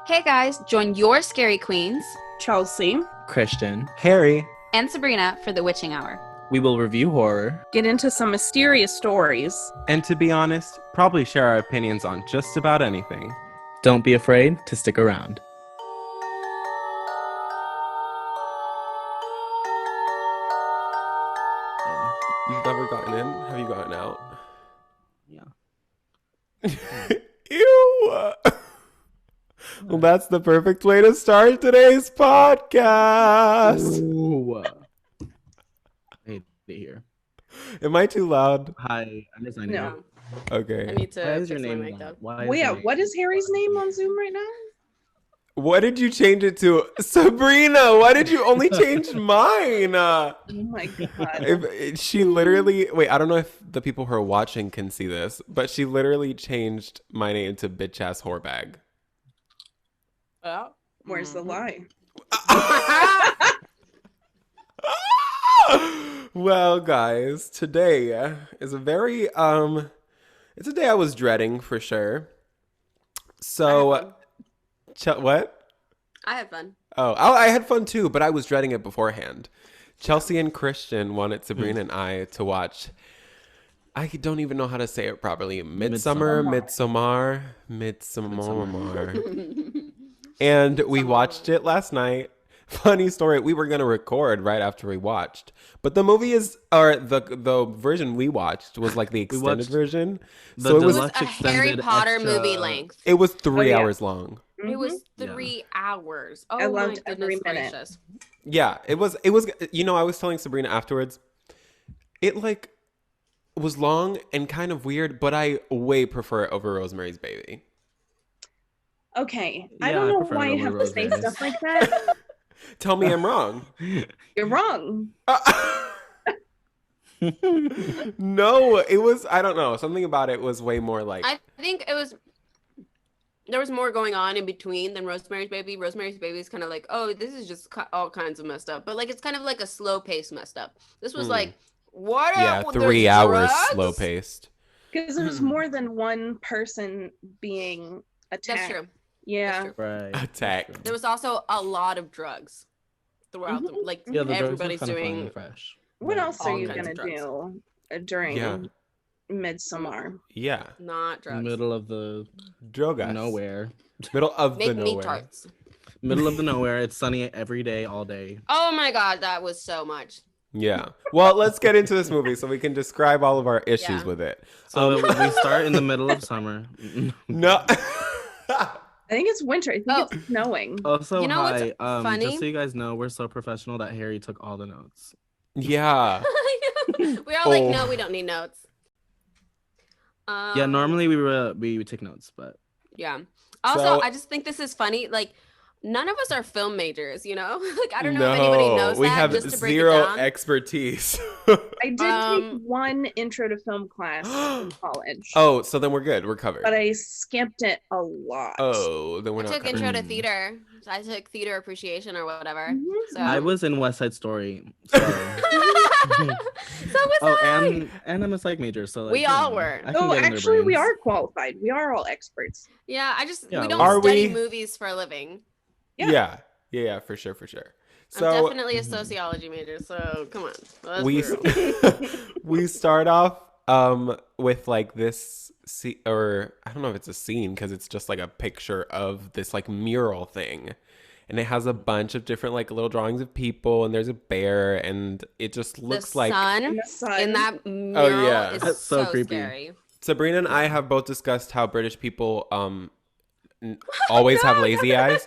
Hey guys, join your scary queens, Chelsea, Christian, Harry, and Sabrina for the Witching Hour. we will review horror, get into some mysterious stories. and to be honest, probably share our opinions on just about anything. Don't be afraid to stick around. You've never gotten in? Have you gotten out? Yeah. Ew. Well, that's the perfect way to start today's podcast. Ooh. I hate it here. Am I too loud? Hi, I'm resigning. No. Okay. I need to Why is your fix my name mic on? though. Why Well, is yeah, your name- what is Harry's name on Zoom right now? What did you change it to? Sabrina, why did you only change mine? Oh my god. She literally, wait, I don't know if the people who are watching can see this, but she literally changed my name to bitch ass whorebag. Oh. Where's the lie? Well, guys, today is a very it's a day I was dreading for sure. So what? I had fun. Oh, I had fun too, but I was dreading it beforehand. Chelsea and Christian wanted Sabrina and I to watch, I don't even know how to say it properly. Midsommar. And we watched it last night. Funny story, we were going to record right after we watched. But the movie is, or the version we watched was like the extended version. So the it was It was a Harry Potter extra- movie length. it was 3 yeah. hours long. It was Yeah. 3 hours. Oh I my loved every goodness minute. gracious. Yeah, it was, you know, I was telling Sabrina afterwards, it like was long and kind of weird, but I way prefer it over Rosemary's Baby. Okay. I Yeah, don't I know prefer why it you have over to say Rosemary's. stuff like that. Tell me I'm wrong. You're wrong. No, it was, I don't know. Something about it was way more like, I think there was more going on in between than Rosemary's Baby. Rosemary's Baby is kind of like, oh, this is just all kinds of messed up. But like, it's kind of like a slow pace messed up. This was like, what? yeah, There's 3 hours drugs? slow paced. Because it was more than one person being attacked. That's true. Yeah. That's true. Right. Attacked. There was also a lot of drugs throughout. Mhm. Like Yeah, the everybody's drugs were kinda fun doing. and fresh. What else are all you kinds gonna of drugs. do during Yeah. Midsommar? Yeah. Not drugs. Middle of the Drogas. nowhere. Middle of Make the meat nowhere. tarts. Middle of the nowhere. It's sunny every day, all day. Oh my god, that was so much. Yeah. Well, let's get into this movie so we can describe all of our issues Yeah. with it. So we start in the middle of summer. No. I think it's winter. I think Oh. it's snowing. Also, You know what's hi. funny? Just so you guys know, we're so professional that Harry took all the notes. Yeah. We're all like, Oh. no, we don't need notes. Yeah, normally we would take notes, but Yeah. Also, So- I just think this is funny. Like, none of us are film majors, you know? Like, I don't know if anybody knows we that. have just to break zero it down. expertise. I did take Um, one intro to film class in college. Oh, so then we're good. We're covered. But I skipped it a lot. Oh, then we're I not took covered. intro to Mm. theater. So I took theater appreciation or whatever. Mhm. So, I was in West Side Story. So, so was oh, I. and I'm a psych major, so like, We you all know, were. I can Oh, get in their actually, we brains. are qualified. We are all experts. Yeah, I just, Yeah, we well- don't Are study we? movies for a living. Yeah. Yeah, for sure, for sure. I'm So definitely a sociology major, so come on. Let's we be real. we start off with like this or I don't know if it's a scene because it's just like a picture of this like mural thing. And it has a bunch of different like little drawings of people and there's a bear and it just looks the like sun In the sun. in that mural yeah. is That's so so creepy. scary. Sabrina and I have both discussed how British people always have lazy eyes.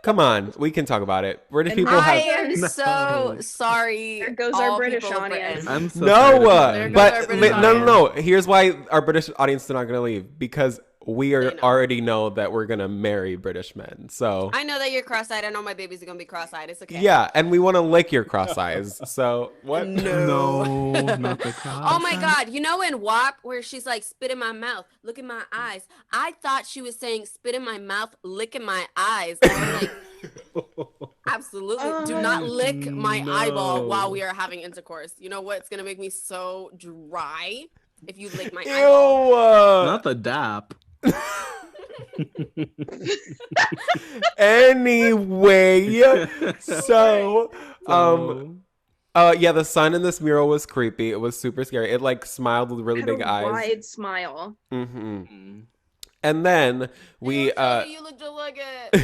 Come on, we can talk about it. British And people I have am No. so sorry. There goes our all British people of audience. Britain. I'm so sorry no, to There say. goes our but British no. Here's why our British audience is not going to leave because we They are know. already know that we're going to marry British men. So I know that you're cross-eyed. I know my babies are gonna be cross-eyed. It's okay. yeah, and we want to lick your cross eyes. So what? No, not the cross. Oh my god, you know in WAP where she's like spit in my mouth, look in my eyes. I thought she was saying spit in my mouth, lick in my eyes. I was like, absolutely. Do not lick my eyeball no. while we are having intercourse. You know what's gonna make me so dry? If you lick my eyeball. Ew. Not the dap. Anyway, so yeah, the sun in this mural was creepy. It was super scary. It like smiled with really Had big a eyes. wide smile. Mm-hmm. And then we you look just like it.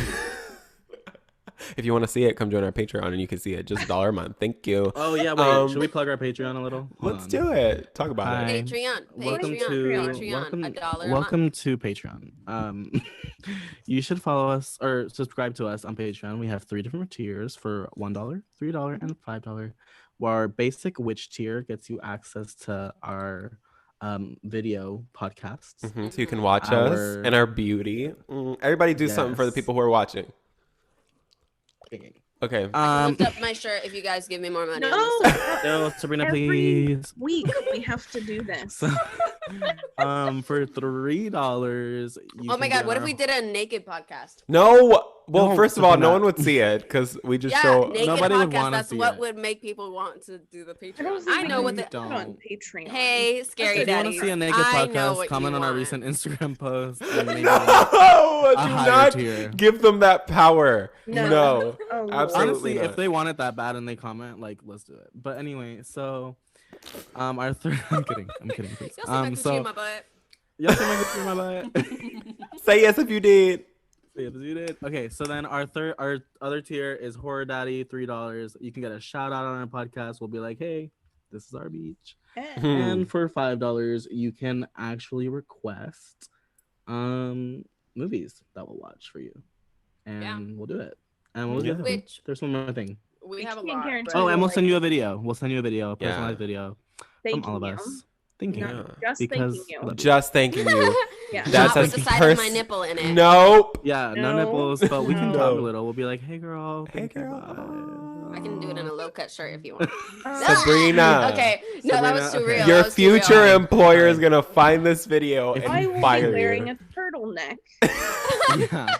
if you want to see it, come join our Patreon and you can see it. Just $1 a month. Thank you. Oh yeah, wait. Should we plug our Patreon a little? Let's do it. Talk about Hi. it. Patreon. Welcome Patreon. $1 a welcome month. to Patreon. You should follow us or subscribe to us on Patreon. We have 3 different tiers for $1, $3, and $5. Our basic witch tier gets you access to our video podcasts. Mm-hmm. So you can watch us and our beauty. Everybody do something for the people who are watching. Okay. I lift up my shirt if you guys give me more money. No, Sabrina, Every please. week we have to do this. So, for $3, Oh my god, what if we did a naked podcast? No. Well, No, first of all, no Sabrina. one would see it because we just Yeah, show. naked Nobody would podcast. wanna That's see what it. would make people want to do the I Patreon. don't think I we know can what do the. it on Patreon. Hey, scary If you want daddies. to see a naked I know podcast, what comment you on our want. recent Instagram post. And maybe No, do higher not tier. give them that power. No. No. Oh, Lord. Absolutely Honestly, not. if they want it that bad and they comment, like, let's do it. But anyway, so our third. I'm kidding. Please. Y'all see my coochie in my butt. Y'all see my coochie in my butt. Say yes if you did. Yes, you did. Okay, so then our other tier is Horror Daddy, $3. You can get a shout out on our podcast. We'll be like, hey, this is our beach. Eh. And for $5, you can actually request movies that we'll watch for you, and we'll do it. And we'll do it. Which- There's one more thing. We have a can't lot. guarantee but- Oh, and we'll like- send you a video. We'll send you a video, a Yeah. personalized video Thank from all of you. us. Thank you. No, just Because thanking you. Just thanking you. Yeah. That's Not as with the side of my pers- nipple in it. Nope. Yeah, no No. nipples, but we can No. talk a little. We'll be like, hey girl. Hey, thank you, girl. bye." I can do it in a low cut shirt if you want. Sabrina. Okay, no, that was too Sabrina, real. okay. That Your was too real. future employer is gonna find this video If I and will fire be wearing you. a turtleneck. Yeah.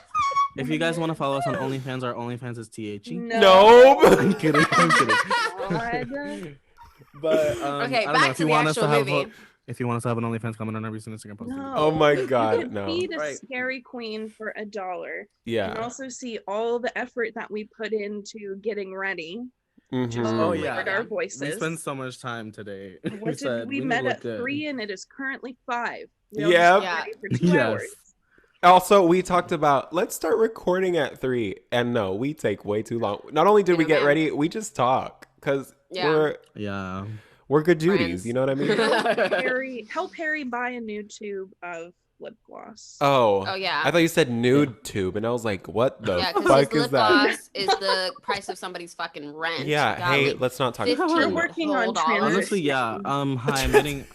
If you guys want to follow us on OnlyFans, our OnlyFans is THE. Nope. I'm kidding. God. But Okay, I don't know, back if to you the want us to actual have movie. if you want us to have an OnlyFans, comment on our recent Instagram post. No. Oh my You God, can no. feed a Right. scary queen for $1. You Yeah. can also see all the effort that we put into getting ready. Mhm. Oh, to yeah. record our We voices. spent so much time today. What did we need to met look at good. 3 and it is currently 5. We Yep. only Yeah. ready for 2 Yes. hours. Also, we talked about let's start recording at 3, and no, we take way too long. Not only did we get man. ready, we just talk because Yeah. Yeah. we're good Judies. Friends. You know what I mean? Help Harry buy a new tube of lip gloss. Oh. Oh yeah. I thought you said nude tube, and I was like, what the Yeah, because fuck his is lip that? gloss is the price of somebody's fucking rent. Yeah. Hey, Golly. let's not talk. 15 We're working on whole dollars. transition. Honestly, yeah. Hi, I'm getting.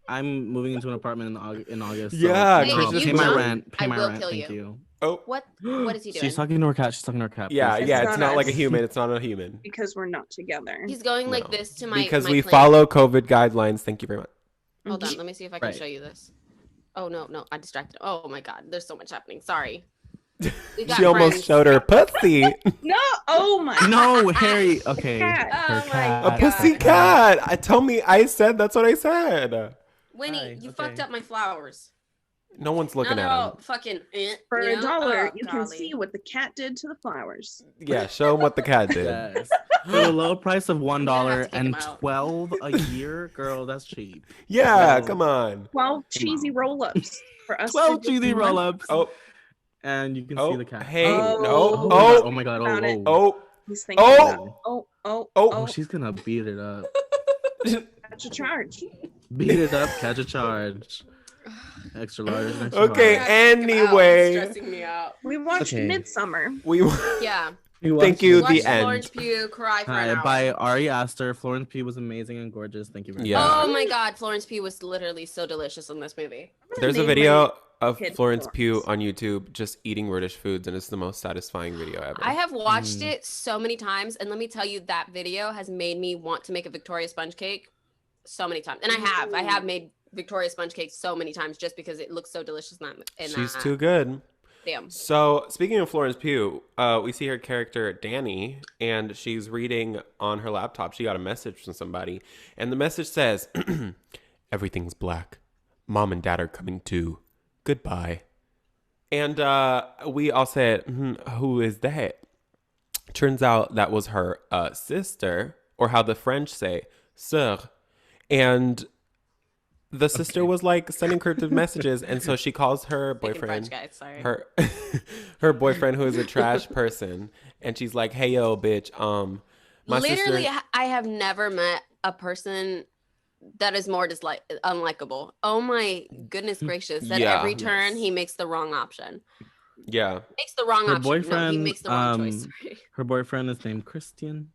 I'm moving into an apartment in August. Yeah, Hey, Chris if pay you my jump, rent. Pay I my will rent. kill Thank you. you. Oh. What is he doing? She's talking to her cat. She's talking to her cat. Yeah, please. yeah. It's It's not not like a us. human. It's not a human. Because we're not together. He's going like No. this to my Because my we plane. follow COVID guidelines. Thank you very much. Hold on, let me see if I can Right. show you this. Oh no, I distracted. Oh my god, there's so much happening. Sorry. We got She almost friends. showed her pussy. No! Oh my No, Harry. Okay. Cat. Oh Her my cat. A God. pussy cat. Tell me. I said that's what I said. Winnie, Hi, you okay. fucked up my flowers. No one's looking now they're at all him. fucking For you $1, know? you Oh, can golly. see what the cat did to the flowers. Yeah, show him what the cat did. Yes. For the low price of $1 have to kick him and out. 12 a year, girl, that's cheap. Yeah, No. come on. 12 cheesy roll-ups for us. 12 to do cheesy one. roll-ups. Oh, And you can oh, see the cat. hey, Oh. no, Oh my god. Found it. Oh. oh, He's thinking Oh! about it. Oh. Oh. Oh, she's gonna beat it up. That's a charge. Beat it up, catch a charge. Extra large. and extra Okay, large. anyway. It's stressing me out. We watched Okay. Midsummer. we. Yeah. Thank you. Watch The end. Florence Pugh cry for an Hi, hour. by Ari Aster. Florence Pugh was amazing and gorgeous. Thank you very Yeah. much. Oh my god, Florence Pugh was literally so delicious in this movie. There's a Name video of kid Florence Pugh Florence. on YouTube just eating British foods, and it's the most satisfying video ever. I have watched Mm. it so many times, and let me tell you, that video has made me want to make a Victoria sponge cake so many times. And I have made Victoria sponge cake so many times just because it looks so delicious. She's too good. Damn. So, speaking of Florence Pugh, we see her character Danny, and she's reading on her laptop. She got a message from somebody, and the message says, "Everything's black. Mom and Dad are coming too. Goodbye." And we all said, who is that? Turns out that was her sister, or how the French say, sœur. And the sister was like sending cryptic messages, and so she calls her boyfriend, French guys, sorry. her her boyfriend, who is a trash person, and she's like, "Hey, yo, bitch, my Literally, sister." I have never met a person that is more unlikable. Oh my goodness gracious! That Yeah. every turn Yes. he makes the wrong option. Yeah, Makes the wrong Her option. No, he boyfriend, makes the wrong choice. Sorry. her boyfriend is named Christian.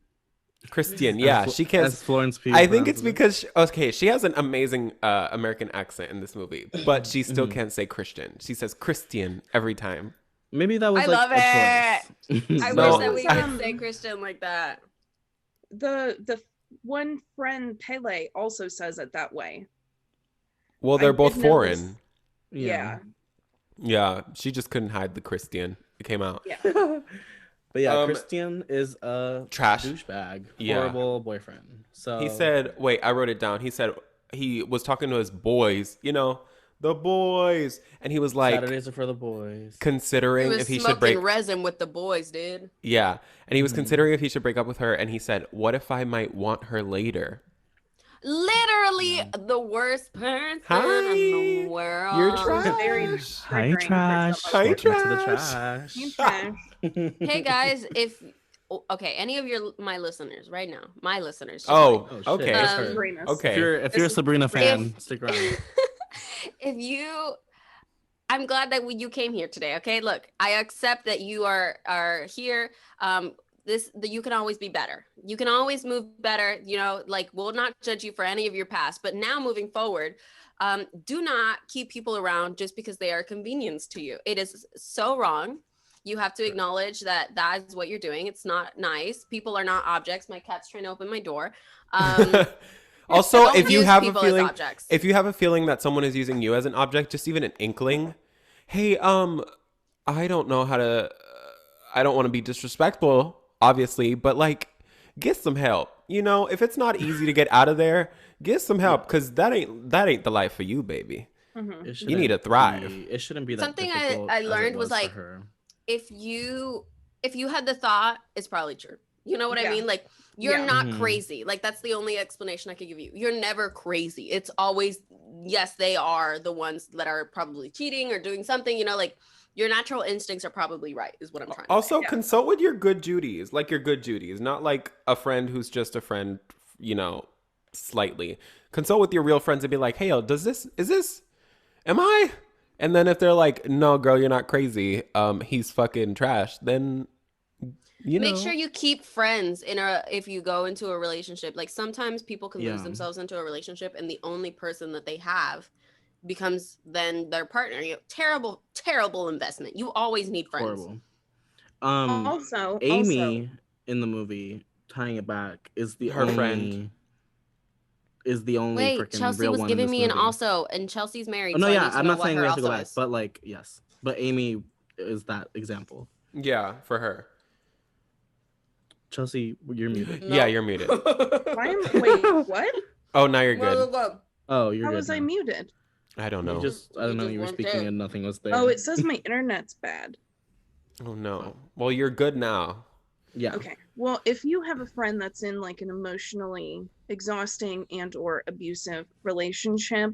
Christian. Yeah, As she can't. As Florence Pugh I think it's pronounces it. because she has an amazing American accent in this movie, but she still can't say Christian. She says Christian every time. Maybe that was I like love a choice. I No, wish that we I- could say Christian like that. The one friend Pele also says it that way. Well, I they're both did notice- foreign. Yeah. Yeah, she just couldn't hide the Christian. It came out. Yeah. But yeah, Um, Christian is a Trash. douchebag, Yeah. horrible boyfriend. So He said, wait, I wrote it down. He said he was talking to his boys, the boys. And he was like Saturdays are for the boys. He considering was if he should smoking break. resin with the boys, dude. Yeah. And he was Mhm. considering if he should break up with her. And he said, what if I might want her later? Literally the worst person Hi, in the world. you're Very trash. Hi triggering for trash. some of us. Hi, Welcome to the trash. Hey, trash. trash. Hey guys, if okay, any of my listeners right now, my listeners. just Oh, Oh, shit. okay. That's Um, her. Sabrina's. Okay. If you're a This is Sabrina fan, if- stick around. if you I'm glad that you came here today. Okay, look, I accept that you are here. You can always be better. You can always move better. Like we'll not judge you for any of your past. But now moving forward, do not keep people around just because they are a convenience to you. It is so wrong. You have to acknowledge that is what you're doing. It's not nice. People are not objects. My cat's trying to open my door. Also, Don't if you use have a people as feeling, objects. if you have a feeling that someone is using you as an object, just even an inkling, hey, I don't know how to, I don't want to be disrespectful, obviously, but like, get some help. If it's not easy to get out of there, get some help, because that ain't the life for you, baby. Mhm. It You need to shouldn't thrive. It shouldn't be that Something difficult I as it learned was for like, her. if you had the thought, it's probably true. You know what I Yeah. mean? Like you're Yeah. not Mhm. crazy. Like that's the only explanation I could give you. You're never crazy. It's always, yes, they are the ones that are probably cheating or doing something, like your natural instincts are probably right is what I'm trying to say. Also, Yeah. consult with your good Judies, like your good Judies, not like a friend who's just a friend, slightly. Consult with your real friends and be like, hey, yo, am I? And then if they're like, no, girl, you're not crazy, he's fucking trash, then, Make sure you keep friends if you go into a relationship. Like sometimes people can lose Yeah. themselves into a relationship and the only person that they have becomes then their partner. Terrible, terrible investment. You always need friends. Horrible. Also, Amy in the movie, tying it back, is Her friend. Is the only Wait, freaking Chelsea real was one giving in this me an movie. also, and Chelsea's married. Oh, no, so I yeah, need to I'm know not what saying her we have to go also back, is. but like, yes, but Amy is that example. Yeah, for her. Chelsea, you're muted. Yeah, you're muted. Why am wait, what? Oh, now you're good. Oh, you're How good. was I now. muted? I don't know. I don't know. just You were weren't speaking there. and nothing was there. Oh, it says my internet's bad. Oh, no. Well, you're good now. yeah. Okay. Well, if you have a friend that's in like an emotionally exhausting and or abusive relationship,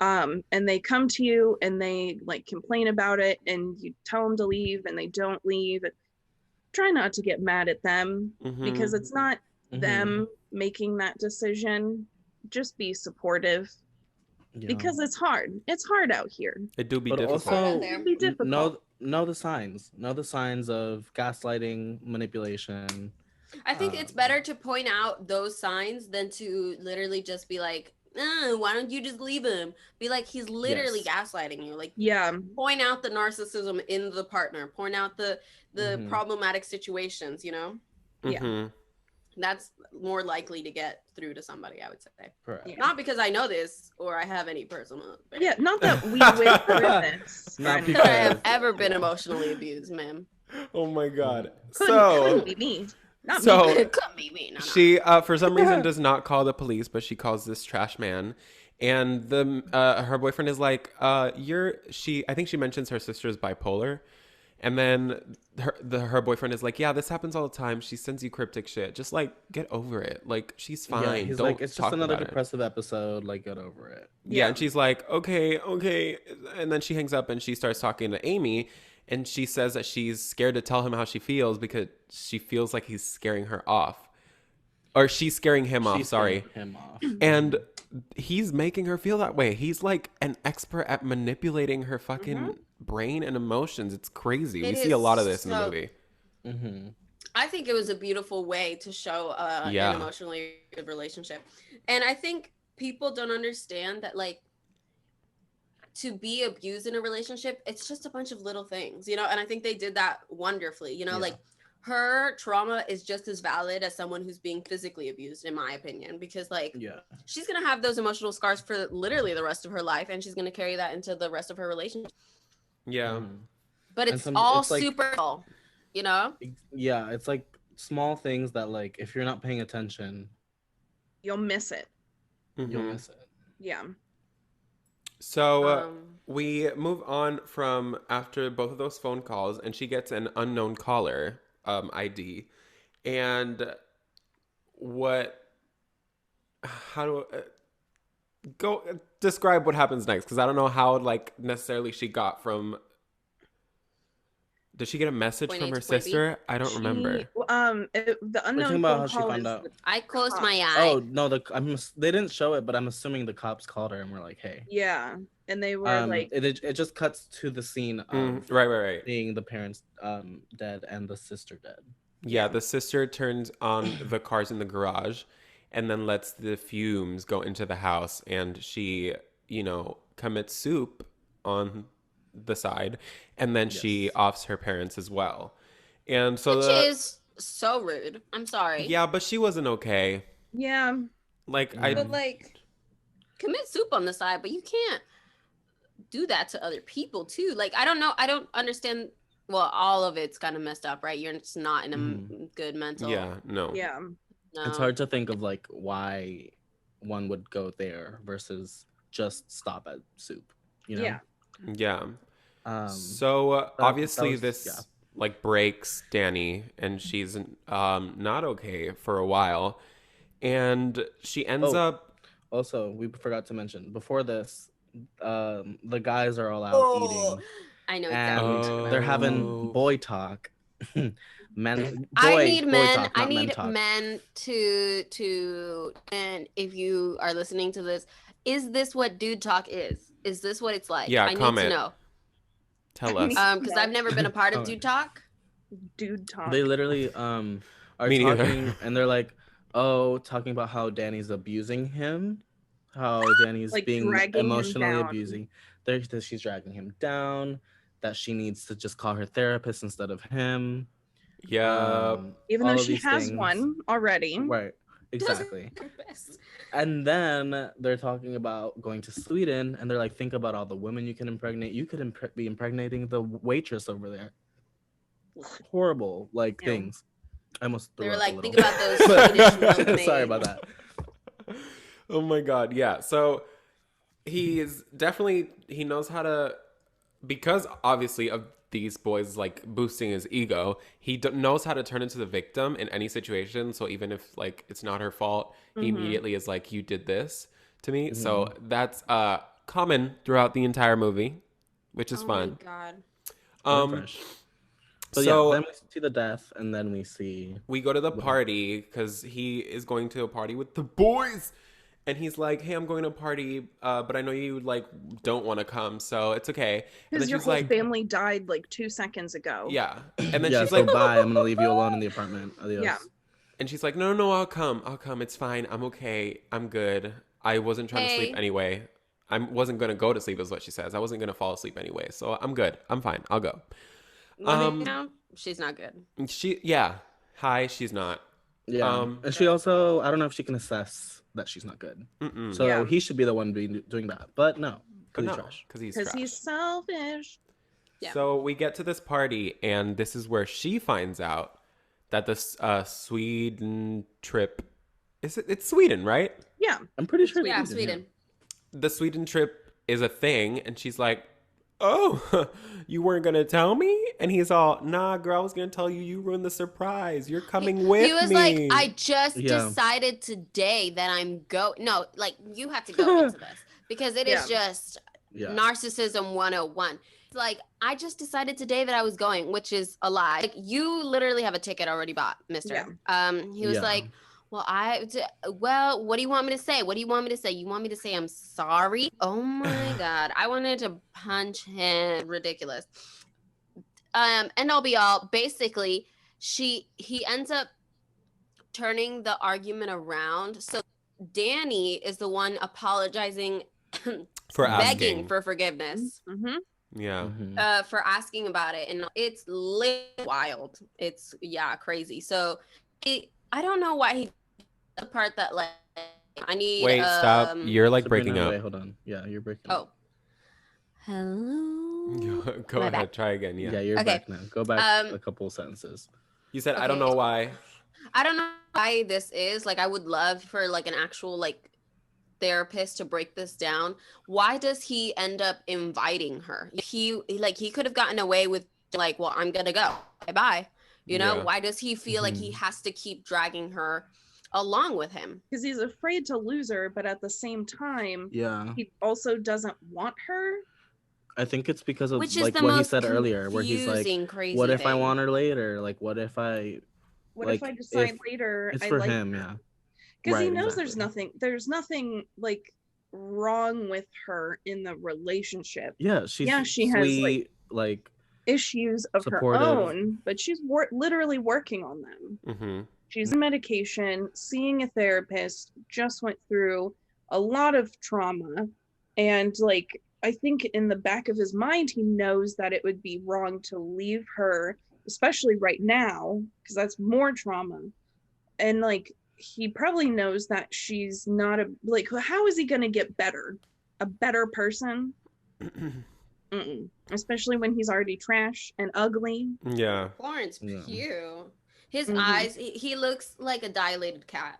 and they come to you and they like complain about it and you tell them to leave and they don't leave, try not to get mad at them Mhm. because it's not Mhm. them making that decision. Just be supportive Yeah. because it's hard. It's hard out here. It do be But difficult. also, There. It'd be difficult. know the signs. Know the signs of gaslighting, manipulation. I think it's better to point out those signs than to literally just be like, why don't you just leave him? Be like, he's literally gaslighting you. Like, Yeah. point out the narcissism in the partner. Point out the Mhm. problematic situations. Yeah. Mhm. That's more likely to get through to somebody, I would say. Correct. Yeah. Not because I know this or I have any personal. Yeah. Not that we went through this. Not or because- That I have anything. ever been emotionally abused, ma'am. Oh my God. Couldn't be me. Not So- me. It couldn't be me. No. She, for some reason, does not call the police, but she calls this trash man. And the her boyfriend is like, I think she mentions her sister's bipolar. And then her boyfriend is like, yeah, this happens all the time. She sends you cryptic shit. Just like get over it. Like she's fine. Yeah, he's Don't like, it's just talk another about it. depressive episode. Like, get over it. Yeah, and she's like, okay. And then she hangs up and she starts talking to Amy. And she says that she's scared to tell him how she feels because she feels like he's scaring her off. Or she's scaring him off, sorry. Him off. And he's making her feel that way. He's like an expert at manipulating her fucking brain and emotions. It's crazy. We see a lot of this in the movie. Mm-hmm. I think it was a beautiful way to show an emotionally good relationship. And I think people don't understand that, like, to be abused in a relationship, it's just a bunch of little things, you know? And I think they did that wonderfully, you know? Like, her trauma is just as valid as someone who's being physically abused, in my opinion, because, like, she's going to have those emotional scars for literally the rest of her life, and she's going to carry that into the rest of her relationship. Yeah. But it's all like, super, you know? Yeah, it's like small things that, like, if you're not paying attention, you'll miss it. You'll miss it. Yeah. So we move on from after both of those phone calls, and she gets an unknown caller ID. And how do go describe what happens next? Because I don't know how, like, necessarily she got from. Did she get a message from her sister? I don't remember. The unknown phone call is. I closed my eye. Oh no, they didn't show it, but I'm assuming the cops called her and were like, "Hey." Yeah, and they were like, it just cuts to the scene of right, seeing the parents dead and the sister dead. Yeah, the sister turns on the cars in the garage, and then lets the fumes go into the house, and she, commits soup on the side, and then she offs her parents as well. And so which is so rude. I'm sorry. Yeah, but she wasn't okay. Yeah. Like commit soup on the side, but you can't do that to other people too. Like, I don't know. I don't understand. Well, all of it's kind of messed up, right? You're just not in a good mental. Yeah. No. It's hard to think of, like, why one would go there versus just stop at soup, you know? Yeah. So obviously this like breaks Danny, and she's not okay for a while, and she ends up. Also, we forgot to mention before this, the guys are all out eating. I know exactly. And they're having boy talk. I need men to, and if you are listening to this, is this what dude talk is? Is this what it's like? Yeah, I comment. need to know. Tell us. Because I've never been a part of dude talk. Dude talk. They literally are talking, and they're like, talking about how Danny's abusing him, how Danny's like being emotionally abusing. She's dragging him down, that she needs to just call her therapist instead of him. Yeah. Even though she has one already. Right. Exactly. And then they're talking about going to Sweden, and they're like, think about all the women you can impregnate. You could be impregnating the waitress over there. Horrible, things. I almost threw up like, a think about those Swedish Sorry about that. Oh my God. Yeah. So he knows how to, because obviously of these boys like boosting his ego, he knows how to turn into the victim in any situation. So even if like it's not her fault, he immediately is like, you did this to me. So that's common throughout the entire movie, which is fun. Oh my God. So then we see the death, and then we go to the party because he is going to a party with the boys. And he's like, hey, I'm going to a party, but I know you like don't want to come, so it's okay. Because your whole family died like 2 seconds ago. Yeah. And then she's like, bye, I'm going to leave you alone in the apartment. Adios. Yeah. And she's like, no, I'll come. It's fine. I'm okay. I'm good. I wasn't trying to sleep anyway. I wasn't going to go to sleep is what she says. I wasn't going to fall asleep anyway. So I'm good. I'm fine. I'll go. She's not good. She's not. Yeah. And she also, I don't know if she can assess that she's not good. So he should be the one doing that. But no, because he's trash. Because he's selfish. Yeah. So we get to this party, and this is where she finds out that this Sweden trip, it's Sweden, right? Yeah. I'm pretty sure Sweden. the Sweden trip is a thing, and she's like, oh, you weren't gonna tell me? And he's all, nah, girl, I was gonna tell you. You ruined the surprise. You're coming with me. He was like, I just decided today that I'm No, like, you have to go into this because it is just narcissism 101. It's like, I just decided today that I was going, which is a lie. Like, you literally have a ticket already bought, mister. He was like, well, what do you want me to say? What do you want me to say? You want me to say I'm sorry? Oh my God. I wanted to punch him. Ridiculous. End all be all, basically, he ends up turning the argument around. So Danny is the one apologizing for begging for forgiveness. Mm-hmm. For asking about it. And it's wild. It's crazy. So I don't know why he the part that like I need stop. You're like breaking up. Wait, hold on. Yeah, you're breaking up. Hello. Go ahead, try again. Yeah, you're back now. Go back a couple sentences. You said I don't know why. I don't know why this is. Like, I would love for like an actual like therapist to break this down. Why does he end up inviting her? He could have gotten away with like, well, I'm gonna go. Bye. You know, why does he feel like he has to keep dragging her along with him? Because he's afraid to lose her, but at the same time, he also doesn't want her. I think it's because of like what he said earlier, where he's like, "What if I want her later? Like, what if I decide later?" It's for him, because he knows there's nothing like wrong with her in the relationship. Yeah, she has like issues of her own, but she's literally working on them. Mm-hmm. She's on medication, seeing a therapist, just went through a lot of trauma, and like I think in the back of his mind he knows that it would be wrong to leave her, especially right now, because that's more trauma. And like he probably knows that she's not how is he going to get a better person? Especially when he's already trash and ugly. Yeah. Florence Pugh. His eyes, he looks like a dilated cat.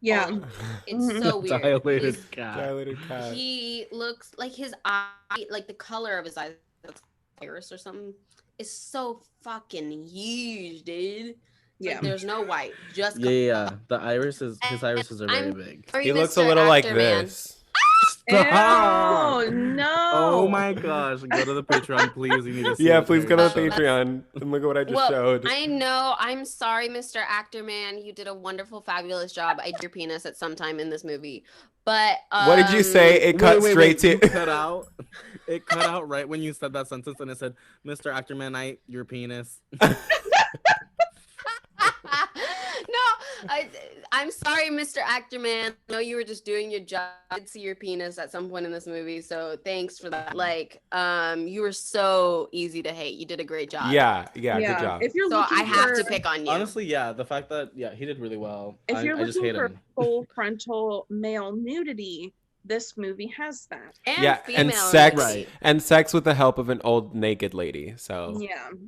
Yeah. It's so weird. Dilated cat. He looks like his eye, like the color of his eyes, iris or something, is so fucking huge, dude. Like, there's no white. Just the irises. His irises are very big. He looks a little like this. Oh no! Oh my gosh! Go to the Patreon, please. You need to see. Yeah, please go to the Patreon and look at what I just showed. I know. I'm sorry, Mr. Actor Man. You did a wonderful, fabulous job. I did your penis at some time in this movie, but what did you say? It cut straight to. It cut out. It cut out right when you said that sentence, and it said, "Mr. Actor Man, your penis." I'm sorry, Mr. Actor Man. I know you were just doing your job. I did see your penis at some point in this movie, so thanks for that. Like, you were so easy to hate. You did a great job. Yeah, good job. If you're I have to pick on you. Honestly, the fact that he did really well. If you're looking for full frontal male nudity, this movie has that. And sex, nudity. and sex with the help of an old naked lady. So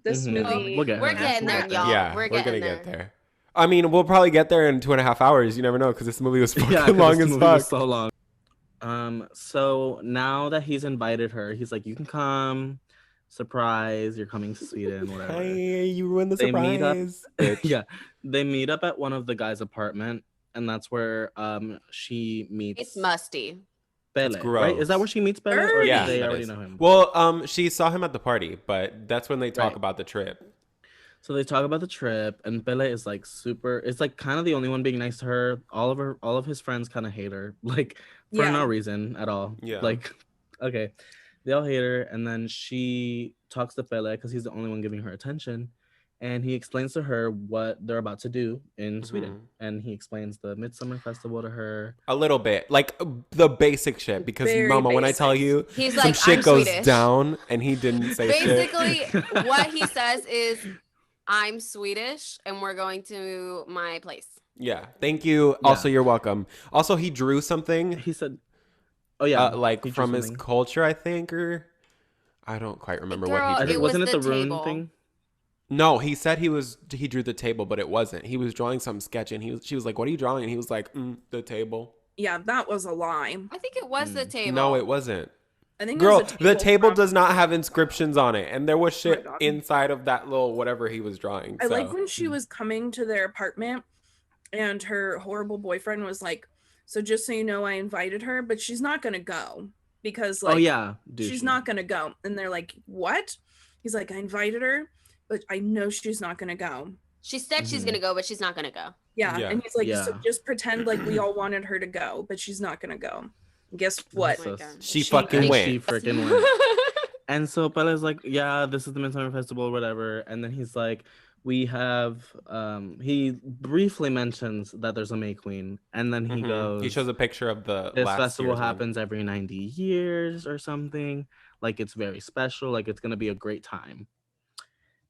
this movie, we're getting there, y'all. Yeah, we're gonna get there. I mean, we'll probably get there in 2.5 hours. You never know, because this movie was fucking long as fuck. So long. So now that he's invited her, he's like, "You can come. Surprise! You're coming to Sweden. Whatever." Hey, you ruined the surprise. They meet up at one of the guys' apartment, and that's where she meets. It's musty. Pelle, right? Is that where she meets Pelle? Or yeah, they already know him? Well, she saw him at the party, but that's when they talk about the trip. So they talk about the trip, and Pelle is like super. It's like kind of the only one being nice to her. All of his friends kind of hate her, like for no reason at all. Yeah. Like, okay, they all hate her, and then she talks to Pelle because he's the only one giving her attention, and he explains to her what they're about to do in Sweden, and he explains the Midsommar festival to her a little bit, like the basic shit. Because Mama, when I tell you, he's some like, shit I'm goes Swedish. Down, and he didn't say basically, what he says is, I'm Swedish and we're going to my place. Yeah. Thank you. Yeah. Also, you're welcome. Also, he drew something. He said, oh yeah. Like from his culture, I think, or I don't quite remember what he drew. Wasn't it the rune thing? No, he said he drew the table, but it wasn't. He was drawing some sketch and she was like, "What are you drawing?" And he was like, "The table." Yeah, that was a lie. I think it was the table. No, it wasn't. I think Girl, it was the table from- does not have inscriptions on it, and there was shit God. inside of that little whatever he was drawing. I so. like when she was coming to their apartment and her horrible boyfriend was like, so just so you know, I invited her, but she's not gonna go because like, oh yeah, she's not gonna go. And they're like, what? He's like, I invited her, but I know she's not gonna go. She said she's gonna go, but she's not gonna go. Yeah. Yeah. And he's like, Yeah. so just pretend like we all wanted her to go, but she's not gonna go. Guess what? Oh my God. She She- fucking And went. she freaking went. And so Pelle's like, yeah, this is the Midsummer Festival, whatever. And then he's like, we have, he briefly mentions that there's a May Queen. And then he goes, He shows a picture of the this last festival year's one. happens every 90 years or something. Like, it's very special. Like, it's going to be a great time.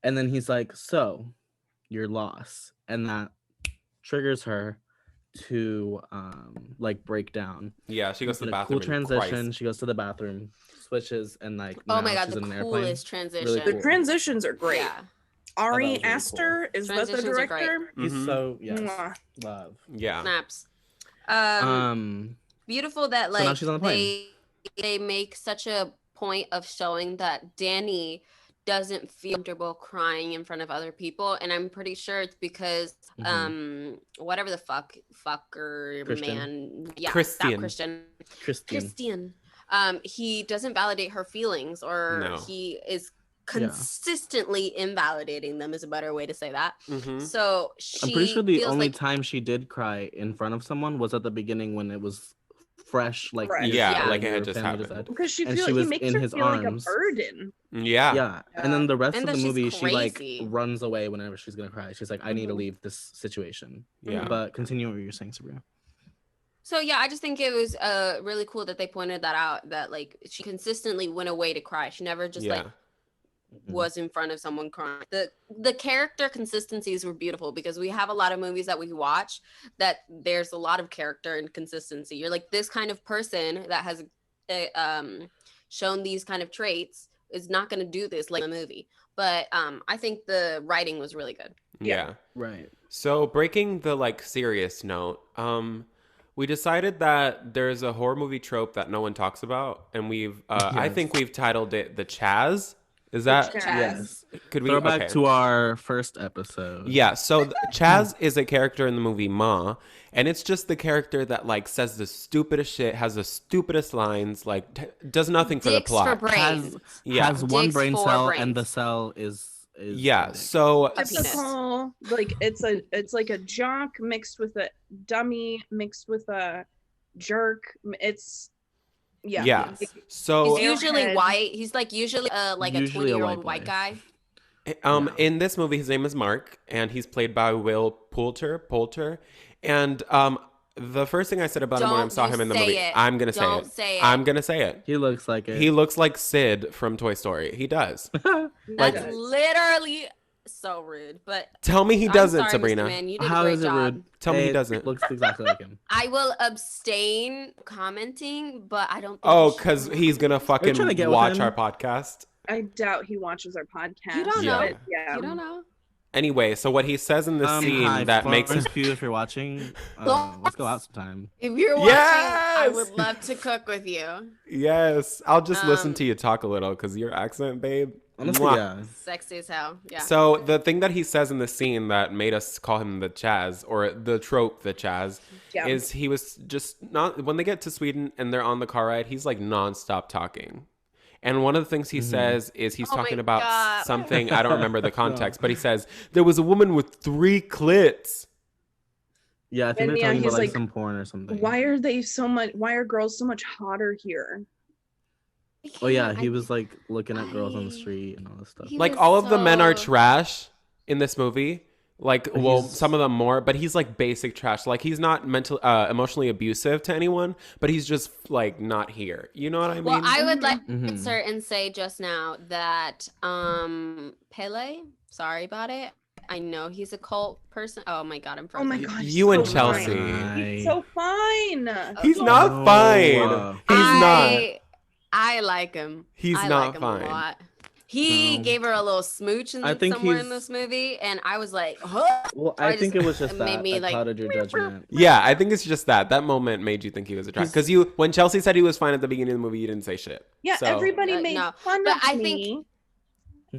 And then he's like, so, your loss. And that triggers her to, like, break down. Yeah, she goes to the It's a bathroom. cool and transition. Christ. She goes to the bathroom, switches, and like, Oh now my God, she's the in an airplane. coolest transition. Really The cool. transitions are great. Yeah. Ari really cool. Aster, is that the Transitions are great. director? He's Mhm. so, yes, Mwah. love. Yeah. Snaps. Beautiful that So now like she's on the plane. they make such a point of showing that Danny doesn't feel comfortable crying in front of other people, and I'm pretty sure it's because whatever the fucker Christian. man, yeah, Christian. that Christian. Christian. He doesn't validate her feelings, or No. he is consistently invalidating them is a better way to say that. Mhm. So she I'm pretty sure the feels only like time she did cry in front of someone was at the beginning when it was fresh, like Fresh. years Yeah, ago like it and had your just family happened. Because she And feels she he was makes in her his feel like a arms. burden. Yeah. Yeah. And then the rest And of the that she's movie, she like crazy. runs away whenever she's gonna cry. She's like, I need to leave this situation. Yeah. But continue what you're saying, Sabrina. So yeah, I just think it was really cool that they pointed that out, that like she consistently went away to cry. She never just like was in front of someone crying. The character consistencies were beautiful, because we have a lot of movies that we watch that there's a lot of character inconsistency. You're like, this kind of person that has shown these kind of traits is not going to do this like in the movie. But I think the writing was really good. Yeah. Right. So breaking the like serious note, we decided that there's a horror movie trope that no one talks about, and we've I Yes. think we've titled it the Chaz. Is that Chaz. Yes. could we Throwback okay. to our first episode. Yeah, so Chaz is a character in the movie Ma, and it's just the character that like says the stupidest shit, has the stupidest lines, like does nothing for the Dicks for plot. brains. Yeah. Has one Dicks brain for cell, brains. and the cell is Yeah, a dick. so A penis. Typical, like it's like a jock mixed with a dummy mixed with a jerk. It's yeah. Like, So He's usually Airhead. white. He's like usually like a Usually a 20-year-old white white boy. guy. in this movie his name is Mark, and he's played by Will Poulter. And the first thing I said about him when I Don't saw you him in the say movie, it. I'm gonna say Don't it. say it. I'm gonna say it. He looks like it. He looks like Sid from Toy Story. He does. That's Like- literally so rude. But Tell me he I'm doesn't, sorry, Mr. Sabrina. Man, you did a How great is it job. rude? Tell me he It doesn't. Looks exactly like him. I will abstain commenting, but I don't think Oh, you should. because he's gonna fucking trying to get with watch him? our podcast. I doubt he watches our podcast. You don't know. but yeah. You don't know. Anyway, so what he says in the scene Hi, that makes Florence Pugh, if you're watching, let's go out sometime. If you're watching, I Yes! would love to cook with you. yes, I'll just listen Um, to you talk a little because your accent, babe. Honestly, Mwah. yeah. Sexy as hell. Yeah. So the thing that he says in the scene that made us call him the Chaz, or the trope the Chaz, Yeah. is he was just not, when they get to Sweden and they're on the car ride, he's like nonstop talking. And one of the things he says is he's Oh my talking about God. something, I don't remember the context, but he says, there was a woman with 3 clits. Yeah, I think And they're yeah, talking he's about like like, some porn or something. Why are girls so much hotter here? Oh yeah, he was like looking at girls on the street and all this stuff. He Like was all of the men are so- trash in this movie. Like, well, He's- some of them more, but he's like basic trash. Like he's not emotionally abusive to anyone, but he's just like not here. You know what I mean? Well, I would like to Mhm. answer and say just now that Pele, sorry about it. I know he's a cult person. Oh my God, I'm Oh my frozen. god. he's You and so Chelsea. fine. He's so fine. He's Oh, not fine. wow. He's not. I like him. He's I not like him fine. a lot. He No. gave her a little smooch I think somewhere in he's- this movie, and I was like, huh? Well, I I think just- it was just it made that me, that like, clouded your judgment. Yeah, I think it's just that. That moment made you think he was attractive. Because when Chelsea said he was fine at the beginning of the movie, you didn't say shit. Yeah, So- everybody No, made no. fun But of I me. think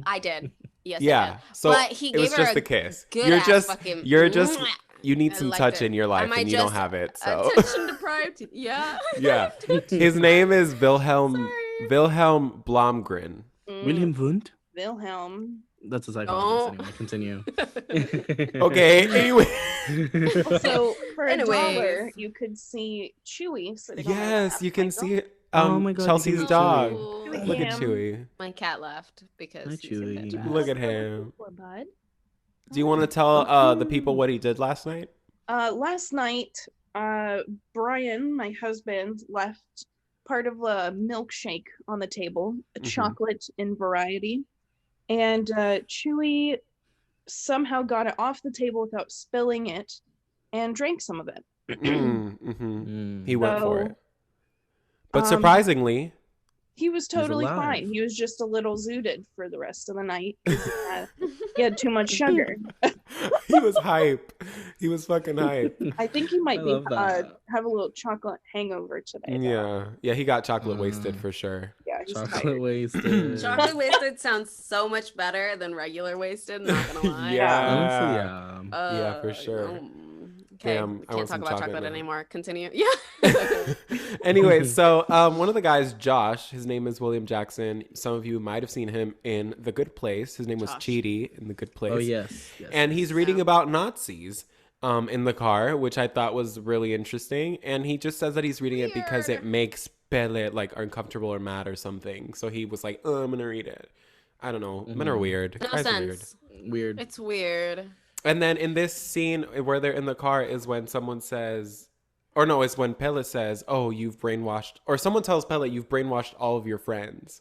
I did. Yes, I Yeah. did. So But he it was gave her just a the kiss. good You're ass just fucking mwah. you need I some liked touch it. in your life Am I and you don't just have it. So Attention deprived. Yeah. yeah. His name is Wilhelm Sorry. Wilhelm Blomgren. William Wundt? Wilhelm. That's a psychologist. Oh. Anyway, continue. Okay, anyway. So for Anyways. $1, you could see Chewy sitting on my Yes, lap. you can Michael. see Oh my God, you Chelsea's can see dog. Chewy. Look at Yeah. Chewy. My cat left because Hi, he's in Chewy. bed. Look at him. Poor bud. Do you want to tell the people what he did last night? Last night, Brian, my husband, left part of a milkshake on the table, a Mhm. chocolate in variety, and Chewy somehow got it off the table without spilling it and drank some of it. Mhm. He Mm. went for So, it. But um, surprisingly, He was totally alive. fine. He was just a little zooted for the rest of the night. He had too much sugar. he was hype. He was fucking hype. I think he might I be love that. have a little chocolate hangover today. though. Yeah, he got chocolate wasted for sure. Yeah, he's Chocolate tired. wasted. Chocolate wasted sounds so much better than regular wasted. Not gonna lie. Yeah. Honestly, yeah. Yeah, for sure. Okay, Damn, I we want can't some talk about chocolate chocolate now. anymore. Continue. Yeah. Anyway, so one of the guys, Josh, his name is William Jackson. Some of you might have seen him in The Good Place. His name was Josh. Chidi in The Good Place. Oh, yes. yes. And he's reading Yeah. about Nazis in the car, which I thought was really interesting. And he just says that he's reading it because it Weird. makes Pelle like uncomfortable or mad or something. So he was like, oh, I'm gonna read it. I don't know. Men are weird. No Guys are weird. sense. Weird. It's weird. And then in this scene where they're in the car is when someone says, or no, it's when Pelle says, oh, you've brainwashed, or someone tells Pelle, you've brainwashed all of your friends.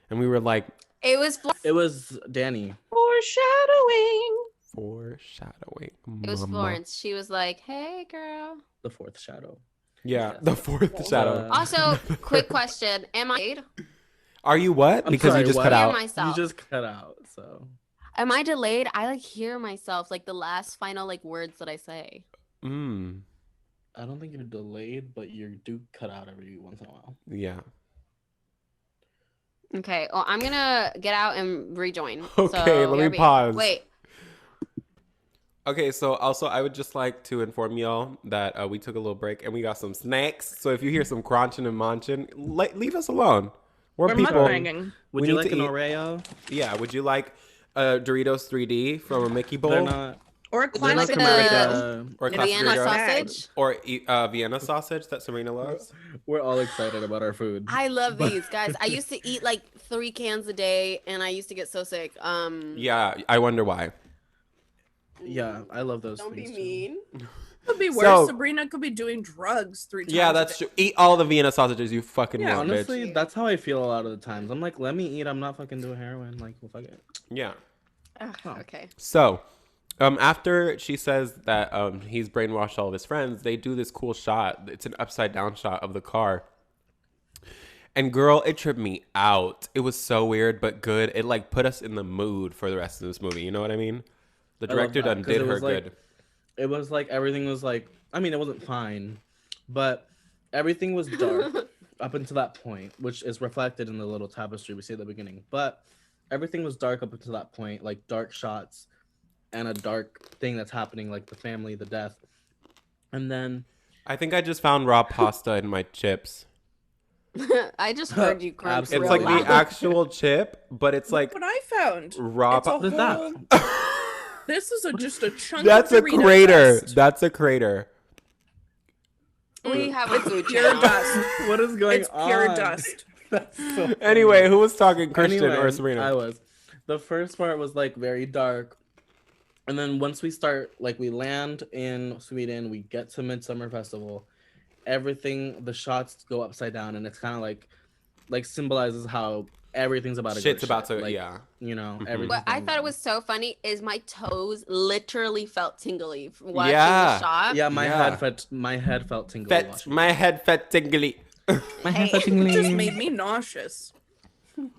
And we were like, It was. It was Danny. Foreshadowing. foreshadowing. It was mama. Florence. She was like, "Hey, girl." The fourth shadow. Yeah, the fourth shadow. Also, quick question: am I delayed? Are you what? I'm Because sorry, you just what? cut Hear out. myself. You just cut out, so. Am I delayed? I like hear myself, like the last final like words that I say. Mm, I don't think you're delayed, but you do cut out every once in a while. yeah. Okay. Well, I'm gonna get out and rejoin. Okay, So, let me BRB. pause. Wait. Okay, so also I would just like to inform y'all that we took a little break and we got some snacks. So if you hear some crunching and munching, leave us alone. We're We're people. mukbanging. Would We you need like to an eat- Oreo? Yeah, would you like Doritos 3D from a Mickey bowl? They're not. Or a They're not classic like burrito. Or a The classic Vienna burrito? sausage. Or Vienna sausage that Serena loves? We're all excited about our food. I love these guys. I used to eat like 3 cans a day, and I used to get so sick. Yeah, I wonder why. Yeah, I love those Don't be things. too. mean. Could be worse. So- Sabrina could be doing drugs 3 times. Yeah, a that's day. true. Eat all the Vienna sausages, you fucking Yeah, little Honestly, bitch. that's how I feel a lot of the times. I'm like, let me eat. I'm not fucking doing heroin. Like, well, fuck it. Yeah. Ugh, Oh. okay. So, after she says that he's brainwashed all of his friends, they do this cool shot. It's an upside down shot of the car. And girl, it tripped me out. It was so weird but good. It like put us in the mood for the rest of this movie. You know what I mean? The I love director that, done 'cause did it her was, like, good. It was like everything was like, I mean, it wasn't fine, but everything was dark up until that point, which is reflected in the little tapestry we see at the beginning. But everything was dark up until that point, like dark shots and a dark thing that's happening, like the family, the death. And then I think I just found raw pasta in my chips. I just heard you crunch. It's Absolutely. real like the loud. actual chip, but it's like What I found. raw It's a pasta. What is that? whole- This is just a chunk That's of a Dorito crater. dust. That's a crater. We have a food Pure channel. dust. what is going It's on? pure dust. That's so funny. Anyway, who was talking, Christian or Anyway, Serena? I was. The first part was like very dark. And then once we start, like we land in Sweden, we get to Midsummer Festival, everything, the shots go upside down, and it's kind of like symbolizes how everything's about to Shit's go about shit. to, like, yeah. you know, Mhm. everything. What I thought it was so funny is my toes literally felt tingly from watching Yeah. the shot. Yeah, Yeah. my head felt tingly. Fet, watching my head felt tingly. it. My head felt It just tingly. made me nauseous.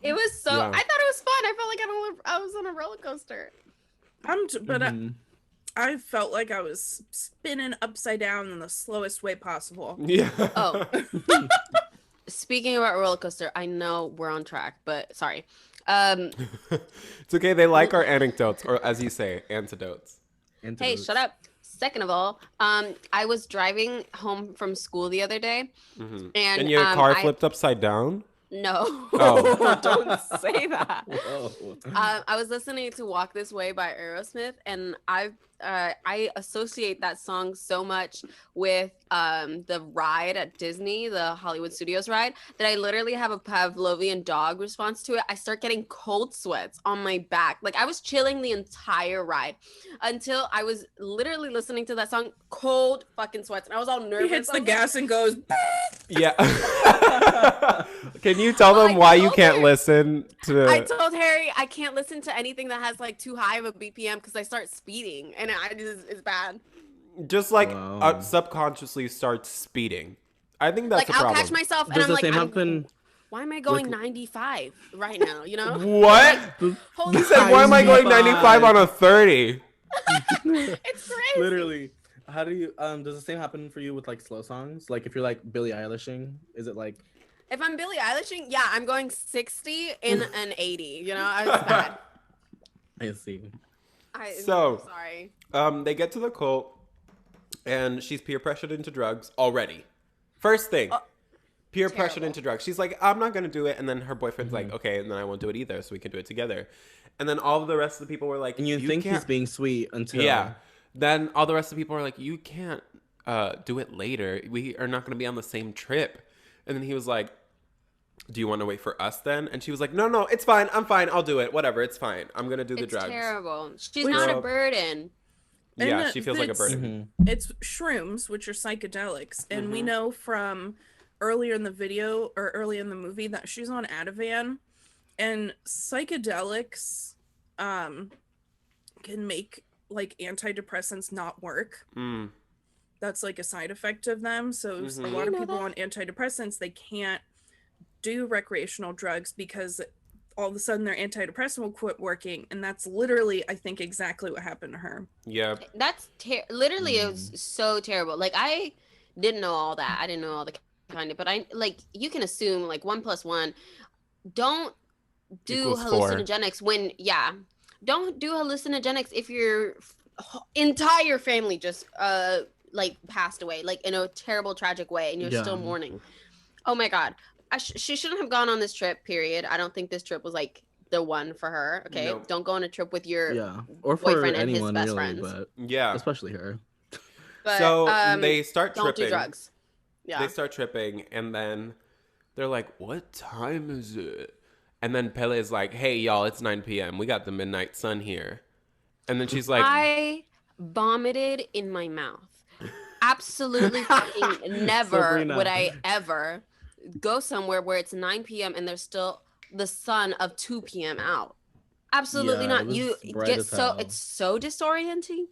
It was so. Yeah. I thought it was fun. I felt like I was on a roller coaster. But Mhm. I felt like I was spinning upside down in the slowest way possible. Yeah. Oh. Speaking about roller coaster, I know we're on track, but sorry. It's okay. They like our anecdotes, or as you say, antidotes. Hey, shut up. Second of all, I was driving home from school the other day, Mhm. and And your car I- flipped upside down? No, Oh. don't say that. Whoa. I was listening to "Walk This Way" by Aerosmith, and I associate that song so much with the ride at Disney, the Hollywood Studios ride, that I literally have a Pavlovian dog response to it. I start getting cold sweats on my back. Like I was chilling the entire ride until I was literally listening to that song, cold fucking sweats, and I was all nervous. He hits I the was like, gas and goes. Yeah. Can you tell Well, them I why you told can't her. listen to? I told Harry I can't listen to anything that has like too high of a BPM because I start speeding, and it's bad. Just like Wow. subconsciously start speeding. I think that's Like the I'll problem. catch myself, and Does I'm the like, same happen? why am I going 95 right now? You know? What? Holy He said, "Why am I going 95 on a 30?" It's crazy. Literally. How do you does the same happen for you with like slow songs? Like if you're like Billie Eilishing, is it like If I'm Billie Eilishing, yeah, I'm going 60 in an 80. You know, it's bad. I see. So- Sorry. They get to the cult, and she's peer pressured into drugs already. First thing, peer pressured terrible. into drugs. She's like, "I'm not gonna do it," and then her boyfriend's like, "Okay," and then I won't do it either, so we can do it together. And then all of the rest of the people were like, And you think can't. he's being sweet until Yeah. Then all the rest of the people are like, "You can't do it later. We are not going to be on the same trip." And then he was like, "Do you want to wait for us then?" And she was like, No, it's fine. I'm fine. I'll do it. Whatever. It's fine. I'm going to do the It's drugs. terrible. She's Wait, not so- a burden. Yeah, And she feels like a it's- burden. It's shrooms, which are psychedelics, and we Mhm. know from earlier in the video or early in the movie that she's on Ativan, and psychedelics can make like antidepressants not work. Mm. That's like a side effect of them. So Mhm. a I lot of know people that. on antidepressants, they can't do recreational drugs because all of a sudden their antidepressant will quit working, and that's literally, I think, exactly what happened to her. Yeah. That's literally it was so terrible. Like I didn't know all that. I didn't know all the kind of, but I like you can assume like 1 + 1. Don't do Equals 4. hallucinogenics when don't do hallucinogenics if your entire family just like passed away like in a terrible tragic way and you're Yeah. still mourning. Oh my god. She shouldn't have gone on this trip, period. I don't think this trip was like the one for her. Okay, Nope. don't go on a trip with your Yeah. Or for boyfriend and his anyone best really, friends. but Yeah. especially her. but So they start don't tripping. do drugs. Yeah. They start tripping, and then they're like, "What time is it?" And then Pelle is like, "Hey, y'all, it's 9 p.m. We got the midnight sun here." And then she's like, I vomited in my mouth. Absolutely fucking never Sabrina. would I ever go somewhere where it's 9 p.m. and there's still the sun of 2 p.m. out. Absolutely Yeah, it not. was You bright get as so hell. it's so disorienting.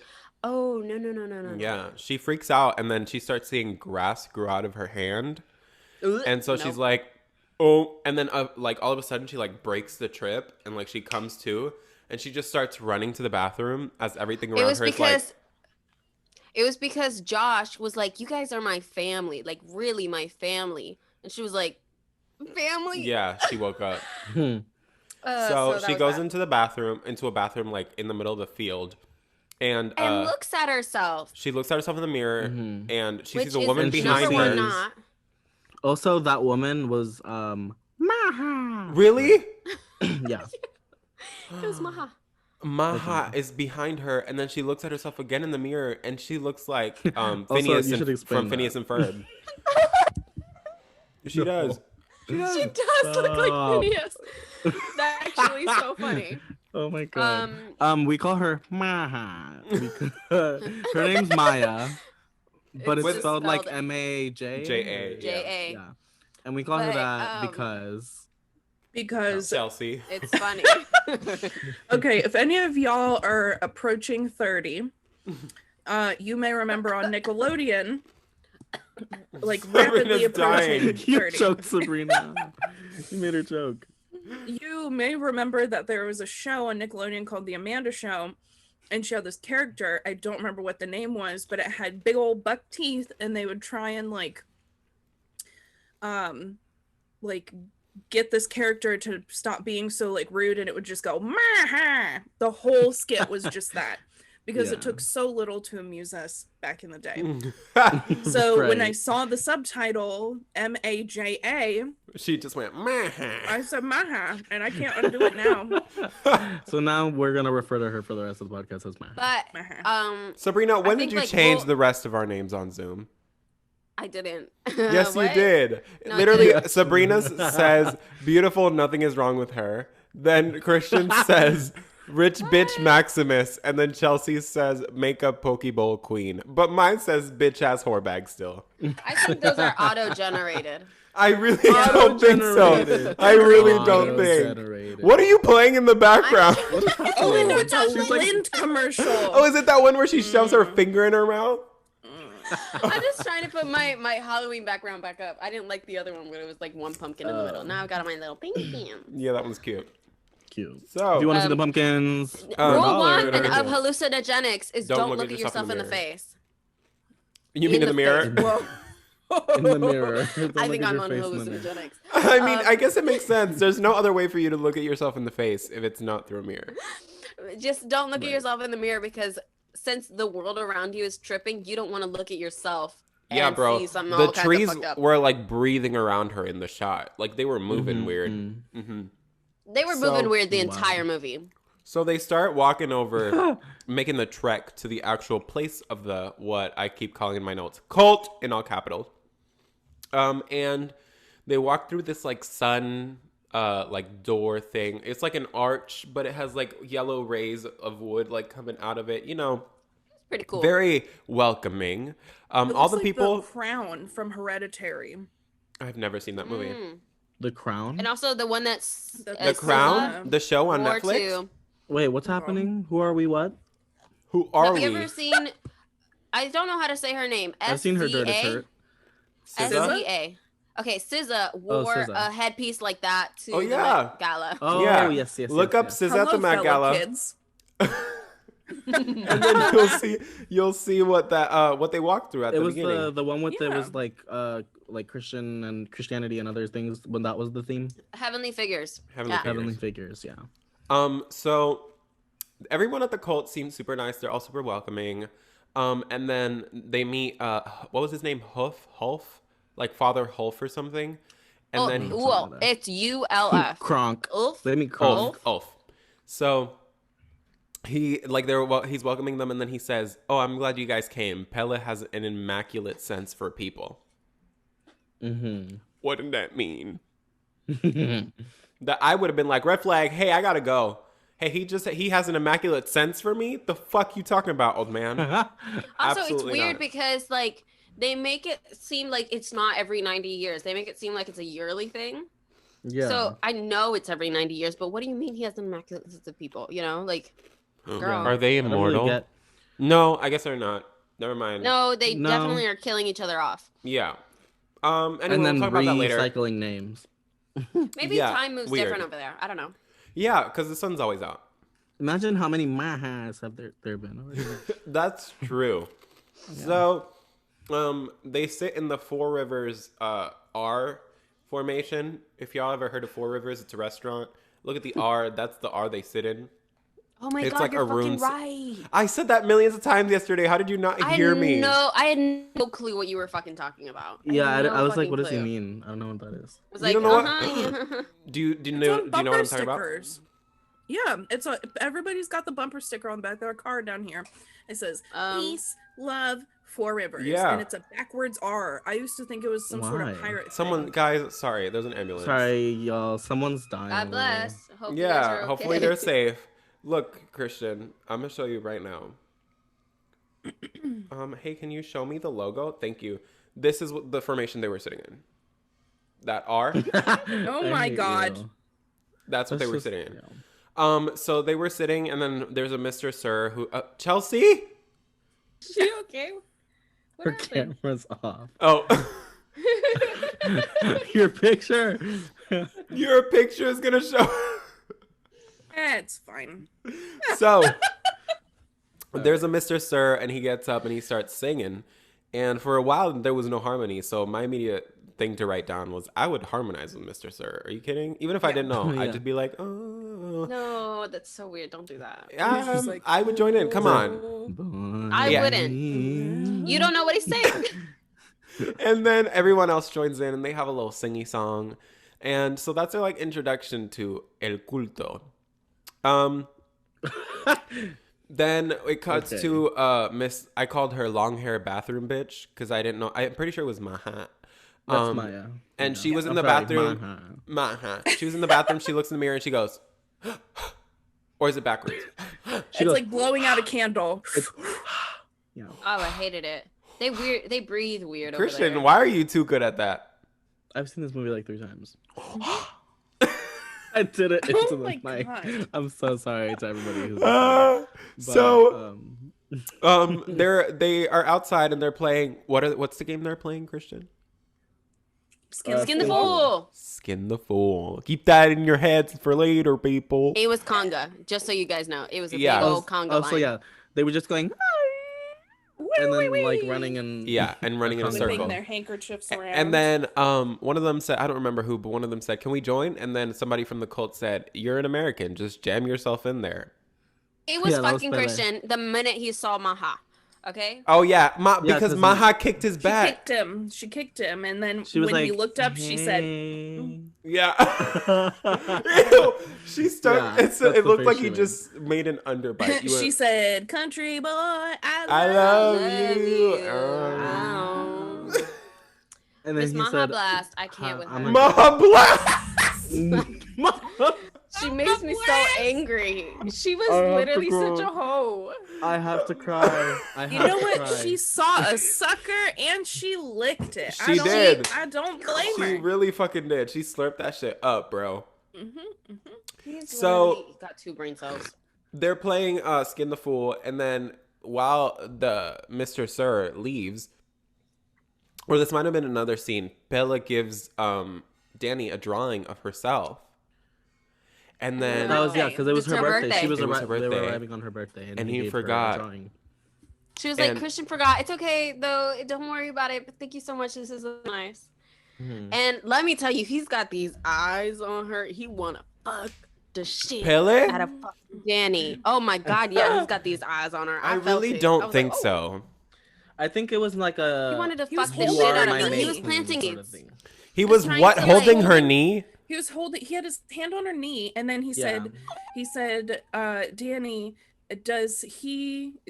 Oh no. Yeah, she freaks out, and then she starts seeing grass grow out of her hand. Ugh, And so no. she's like, "Oh," and then like all of a sudden she like breaks the trip, and like she comes to, and she just starts running to the bathroom as everything It around was her is like, because Josh was like, "You guys are my family, like really my family," and she was like, "Family." yeah, she woke up. Hmm. So that she was goes bad. into a bathroom like in the middle of the field, and looks at herself. she looks at herself in the mirror, Mhm. and she Which sees a is woman And she behind number one her. sees- not. Also, that woman was Maha. Really? Yeah. It was Maha. Maha is behind her, and then she looks at herself again in the mirror, and she looks like Also, Phineas you should explain from Phineas that. and Ferb. She does. She does. She does look like Stop. Phineas. That's actually so funny. Oh my god. Um, We call her Maha. Because her name's Maya, but it's It's spelled like spelled M-A-J. J-A. J.A. Yeah. And we call her But, that because Because Chelsea. It's funny. okay, if any of y'all are approaching 30, you may remember on Nickelodeon, like rapidly Sabrina's dying. approaching you 30. choked Sabrina. You made her choke. You may remember that there was a show on Nickelodeon called The Amanda Show, and she had this character. I don't remember what the name was, but it had big old buck teeth, and they would try and like get this character to stop being so like rude, and it would just go Maha! The whole skit was just that, because it took so little to amuse us back in the day. So when I saw the subtitle Maja, she just went Maha. I said Maha, and I can't undo it now. So now we're gonna refer to her for the rest of the podcast as Maha. But Sabrina, when think, did you like, change well- the rest of our names on Zoom? I didn't. Yes, you What? did. No, I Literally, didn't. Sabrina says, beautiful, nothing is wrong with her. Then Christian says, rich bitch Maximus. And then Chelsea says, makeup pokeball queen. But mine says, bitch ass whore bag still. I think those are auto-generated. I really don't think so. Auto-generated. I really don't think. Auto-generated. What are you playing in the background? Oh, it's a Lind commercial. Oh, is it that one where she shoves her finger in her mouth? I'm just trying to put my Halloween background back up. I didn't like the other one where it was like one pumpkin in the middle. Now I've got my little pinky. Yeah, that one's cute. Cute. So, If you want to see the pumpkins, Rule $1 one or- of hallucinogenics is don't look at yourself in the face. You mean in the mirror? in the mirror. Don't I look think at I'm your on face in the mirror. hallucinogenics. I mean, I guess it makes sense. There's no other way for you to look at yourself in the face if it's not through a mirror. Just don't look at yourself in the mirror, because since the world around you is tripping, you don't want to look at yourself. Yeah, and bro. see something The all kinds of trees fucked up. were like breathing around her in the shot. Like they were moving weird. They were So- moving weird the Wow. entire movie. So they start walking over, making the trek to the actual place of the, what I keep calling in my notes, cult in all capitals. And they walk through this like sun, like door thing. It's like an arch, but it has like yellow rays of wood like coming out of it. You know, Pretty cool. very welcoming. It All looks the like people. the Crown from Hereditary. I've never seen that movie. The Crown. And also the one that's The Crown, the show on War Netflix. Two. Wait, what's happening? Who are we? What? Who are Have we? you ever seen? I don't know how to say her name. I've seen her dirty shirt. SZA? SZA. Okay, SZA wore SZA. a headpiece like that to Oh, the yeah. Met Gala. Oh, Yeah. yes. Look up yes. SZA at the Met fellow Gala, kids. and then you'll see what that what they walked through at It the was beginning. the one with it Yeah. was like Christian and Christianity and other things when that was the theme. Heavenly figures. Heavenly Yeah. Figures. Heavenly figures, yeah. So everyone at the cult seems super nice. They're all super welcoming. And then they meet what was his name? Hulf? Like Father Hulf or something. And Oh, then well, like that. it's ULF. Kronk. Ulf? They meet Kronk. Ulf. So he's welcoming them, and then he says, "Oh, I'm glad you guys came. Pelle has an immaculate sense for people." Mm-hmm. What did that mean? That I would have been like, red flag. Hey, I gotta go. Hey, he has an immaculate sense for me. The fuck you talking about, old man? Also, Absolutely it's weird not. because like they make it seem like it's not every 90 years. They make it seem like it's a yearly thing. Yeah. So I know it's every 90 years, but what do you mean he has an immaculate sense of people? You know, like, girl. Are they I don't really immortal? get- No, I guess they're not. Never mind. No, they No. definitely are killing each other off. Yeah. Anyway, and then we'll talk about that later. recycling names. Maybe Yeah, time moves weird. different over there. I don't know. Yeah, because the sun's always out. Imagine how many mahas have there been already. That's true. So, they sit in the Four Rivers R formation. If y'all ever heard of Four Rivers, it's a restaurant. Look at the R. That's the R they sit in. Oh my It's god, like you're a room fucking right. I said that millions of times yesterday. How did you not hear me? I had no clue what you were fucking talking about. Yeah, had no I was like, fucking what does he clue. mean? I don't know what that is. I was You like, don't know what- yeah. Do you It's know on what I'm bumper talking about? stickers. Yeah, everybody's got the bumper sticker on the back of their car down here. It says peace, love, Four Rivers. Yeah. And it's a backwards R. I used to think it was some sort of Why? pirate Someone, thing. guys, sorry, there's an ambulance. Sorry, y'all. Someone's dying. God over bless. Hope you guys Yeah, are okay. hopefully they're safe. Look, Christian, I'm gonna show you right now. Hey, can you show me the logo? Thank you. This is what the formation they were sitting in. That R. there. Oh I my hate God. you. That's what That's they were just- sitting in. yeah. So they were sitting, and then there's a Mr. Sir who Chelsea. She okay? What Her happened? camera's off. Oh, Your picture. Your picture is gonna show. It's fine. So there's a Mr. Sir, and he gets up and he starts singing. And for a while, there was no harmony. So my immediate thing to write down was, I would harmonize with Mr. Sir. Are you kidding? Even if I didn't know, Yeah. I'd just be like, oh. No, that's so weird. Don't do that. She's like, I would join in. Come on. I Yeah. wouldn't. You don't know what he's saying. And then everyone else joins in, and they have a little singy song. And so that's their like introduction to El Culto. Then it cuts Okay. to Miss. I called her long hair bathroom bitch because I didn't know. I'm pretty sure it was Maha. That's Maya. And Yeah. she was in I'm the sorry, bathroom. Maha. Maha. She was in the bathroom. She looks in the mirror and she goes, or is it backwards? it's like blowing out a candle. Yeah. Oh, I hated it. They breathe weird over Christian, there. why are you too good at that? I've seen this movie like 3 times. I did it into Oh the my mic. God. I'm so sorry to everybody who's listening. They are outside and they're playing. What's the game they're playing, Christian? Skin the Fool. Skin the Fool. Keep that in your heads for later, people. It was conga, just so you guys know. It was a Yeah. big old conga line. So yeah, they were just going and then like running and Yeah, and running in a Conga circle. Flipping their handkerchiefs around. And then one of them said, I don't remember who, but one of them said, can we join? And then somebody from the cult said, you're an American. Just jam yourself in there. It was Yeah, that was fucking Pelle. Christian the minute he saw Maha. Okay? Oh, yeah. Yeah, Because 'cause Maha kicked his she back. kicked him. She kicked him. And then she was when like, he looked up, she said, "Hey." Yeah. Ew. She started. Yeah, it that's the looked like face he she just made an underbite. You she went, said, country boy, I love you. Ow. And then Miss he Maha said, Blast, I can't with I'm her. a- Maha Blast. She makes me so angry. She was I have to literally go. such a hoe. I have to cry. I have You know to what? cry. She saw a sucker and she licked it. She did. I don't blame She her. really fucking did. She slurped that shit up, bro. He's So- literally got 2 brain cells. They're playing Skin the Fool, and then while the Mr. Sir leaves, or this might have been another scene, Pelle gives Danny a drawing of herself. And then That was because it was It's her her birthday. birthday. She was It was her They were birthday. arriving on her birthday, And he gave her a forgot. drawing. She was like, And- Christian forgot. It's okay, though. Don't worry about it. But thank you so much. This is nice. Mhm. And let me tell you, he's got these eyes on her. He want to fuck the shit Pelle? out of fucking Danny. Oh, my God. Yeah, he's got these eyes on her. I felt really it. I don't was think like, oh. so. I think it was like a. He wanted to He was fuck the holding shit her out of knee. me. He was Main planting sort it. of thing. He was trying what? to, like, Holding her knee? He had his hand on her knee, and then he said, Danny,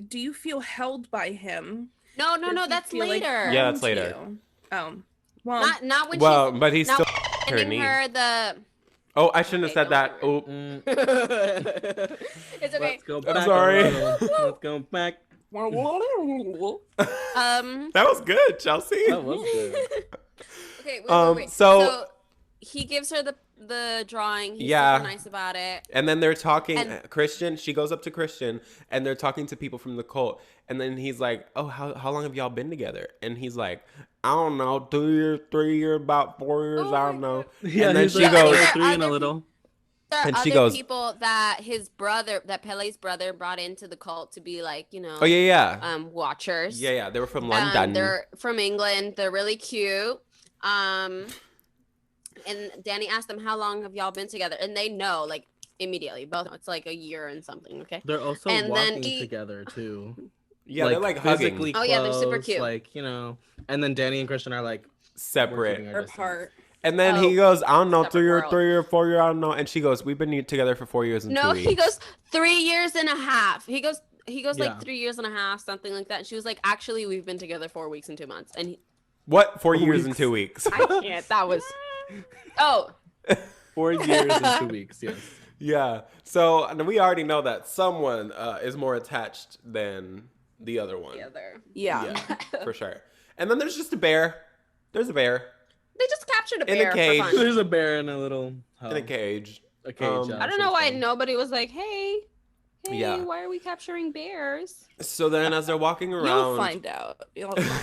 do you feel held by him? No, Does he that's feel like later. Yeah, that's bound to later. you?" Well, Not when Well, she's but he's not still her handing knee. her the... Oh, I shouldn't have Okay, said that. don't Oh, Mm, It's okay. Let's go I'm back. sorry. a little. Let's go back. that was good, Chelsea. That was good. Okay, wait. so- he gives her the drawing. He's Yeah. super nice about it. And then they're talking. And- Christian, she goes up to Christian, and they're talking to people from the cult. And then he's like, "Oh, how long have y'all been together?" And he's like, "I don't know, 2 years, 3 years, about 4 years, Oh I my don't know." Yeah, and then he's she like, goes, "Yeah, 3 and a other little. There are And she other goes- people that Pelle's brother brought into the cult to be like, "Oh yeah, watchers. yeah. They were from London." They're from England. They're really cute. And Danny asked them, how long have y'all been together? And they know, like, immediately. Both, it's like a year and something, okay? They're also And then walking he- together too. Yeah, they're like hugging physically Oh, yeah, they're super close, cute. Like, you know, and then Danny and Christian are like we're keeping separate. our her distance. part. And then he Oh, goes, "I don't know, separate 3 or world. 3 or 4 years, I don't know." And she goes, "We've been together for 4 years and 2 No, weeks." he goes 3 years and a half. He goes Yeah. like 3 years and a half, something like that. And she was like, actually, we've been together 4 weeks and 2 months. And he, "What? 4 years and weeks. 2 weeks?" I can't. That was. Oh, 4 years and 2 weeks. Yes. Yeah. So and we already know that someone is more attached than the other one. the other. Yeah. Yeah, for sure. And then there's just a bear. There's a bear They just captured a In a bear cage. for fun. There's a bear in a little hole. in a cage. A cage. I don't know why nobody was like, hey, Yeah. why are we capturing bears? So then as they're walking around, You'll find out. You'll find out.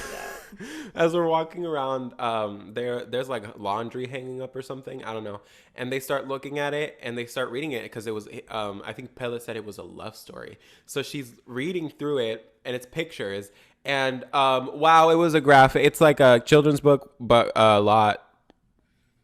as we're walking around, there's like laundry hanging up or something. I don't know. And they start looking at it and they start reading it because it was, I think Pelle said it was a love story. So she's reading through it and it's pictures. And wow, it was a graphic. It's like a children's book, but a lot.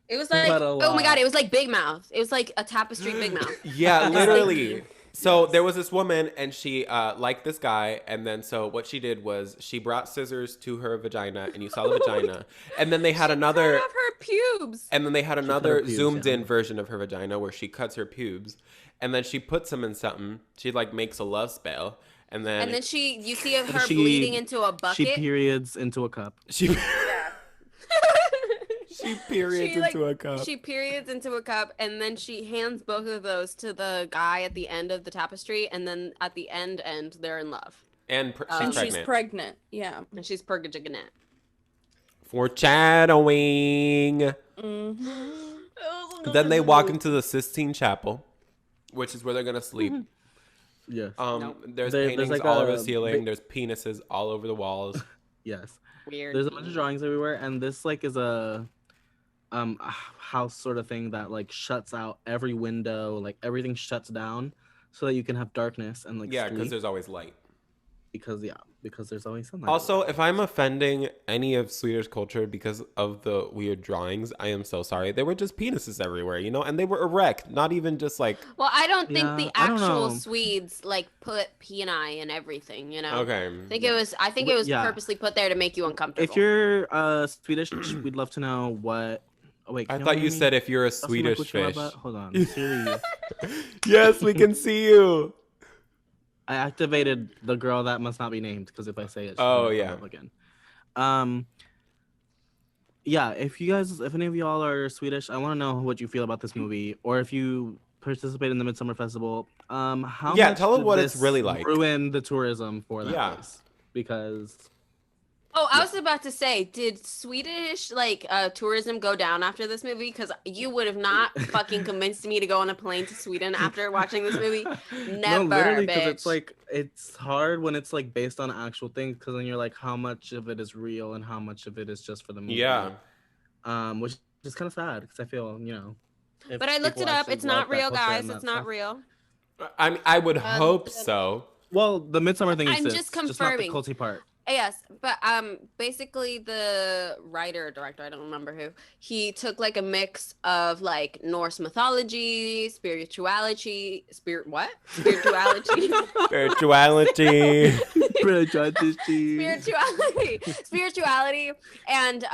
It was like, oh my God, it was like Big Mouth. It was like a tapestry Big Mouth. Yeah, literally. So there was this woman and she liked this guy. And then so what she did was she brought scissors to her vagina and you saw the vagina. And then they had another. Cut off her pubes. And then they had another zoomed in version of her vagina where she cuts her pubes. And then she puts them in something. She like makes a love spell. And then you see her bleeding into a bucket. She periods into a cup. She periods into a cup. She periods into a cup, and then she hands both of those to the guy at the end of the tapestry, and then at the end, they're in love. And she's pregnant. Yeah. And she's pregnant. Foreshadowing. Mm-hmm. Then they walk into the Sistine Chapel, which is where they're gonna sleep. Yes. There's paintings like all over the ceiling. There's penises all over the walls. Yes. Weird. There's a bunch of drawings everywhere, and this like is a house sort of thing that like shuts out every window, like everything shuts down so that you can have darkness and like because sleep. there's always light. Because there's always sunlight. Also, if I'm offending any of Swedish culture because of the weird drawings, I am so sorry. There were just penises everywhere, and they were erect, not even just like. Well, I don't think the actual Swedes like put peni in everything, Okay. I think it was purposely put there to make you uncomfortable. If you're Swedish, we'd love to know what. Oh wait, I thought you said if you're a Swedish fish. Hold on, Siri. Yes, we can see you. I activated the girl that must not be named because if I say it, again. Yeah, if any of y'all are Swedish, I want to know what you feel about this movie, or if you participate in the Midsommar Festival. How much tell us did what this it's really like. Ruin the tourism for that place because. I was about to say, did Swedish tourism go down after this movie? Because you would have not fucking convinced me to go on a plane to Sweden after watching this movie. Never, no, literally, bitch. Because it's hard when it's like based on actual things, because then you're like, how much of it is real and how much of it is just for the movie. Yeah. Which is kind of sad because I feel But I looked it up. It's not real, guys. It's not real. I would hope so. Well, the Midsommar thing I'm exists, just confirming. Just not the culty part. Yes, but basically the writer-director, I don't remember who, he took like a mix of like Norse mythology, spirituality, spirituality, and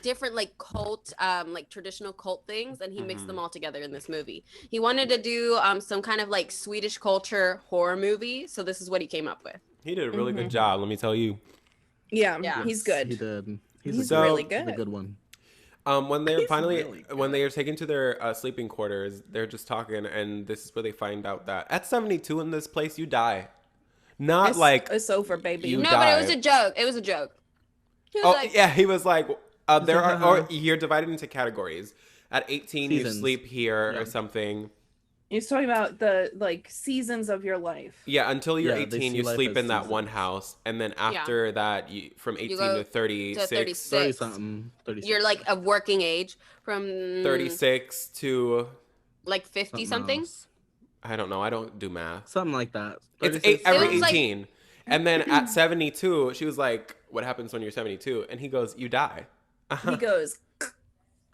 different like cult, like traditional cult things, and he mixed them all together in this movie. He wanted to do some kind of like Swedish culture horror movie, so this is what he came up with. He did a really good job, let me tell you. Yeah, he's good. He did. He's really good. He's a good one. When they're when they are taken to their sleeping quarters, they're just talking, and this is where they find out that at 72 in this place, you die. Not it's over, baby. No, but it was a joke. It was a joke. He was like, you're divided into categories. At 18, you sleep here or something. He's talking about the seasons of your life. Yeah, until you're 18, you sleep in that one house, and then after that, from 18 to 36, 30 something, 36. You're like a working age from 36 to like 50 something. I don't know. I don't do math. Something like that. It's every 18, and then at 72, she was like, "What happens when you're 72?" And he goes, "You die." He goes,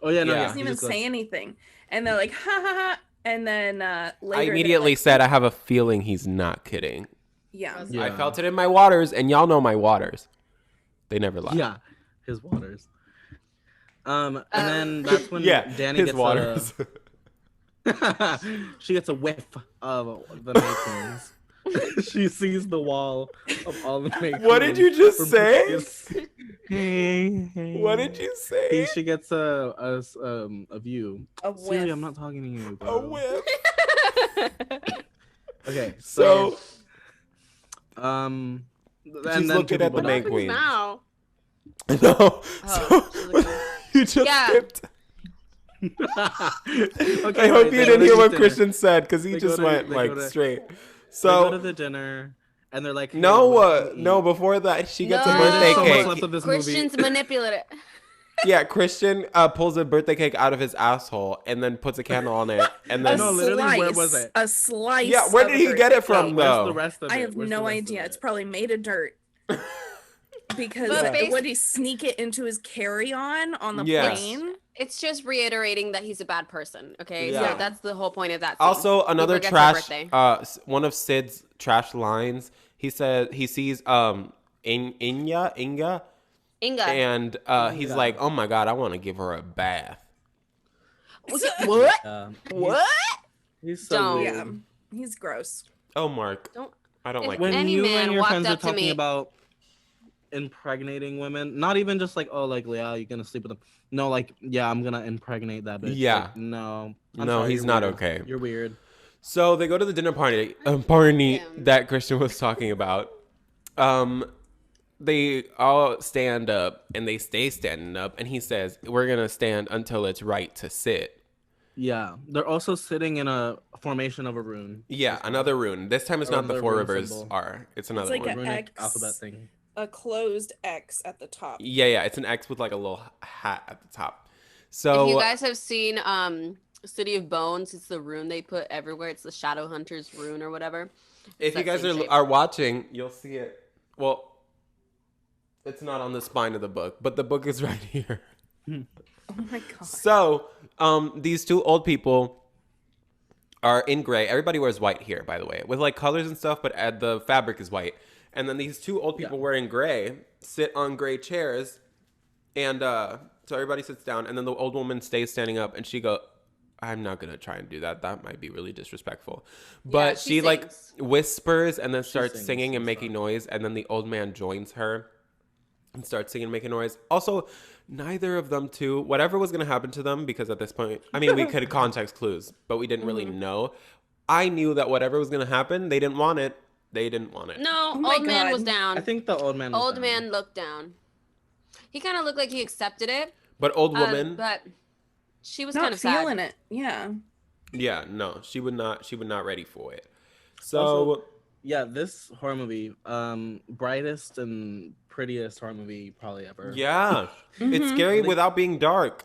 "Oh yeah, no, he doesn't even say anything," and they're like, "Ha ha ha." And then later, I immediately said, "I have a feeling he's not kidding." Yeah. I felt it in my waters, and y'all know my waters. They never lie. Yeah, his waters. And then that's when Danny his gets waters. She gets a whiff of the Masons. She sees the wall of all the Masons. What did you just say? Hey. What did you say? She gets a view. A whiff. Siri, I'm not talking to you, bro. A whiff. Okay, so she's looking at the main queen. Now. No. You just skipped. Okay, I hope you didn't hear what Christian said because he just went straight. So they go to the dinner, and they're like, hey, No, what can we no. eat? Before that, she gets a No. birthday There's so much cake. left of this Christian's movie. manipulative. Yeah, Christian pulls a birthday cake out of his asshole and then puts a candle on it, and A then No, literally, where was it? A slice. yeah, where of did he a get it birthday from cake. Where's though? the rest of it? I have Where's the no rest of idea. it? It's probably made of dirt. Because But would he sneak it into his carry-on on the Yes. plane? It's just reiterating that he's a bad person. Okay, Yeah. so that's the whole point of that. Scene. Also, another He forgets her trash. birthday. One of Sid's trash lines. He said he sees Inga, Inga. and he's Inga. like, "Oh my god, I want to give her a bath." What? He's- What? He's so Don't. weird. Yeah, he's gross. Oh, Mark, Don't. I don't If like When it. any you man and your walked friends are up to talking me- about impregnating women, not even just like, oh, like, yeah, you're gonna sleep with them. No, like, yeah, I'm gonna impregnate that bitch. Yeah. Like, no. I'm No, sorry, he's you're not weird. okay. You're weird. So they go to the dinner party Yeah. that Christian was talking about. They all stand up and they stay standing up, and he says, "We're gonna stand until it's right to sit." Yeah. They're also sitting in a formation of a rune. Yeah, another rune. This time it's Or not the the four rune rivers symbol. are. It's another like one. a Runic X. alphabet thing. A closed X at the top. Yeah, it's an X with like a little hat at the top. If So you guys have seen City of Bones, it's the rune they put everywhere. It's the Shadow Hunter's rune or whatever. if you that guys same shape. are watching, you'll see it. Well, it's not on the spine of the book, but the book is right here. Oh my god. So, these two old people are in gray. Everybody wears white here, by the way, with like colors and stuff, but the fabric is white. And then these two old people wearing gray sit on gray chairs, and so everybody sits down, and then the old woman stays standing up, and she go, "I'm not gonna try and do that. That might be really disrespectful." But she she like sings. whispers and then starts sings singing and and making stuff. noise, and then the old man joins her and starts singing and making noise. Also, neither of them two, whatever was going to happen to them, because at this point, I mean, we could context clues, but we didn't really know. I knew that whatever was going to happen, they didn't want it. They didn't want it. No, Oh my old man God. was down. I think the old man was Old down. man looked down. He kind of looked like he accepted it, But old woman, but she was Not kind of feeling sad. it. Yeah. yeah, no, she would not ready for it. So, Also, yeah, this horror movie, brightest and prettiest horror movie probably ever. yeah, it's Mhm. scary without being dark.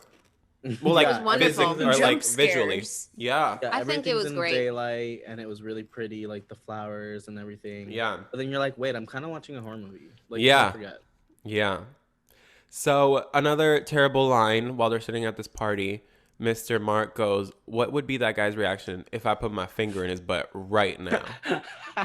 Well, like, Yeah, It was wonderful. physic- or Jump like visually. scares. Yeah, Yeah, I think it everything's was in great. daylight, and it was really pretty, like the flowers and everything. yeah. But then you're like, wait, I'm kind of watching a horror movie. Like, Yeah. I forget. Yeah. So another terrible line while they're sitting at this party, Mr. Mark goes, "What would be that guy's reaction if I put my finger in his butt right now?"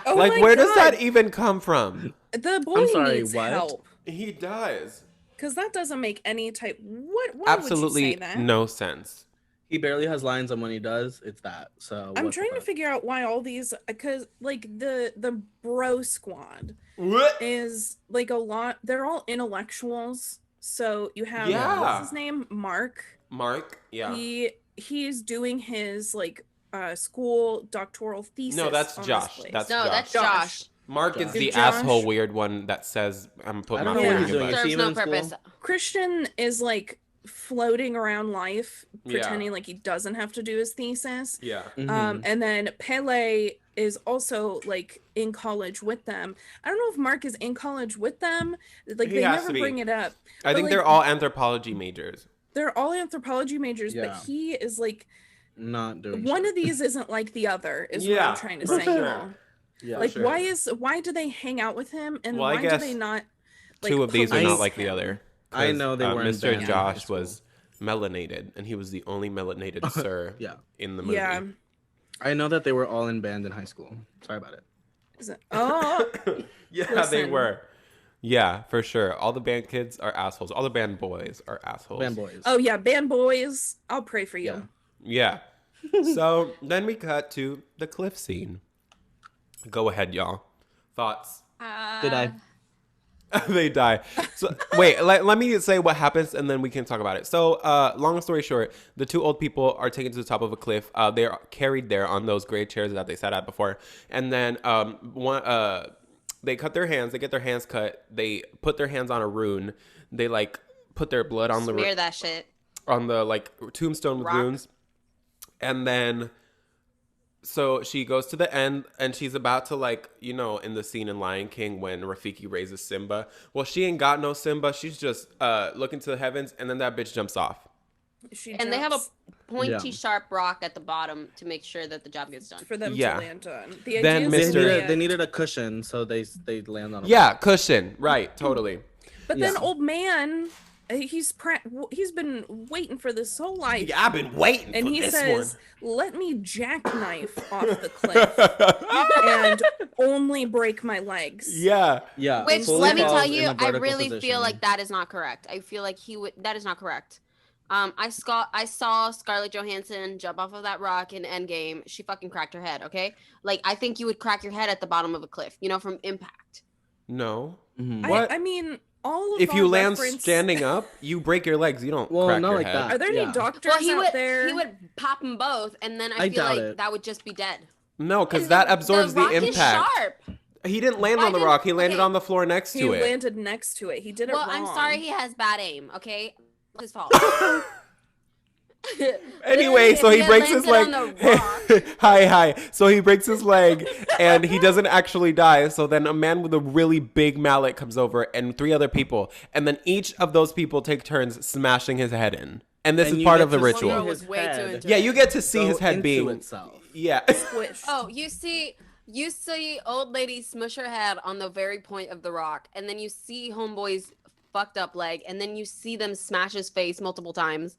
Oh Like, my where does God. that even come from? The boy sorry, needs what? help. He does. Because that doesn't make any type. Why would you Absolutely say that? no sense. He barely has lines, and when he does, it's that. So I'm what the trying to fuck? figure out why all these, because like the bro squad What? is like a lot. They're all intellectuals. So you have Yeah. what's his name, Mark. Mark? Yeah. He's doing his like school doctoral thesis. No, that's on this Josh. place. That's No, Josh. that's Josh. Josh. Mark is Josh. the Josh- asshole weird one that says, "I'm I putting don't my know what finger he's in your doing. butt." Is he Serves even no in school? purpose. Christian is like floating around life, Yeah. pretending like he doesn't have to do his thesis. Yeah. Mhm. And then Pele is also like in college with them. I don't know if Mark is in college with them. Like He they has never to be. bring it up. I But, think like, they're all anthropology majors. They're all anthropology majors, Yeah. but he is like Not doing one shit. of these isn't like the other. Is what Yeah, I'm trying to for say. sure. Y'all. Yeah. Like sure. why do they hang out with him and Well, I why do guess they not? Like, Two of these are not police like the him? other. I 'Cause, know they were in Mr. band in high Josh school. was melanated, and he was the only melanated sir Yeah. in the movie. Yeah. I know that they were all in band in high school. Sorry about it. Is it? Oh, Yeah, they Listen. were. Yeah, for sure. All the band kids are assholes. All the band boys are assholes. Band boys. oh yeah, band boys. I'll pray for you. Yeah. Yeah. So then we cut to the cliff scene. Go ahead, y'all. Thoughts? Did I? They die. So wait, let me say what happens and then we can talk about it. So long story short, the two old people are taken to the top of a cliff. They are carried there on those gray chairs that they sat at before. And then they cut their hands, they get their hands cut, they put their hands on a rune, they like put their blood on Smear that shit. on the like tombstone with Rock. runes. And then so she goes to the end and she's about to like, you know, in the scene in Lion King when Rafiki raises Simba. Well, she ain't got no Simba. She's just looking to the heavens and then that bitch jumps off. And they have a pointy, Yeah. sharp rock at the bottom to make sure that the job gets done. for them Yeah. to land on. The Then idea is Mr. They needed a cushion, so they land on a Yeah, cushion. Right, totally. But then Yeah. old man, he's been waiting for this whole life. Yeah, I've been waiting And for he this says, "Let me jackknife off the cliff and only break my legs." Yeah. Yeah. Which, fully let me falls tell in you, a I vertical really position. feel like that is not correct. I feel like that is not correct. I saw Scarlett Johansson jump off of that rock in Endgame. She fucking cracked her head, okay? Like, I think you would crack your head at the bottom of a cliff, you know, from impact. No. Mhm. What? I mean, all of If our you land reference- standing up, you break your legs. You don't Well, crack not your like head. that. Are there Yeah. any doctors Well, he out would there? he would pop them both, and then I I feel doubt like it. that would just be dead. No, because that absorbs the rock impact. is sharp. He didn't land Why on the didn't- rock. He landed okay. on the floor next He to it. landed next to it. He did it Well, wrong. I'm sorry he has bad aim, okay? It's his fault. Anyway, Literally, so if he had breaks his leg. landed on the rock- Hi. So he breaks his leg and he doesn't actually die. So then a man with a really big mallet comes over and 3 other people. And then each of those people take turns smashing his head in. And this And is you part get of the to Well, ritual. no, see was his way too head into Yeah, it. you get to see go his head into being. itself. Yeah. Squish. Oh, you see old lady smush her head on the very point of the rock, and then you see homeboy's fucked up leg, and then you see them smash his face multiple times.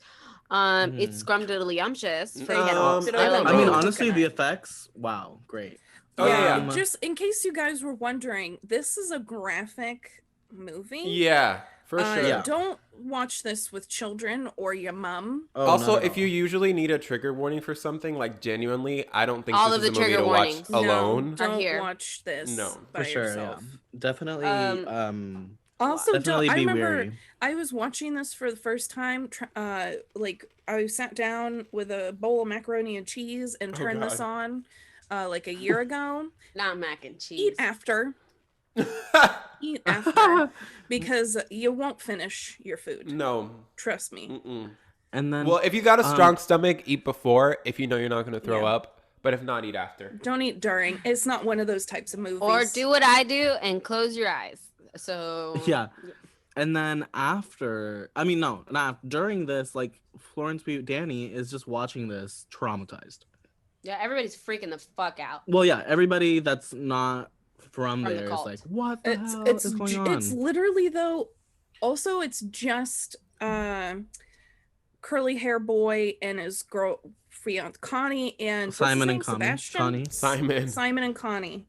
It's scrumdiddlyumptious. For They him. dropped it on I the don't I mean, know. road. honestly, the Coconut. effects, wow, great. Oh, yeah. Just in case you guys were wondering, this is a graphic movie. Yeah, for sure. Yeah. Don't watch this with children or your mom. Oh, Also, not at if you all. usually need a trigger warning for something, like genuinely, I don't think All this of is a the movie trigger to warnings. watch alone. No, don't here. watch this No. by for sure, yourself. yeah, definitely. Also, Definitely I be remember weary. I was watching this for the first time. Like I sat down with a bowl of macaroni and cheese and Oh, turned this God. on, like a year ago. Not mac and Eat cheese. after, eat after, because you won't finish your food. No. Trust me. Mm-mm. And then, Well, if you got a strong stomach, eat before. If you know you're not going to throw Yeah. up, but if not, eat after. Don't eat during. It's not one of those types of movies. Or do what I do and close your eyes. So yeah, and then after, I mean, no, not during this. Like Florence Pugh, Danny is just watching this traumatized. Yeah, everybody's freaking the fuck out. Well, yeah, everybody that's not from From the there is cult. like, what the hell It's is going on? it's literally though. Also, it's just curly hair boy and his girl fiance Connie and what's his Simon name? and Connie. Sebastian? Connie. Simon. And Connie.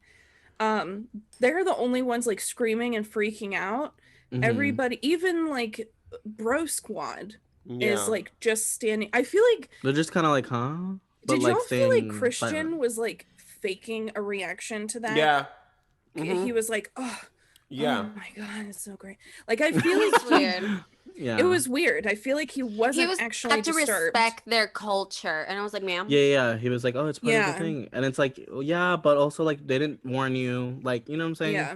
They're the only ones like screaming and freaking out. Mhm. Everybody, even like Bro Squad, Yeah. is like just standing. I feel like They're just kind of like, huh? But, did like, y'all feel like staying Christian silent. was like faking a reaction to that? Yeah. He Mhm. was like, oh Yeah. my god, it's so great. Like I feel like It's weird. Yeah. it was weird. I feel like he wasn't He was actually had to disturbed. respect their culture, and I was like, ma'am. Yeah. He was like, oh, it's part of Yeah. the thing, and it's like, well, yeah, but also like they didn't warn you, like, you know what I'm saying? Yeah,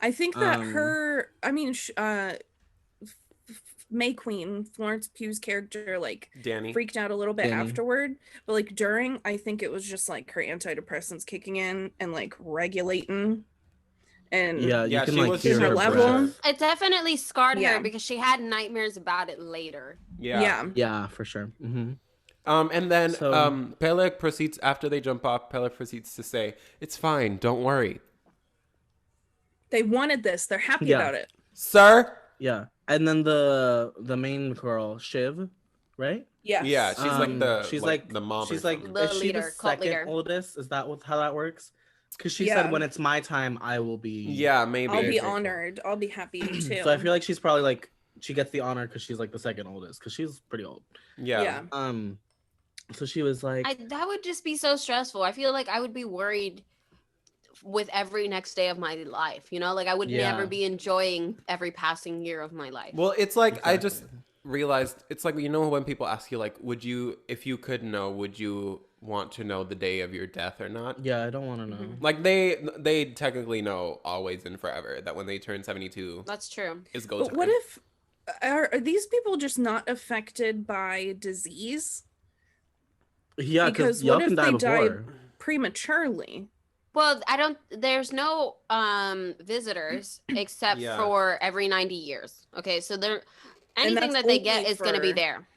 I think that Um, May Queen, Florence Pugh's character, like Danny. freaked out a little bit Danny. afterward, but like during, I think it was just like her antidepressants kicking in and like regulating, and Yeah, you Yeah, can she like was hear in her her breath. level. It definitely scarred Yeah. her because she had nightmares about it later. Yeah. Yeah, for sure. Mm-hmm. And then So- Pelle proceeds, after they jump off, Pelle proceeds to say, "It's fine, don't worry." They wanted this. They're happy Yeah. about it. Sir? Yeah, and then the main girl, Shiv, right? Yes. Yeah, she's like the she's like the mom. She's or like, something. The is she leader, the cult second leader. oldest? Is that how that works? Because she Yeah. said when it's my time, I will be. Yeah, maybe. I'll be honored. I'll be happy too. So I feel like she's probably like she gets the honor because she's like the second oldest because she's pretty old. Yeah. yeah. So she was like, That would just be so stressful. I feel like I would be worried with every next day of my life. You know, like I would Yeah. never be enjoying every passing year of my life. Well, it's like I just Exactly. realized it's like, you know, when people ask you like, would you, if you could know, would you want to know the day of your death or not? yeah, I don't want to know. Like they technically know always and forever that when they turn 72 That's true. is go But time. what if are these people just not affected by disease? Yeah, Because because y'all what can if die they died before. prematurely. Well, there's no visitors except Yeah. for every 90 years. Okay, so And anything that's that they get only is going to be for- there.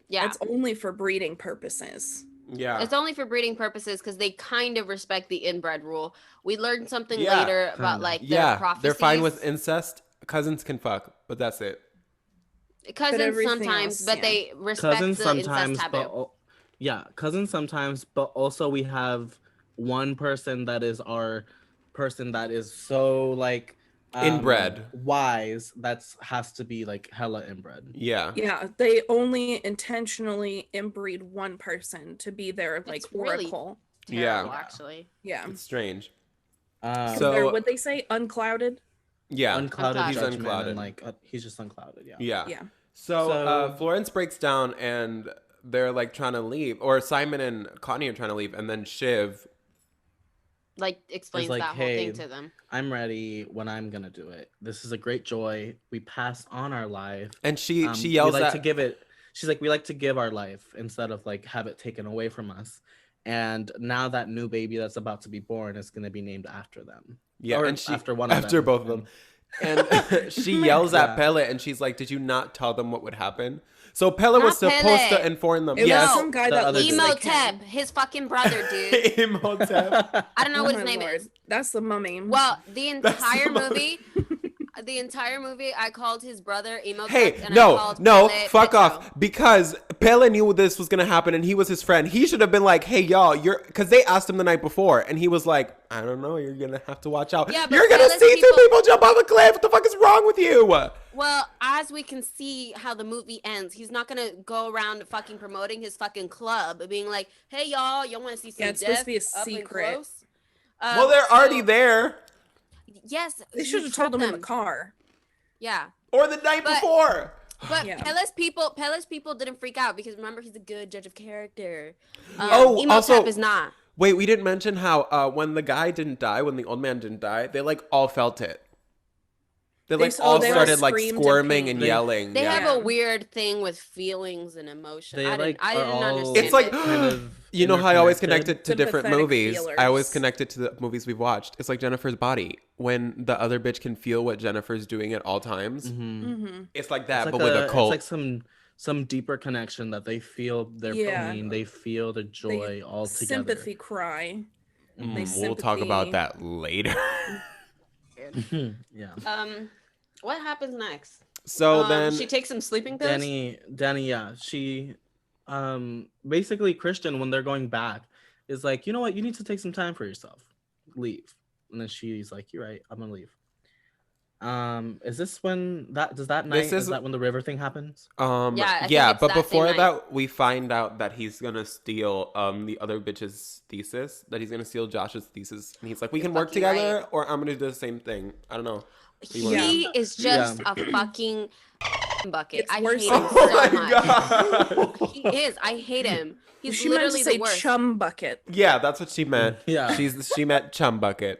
Yeah. That's only for breeding purposes. Yeah. It's only for breeding purposes because they kind of respect the inbred rule. We learned something Yeah, later about kinda. like their Yeah, prophecies. they're fine with incest. Cousins can fuck, but that's it. cousins everything sometimes, else, but yeah. they respect Cousins the sometimes, incest taboo. cousins sometimes, but also we have one person that is our person that is so like Inbred. wise. That's has to be like hella inbred. Yeah. Yeah, they only intentionally inbreed one person to be their like It's really- oracle. Terrible, Yeah. actually. Yeah. It's strange. So They're, what they say, unclouded. Yeah. unclouded He's judgment unclouded. and like he's just unclouded. Yeah. Yeah. Yeah. So Florence breaks down and they're like trying to leave, or Simon and Connie are trying to leave, and then Shiv. Like explains like, that whole hey, thing to them. I'm ready when I'm gonna do it. This is a great joy. We pass on our life. And she We yells like at to give it. She's like, we like to give our life instead of like have it taken away from us. And now that new baby that's about to be born is gonna be named after them. Yeah, Or and she after one of after them. both of them. And she yells at Yeah. Pelle, and she's like, "Did you not tell them what would happen?" So Pelle was Not supposed Pelle. to inform them. It Yes, was some guy the that other looks dude. like him. Imhotep, his fucking brother, dude. Imhotep. I don't know Oh what his my name Lord. is. That's the mummy. Well, the That's entire the movie, I called his brother Imhotep. Hey, and I no, called no, Pelle fuck Petro. off. Because Pelle knew this was gonna happen, and he was his friend. He should have been like, "Hey, y'all, because they asked him the night before, and he was like, I don't know, you're gonna have to watch out. Yeah, but You're gonna Pelle's see two people- people jump off a cliff. What the fuck is wrong with you?" Well, as we can see how the movie ends, he's not gonna go around fucking promoting his fucking club, being like, "Hey, y'all want to see some Yeah, it's supposed to be a death up and secret. close?" Well, they're already so- there, Yes, they he should have told prepped him in the them. car. Yeah, or the night But- before. but Yeah. Pelle's people didn't freak out because remember he's a good judge of character. Oh, Imhotep also- is not. Wait, we didn't mention how when the guy didn't die, when the old man didn't die, they like all felt it. They like all they all started like screamed in squirming pain. and They- yelling. They yeah. have a weird thing with feelings and emotion. They I like didn't are all understand. It's like- it. kind of You know how I always interconnected? connect it to different Sympathetic movies. I always feelers. connect it to the movies we've watched. It's like Jennifer's Body. When the other bitch can feel what Jennifer's doing at all times, Mhm. Mm-hmm. it's like that, It's but with a cult. It's like some deeper connection that they feel their Yeah. pain, they feel the joy all together. Sympathy cry. they We'll talk about sympathy. that later. Yeah. What happens next? So then, she takes some sleeping pills. Danny, yeah. She basically Christian when they're going back is like, you know what, you need to take some time for yourself. Leave. And then she's like, you're right, I'm gonna leave. Is this when that night is that when the river thing happens? I think yeah, it's but that same before night. that, we find out that he's gonna steal the other bitch's thesis. That he's gonna steal Josh's thesis, and he's like, "We can work fucking together, right. or I'm gonna do the same thing." I don't know. do you wanna He is just Yeah. a fucking bucket. It's I worse hate than- him Oh so my much. god! He is. I hate him. He's She meant to literally say the worst. chum bucket. Yeah, that's what she meant. Yeah. She meant chum bucket.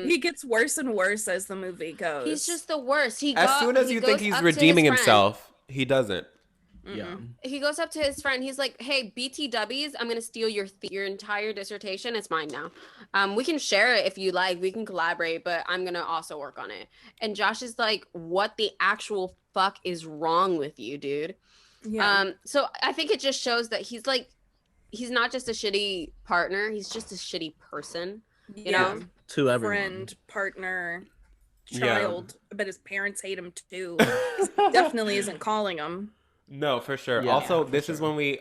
He gets worse and worse as the movie goes. He's just the worst. As soon as you think he's redeeming himself, he doesn't. Yeah. He goes up to his friend. He's like, "Hey, BTWs, I'm gonna steal your entire dissertation. It's mine now. We can share it if you like. We can collaborate, but I'm gonna also work on it." And Josh is like, "What the actual fuck is wrong with you, dude?" yeah. So I think it just shows that he's not just a shitty partner. He's just a shitty person. You know? To everyone. Friend, partner, Yeah. child. I bet his parents hate him too. Definitely isn't calling him. No, for sure. Yeah, Also, for this is sure. when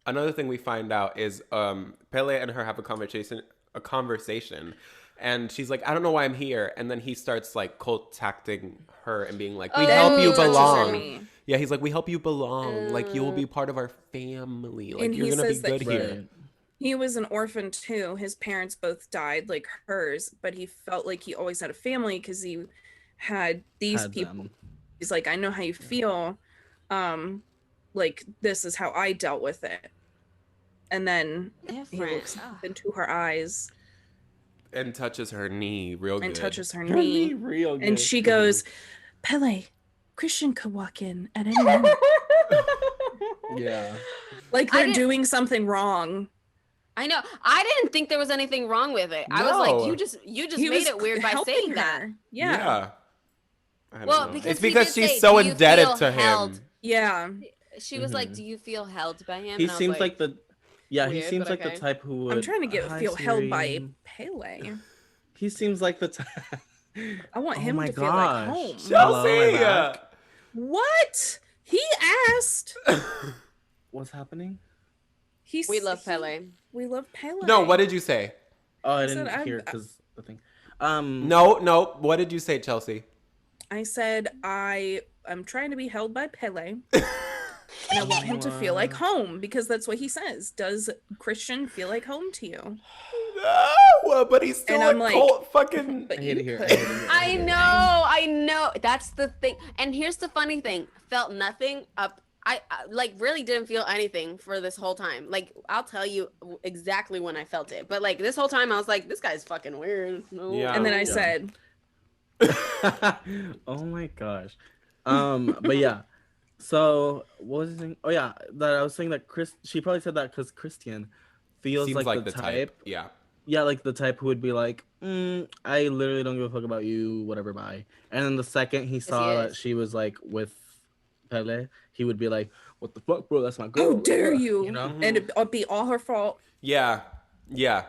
another thing we find out is Pelle and her have a conversation, and she's like, "I don't know why I'm here," and then he starts like contacting her and being like, "We Oh, help you touches on belong." me. Yeah, he's like, "We help you belong. Like you will be part of our family. Like And you're he gonna be says that good he- here." Right. He was an orphan too. His parents both died like hers, but he felt like he always had a family because he had these Had people. them. He's like, I know how you feel. Like this is how I dealt with it. And then he Different. looks into her eyes And touches her knee real and good. touches her Her knee. knee real And good. she goes, Pelle, Christian could walk in at any moment. Yeah. Like I they're didn't- doing something wrong. I know. I didn't think there was anything wrong with it. I was No. like, you just He made was it weird by helping saying that. her. Yeah. I don't Well, know. because it's he because did she's say, so "Do you indebted feel to held?" him. Yeah. She was like, Mhm. "Do you feel held by him?" He And I was seems like the he weird, seems but like the okay. type who would I'm trying to Hi, feel held by Siri. Pele. He seems like the type. I want Oh him my to feel like gosh. home. Hello, am I Chelsea! back? What? He asked. What's happening? we love Pele. We love Pele. No, what did you say? Oh, I said didn't I'm- hear because the thing. No. What did you say, Chelsea? I said I'm trying to be held by Pele. And I want him to feel like home because that's what he says. Does Christian feel like home to you? No, but he's still And a I'm like, cult fucking. But I hate you it here. could. I know. That's the thing. And here's the funny thing. Felt nothing up. I like really didn't feel anything for this whole time. Like I'll tell you exactly when I felt it. But like this whole time I was like, this guy's fucking weird. No. Yeah. And then I Yeah. said, Oh my gosh. But yeah. So what was I saying? Oh yeah, that I was saying that she probably said that because Christian feels Seems like the type. Yeah. Yeah, like the type who would be like, I literally don't give a fuck about you, whatever, bye. And then the second he saw that is. she was like with Pele, he would be like, what the fuck, bro? That's my girl. "How dare Ugh," you?" You know? And it'd be all her fault. Yeah. Yeah.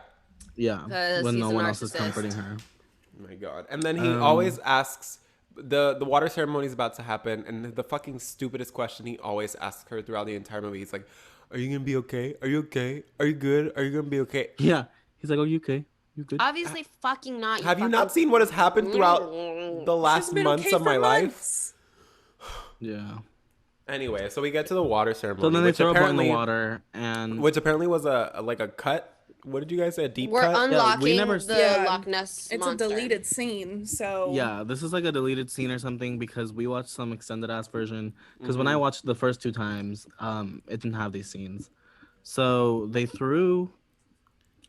'Cause When he's no a one else is narcissist. comforting her. Oh my god. And then he always asks the water ceremony is about to happen, and the fucking stupidest question he always asks her throughout the entire movie. He's like, "Are you gonna be okay? Are you okay? Are you good? Are you gonna be okay?" Yeah. He's like, oh, you okay? You good? Obviously fucking not. Have you not seen what has happened throughout the She's last been months okay of my for life? months. Yeah. Anyway, so we get to the water ceremony, So then they which throw a boat in the apparently, water, and which apparently was a like a cut. What did you guys say? A deep We're cut? unlocking never- the Yeah. Loch Ness It's monster. a deleted scene, so yeah, this is like a deleted scene or something because we watched some extended ass version. Because when I watched the first 2 times, it didn't have these scenes, so they threw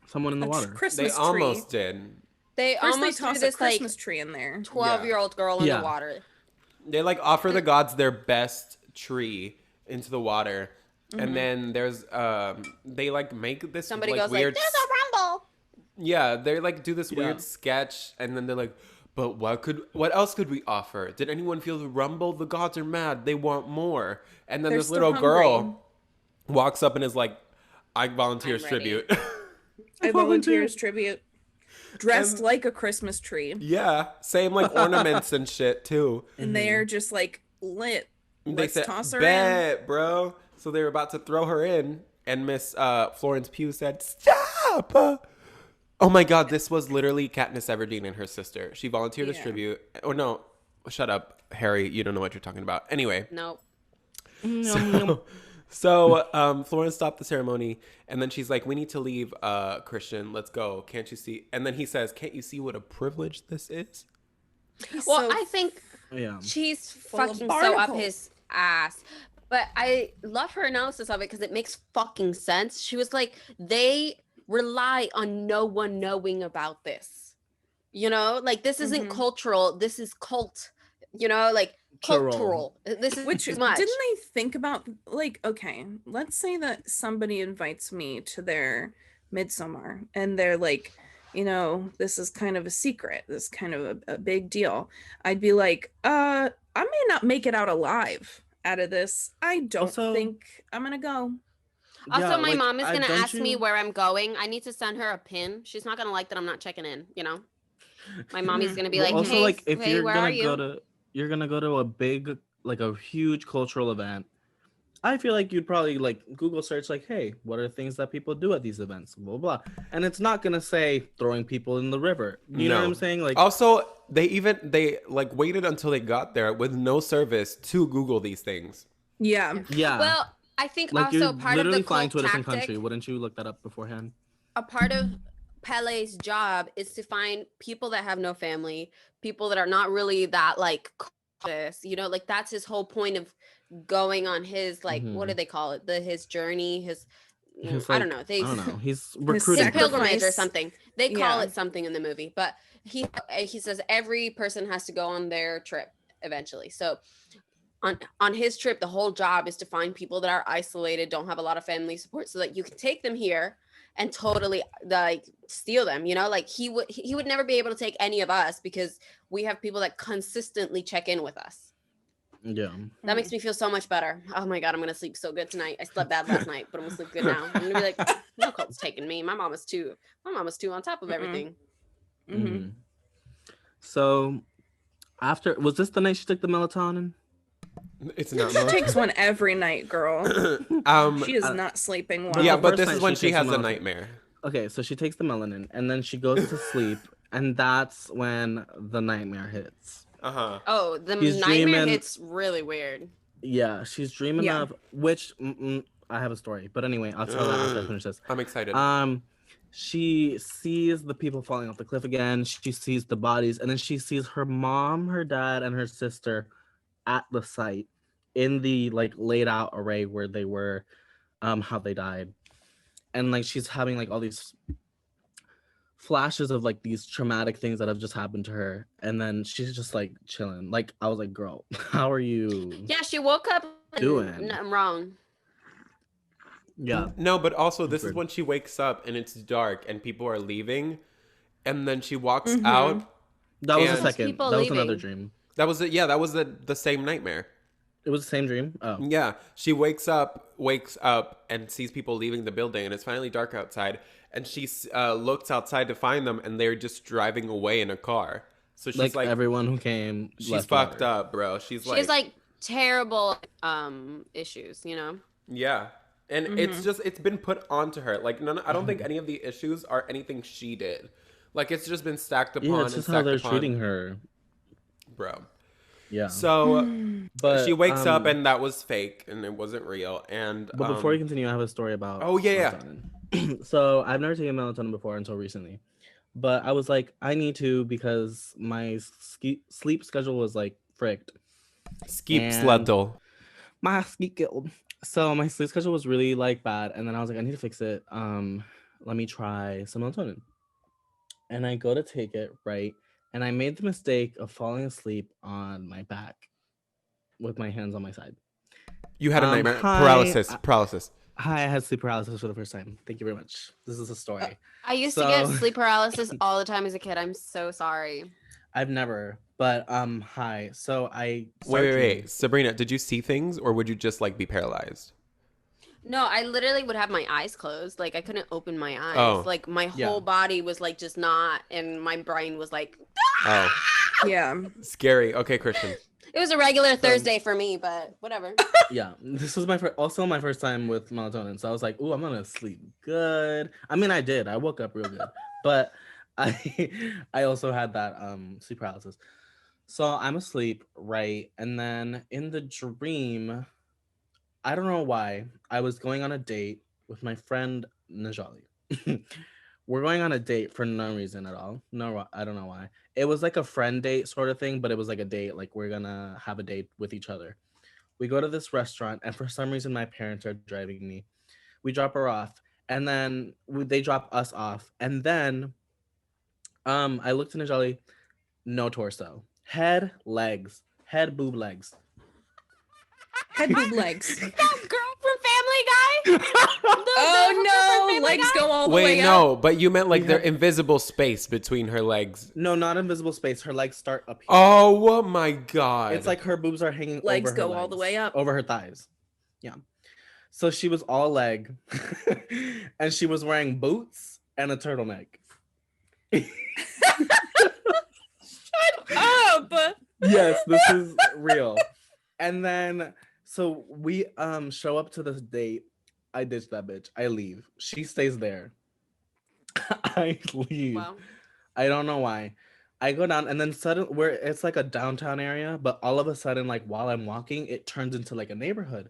someone in the water. Christmas They tree. almost did. They First almost they threw toss a this like Christmas tree in there. 12-year-old girl in Yeah. the water. They like offer the gods their best tree into the water, and then there's they like make this Somebody like goes weird. like, "There's a rumble." Yeah, they like do this Yeah. weird sketch, and then they're like, "But what else could we offer? Did anyone feel the rumble? The gods are mad. They want more." And then They're this still little hungry. girl walks up and is like, "I volunteer as I'm ready." tribute." I volunteer as tribute. Dressed And- like a Christmas tree. Yeah, same like ornaments and shit too. And they're just like lit. They Let's said, toss her in. "Bet, bro." So they were about to throw her in, and Miss Florence Pugh said, "Stop!" Oh my God, this was literally Katniss Everdeen and her sister. She volunteered as Yeah. tribute. Oh no, shut up, Harry. You don't know what you're talking about. Anyway, Nope. so Florence stopped the ceremony, and then she's like, "We need to leave, Christian. Let's go. Can't you see?" And then he says, "Can't you see what a privilege this is?" Well, So- I think Yeah. she's of fucking so up barnacles. his ass. But I love her analysis of it because it makes fucking sense. She was like, they rely on no one knowing about this. You know, like this isn't Mhm. cultural. This is cult. You know, like cultural. This is Which too much. didn't they think about, like, okay, let's say that somebody invites me to their Midsommar and they're like, you know, this is kind of a secret, this is kind of a big deal. I'd be like, I may not make it out alive out of this. I don't Also- think I'm gonna go. Also, Yeah, my like, mom is gonna don't ask me you- where I'm going. I need to send her a pin. She's not gonna like that I'm not checking in. You know, my mommy's gonna be Well, like, also, "Hey, like, if hey, you're where gonna are you?" you're gonna go to a big, like a huge cultural event, I feel like you'd probably like Google search like, hey, what are things that people do at these events? Blah blah. And it's not gonna say throwing people in the river. You know what No. I'm saying? Like, Also, they like waited until they got there with no service to Google these things. Yeah. yeah. Well, I think like also you're part of literally the flying cult to a different tactic, country. Wouldn't you look that up beforehand? a part of Pele's job is to find people that have no family, people that are not really that like cautious, you know, like that's his whole point of going on his like what do they call it? His journey, his He's I like- don't know. They I don't know. He's His recruiting. his pilgrimage or sacrifice. something. They call Yeah. it something in the movie, but he says every person has to go on their trip eventually. So on his trip, the whole job is to find people that are isolated, don't have a lot of family support, so that you can take them here and totally like steal them, you know? Like he would never be able to take any of us because we have people that consistently check in with us. Yeah. That makes me feel so much better. Oh my God, I'm gonna sleep so good tonight. I slept bad last night, but I'm gonna sleep good now. I'm gonna be like, no cult's taking me. My mama's too on top of everything. Mm-hmm. So after, was this the night she took the melatonin? It's not. She takes one every night, girl. She is not sleeping well. Yeah, but first this night is when she she takes has the a melatonin. nightmare. Okay, so she takes the melanin and then she goes to sleep, and that's when the nightmare hits. Oh, the She's nightmare dreaming- hits really weird. Yeah, she's dreaming Yeah. of which I have a story, but anyway, I'll tell that after I finish this. I'm excited. She sees the people falling off the cliff again. She sees the bodies, and then she sees her mom, her dad, and her sister at the site in the like laid out array where they were, how they died, and like she's having like all these flashes of like these traumatic things that have just happened to her, and then she's just like chilling. Like I was like, girl, how are you? Yeah, she woke up and Doing? nothing wrong. Yeah. No, but also this is Weird. when she wakes up and it's dark and people are leaving, and then she walks out. That was the And- second. People That was another leaving. dream. That was it. Yeah, that was the same nightmare. It was the same dream. Oh. Yeah, she wakes up and sees people leaving the building, and it's finally dark outside. And she looks outside to find them, and they're just driving away in a car. So she's like everyone who came. she's left fucked whatever. up, bro. She's She has like terrible issues, you know? yeah. And it's been put onto her. Like I don't think any of the issues are anything she did. Like it's just been stacked upon. Yeah, it's just how they're treating her. bro. Yeah. So, But she wakes up and that was fake and it wasn't real. And But before we continue, I have a story about. Oh, yeah. melatonin. So I've never taken melatonin before until recently, but I was like, I need to because my sleep schedule was like fricked. Skeep And- Sluttle. My schedule. So my sleep schedule was really like bad, and then I was like, I need to fix it. Let me try some melatonin. And I go to take it, right? And I made the mistake of falling asleep on my back with my hands on my side. You had a nightmare. hi, Paralysis. Hi, I had sleep paralysis for the first time. Thank you very much. This is a story. I used to get So- sleep paralysis all the time as a kid. I'm so sorry. I've never, but hi. So I Wait. Sabrina, did you see things or would you just like be paralyzed? No, I literally would have my eyes closed. Like I couldn't open my eyes. Oh. Like my Yeah. whole body was like just not, and my brain was like, Oh, Yeah. scary. Okay, Christian. it was a regular Thursday for me, but whatever. Yeah, this was also my first time with melatonin, so I was like, "Ooh, I'm gonna sleep good." I mean, I did. I woke up real good, but I also had that sleep paralysis. So I'm asleep, right? And then in the dream, I don't know why, I was going on a date with my friend Najali. We're going on a date for no reason at all. No, I don't know why. It was like a friend date sort of thing, but it was like a date, like we're gonna have a date with each other. We go to this restaurant, and for some reason, my parents are driving me. We drop her off, and then they drop us off, and then I looked at Najali, no torso, head, legs, head, boob, legs. Head boob legs. That girl from Family Guy. Oh no, legs go all the Wait, way no, up. but you meant like We the have- invisible space between her legs. No, not invisible space. Her legs start up here. Oh my god. It's like her boobs are hanging Legs over her go all the legs, way up. over her thighs. Yeah. So she was all leg, and she was wearing boots and a turtleneck. Up. Yes, this is real. And then so we show up to this date. I ditch that bitch. I leave. She stays there. I leave. Wow. I don't know why. I go down, and then suddenly it's like a downtown area, but all of a sudden, like while I'm walking, it turns into like a neighborhood.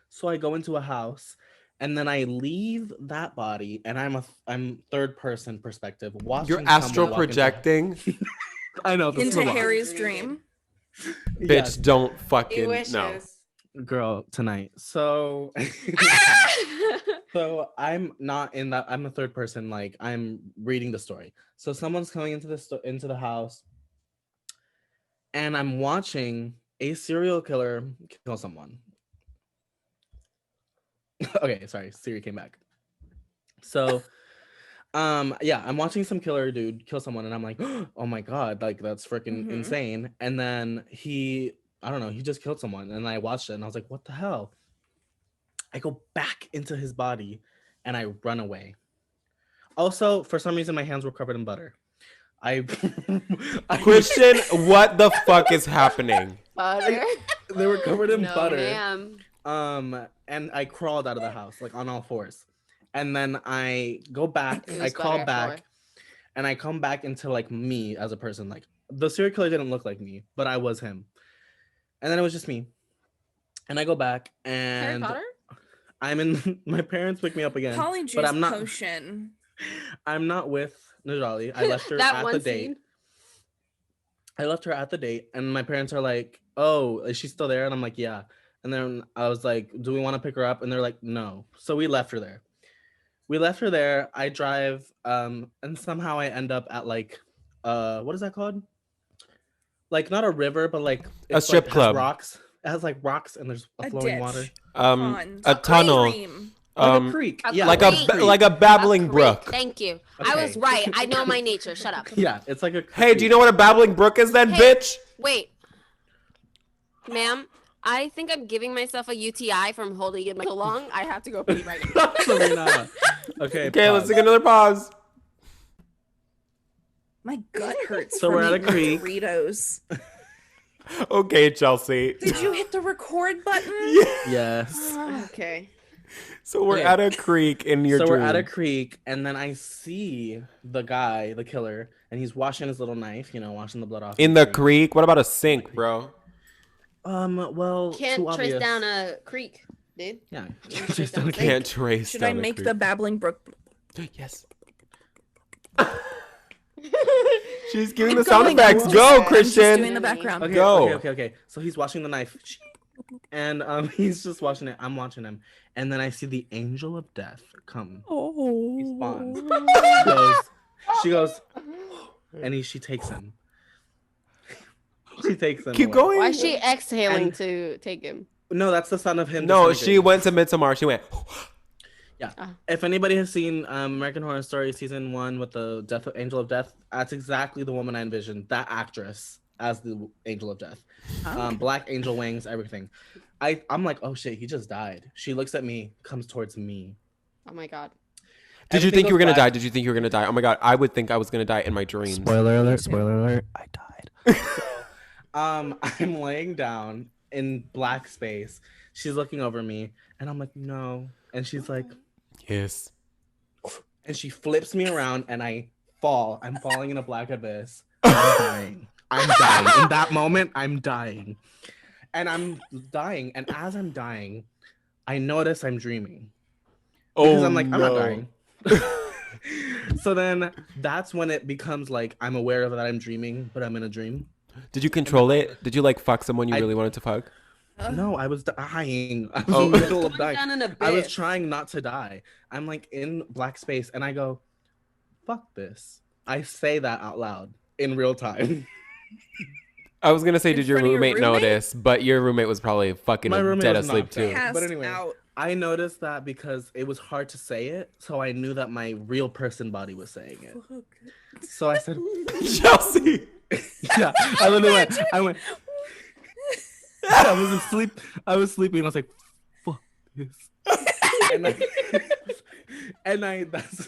So I go into a house, and then I leave that body, and I'm third person perspective watching. You're someone astral walk into- projecting. I know this is Into a lot. Harry's dream. Bitch, Yes, don't He fucking wishes. no. girl tonight. So. So I'm not in that. I'm a third person. Like I'm reading the story. So someone's coming into the house, and I'm watching a serial killer kill someone. Okay, sorry. Siri came back. So Yeah, I'm watching some killer dude kill someone, and I'm like, oh my god, like that's freaking insane. And then I don't know, he just killed someone, and I watched it, and I was like, what the hell? I go back into his body, and I run away. Also, for some reason, my hands were covered in butter. Christian, what the fuck is happening? Butter. They were covered in No, butter. ma'am. And I crawled out of the house, like on all fours. And then I go back, It I was crawl butter back, floor. and I come back into like me as a person. Like the serial killer didn't look like me, but I was him. And then it was just me. And I go back, Harry and Potter? I'm in. My parents pick me up again, Polyjuice but I'm not. potion. I'm not with Najali. I left her That at one the date. scene. I left her at the date, and my parents are like, "Oh, is she still there?" And I'm like, "Yeah." And then I was like, "Do we want to pick her up?" And they're like, "No." So we left her there. I drive, and somehow I end up at like, what is that called? Like not a river, but like A strip has club. rocks. It has like rocks, and there's a flowing ditch. water. Pond. A tunnel. Stream. Like a creek. a Yeah, Like creek. a babbling A creek. brook. Thank you. I was Okay. right. I know my nature. Shut up. Yeah, it's like a creek. Hey, do you know what a babbling brook is then, Hey. bitch? Wait. Ma'am, I think I'm giving myself a UTI from holding it so long. I have to go pee right now. Serena. Okay, Okay, let's pause. take another pause. My gut hurts. So from we're at a eating creek. Doritos. Okay, Chelsea. Did you hit the record button? Yes. Okay. So we're Okay. at a creek in your So dream. we're at a creek, and then I see the guy, the killer, and he's washing his little knife, washing the blood off. In his the drink. creek? What about a sink, bro? Well, Can't too trace obvious. down a creek, dude. Yeah, trace just down a don't creek. Can't trace Should I down a make creek. the babbling brook? Yes. She's giving the I'm sound going effects. on. Go, I'm just Christian. doing the background. Okay, Go. okay. So he's washing the knife, and he's just washing it. I'm watching him, and then I see the angel of death come. He spawns. She goes, and she takes him. She takes him. Keep away. going. Why is she exhaling And- to take him? No, that's the son of him. No, disintegrating. she went to Midsommar. She went. Yeah. Ah. If anybody has seen American Horror Story season 1 with the Angel of Death, that's exactly the woman I envisioned. That actress as the Angel of Death. Black angel wings, everything. I'm like, oh shit, he just died. She looks at me, comes towards me. Oh my god. Did you Everything think you were goes gonna black. die? Did you think you were gonna die? Oh my god, I would think I was gonna die in my dreams. Spoiler alert, I died. I'm laying down in black space. She's looking over me, and I'm like, no. And she's like, Yes. and she flips me around, and I fall. I'm falling in a black abyss. I'm dying. I'm dying. In that moment, I'm dying. And I'm dying. And as I'm dying, I notice I'm dreaming. Because I'm like, I'm not dying. So then that's when it becomes like I'm aware of that I'm dreaming, but I'm in a dream. Did you control it? Did you like fuck someone you I- really wanted to fuck? No, I was dying. I was Oh. in the middle of Going dying. down in a I was bit. trying not to die. I'm like in black space, and I go, fuck this. I say that out loud in real time. I was gonna say, In did your front of your roommate roommate? notice? But your roommate was probably fucking My roommate dead was asleep knocked too. out. Passed But anyway. out. I noticed that because it was hard to say it, so I knew that my real person body was saying it. So I said, Chelsea. yeah. I literally went. I went. I was asleep. I was sleeping. And I was like, "Fuck this," and I that's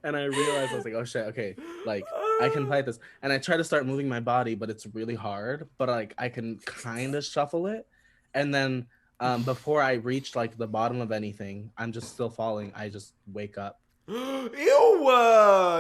and I realized I was like, "Oh shit, okay, like I can fight this." And I try to start moving my body, but it's really hard. But like I can kind of shuffle it, and then before I reach like the bottom of anything, I'm just still falling. I just wake up, Ew,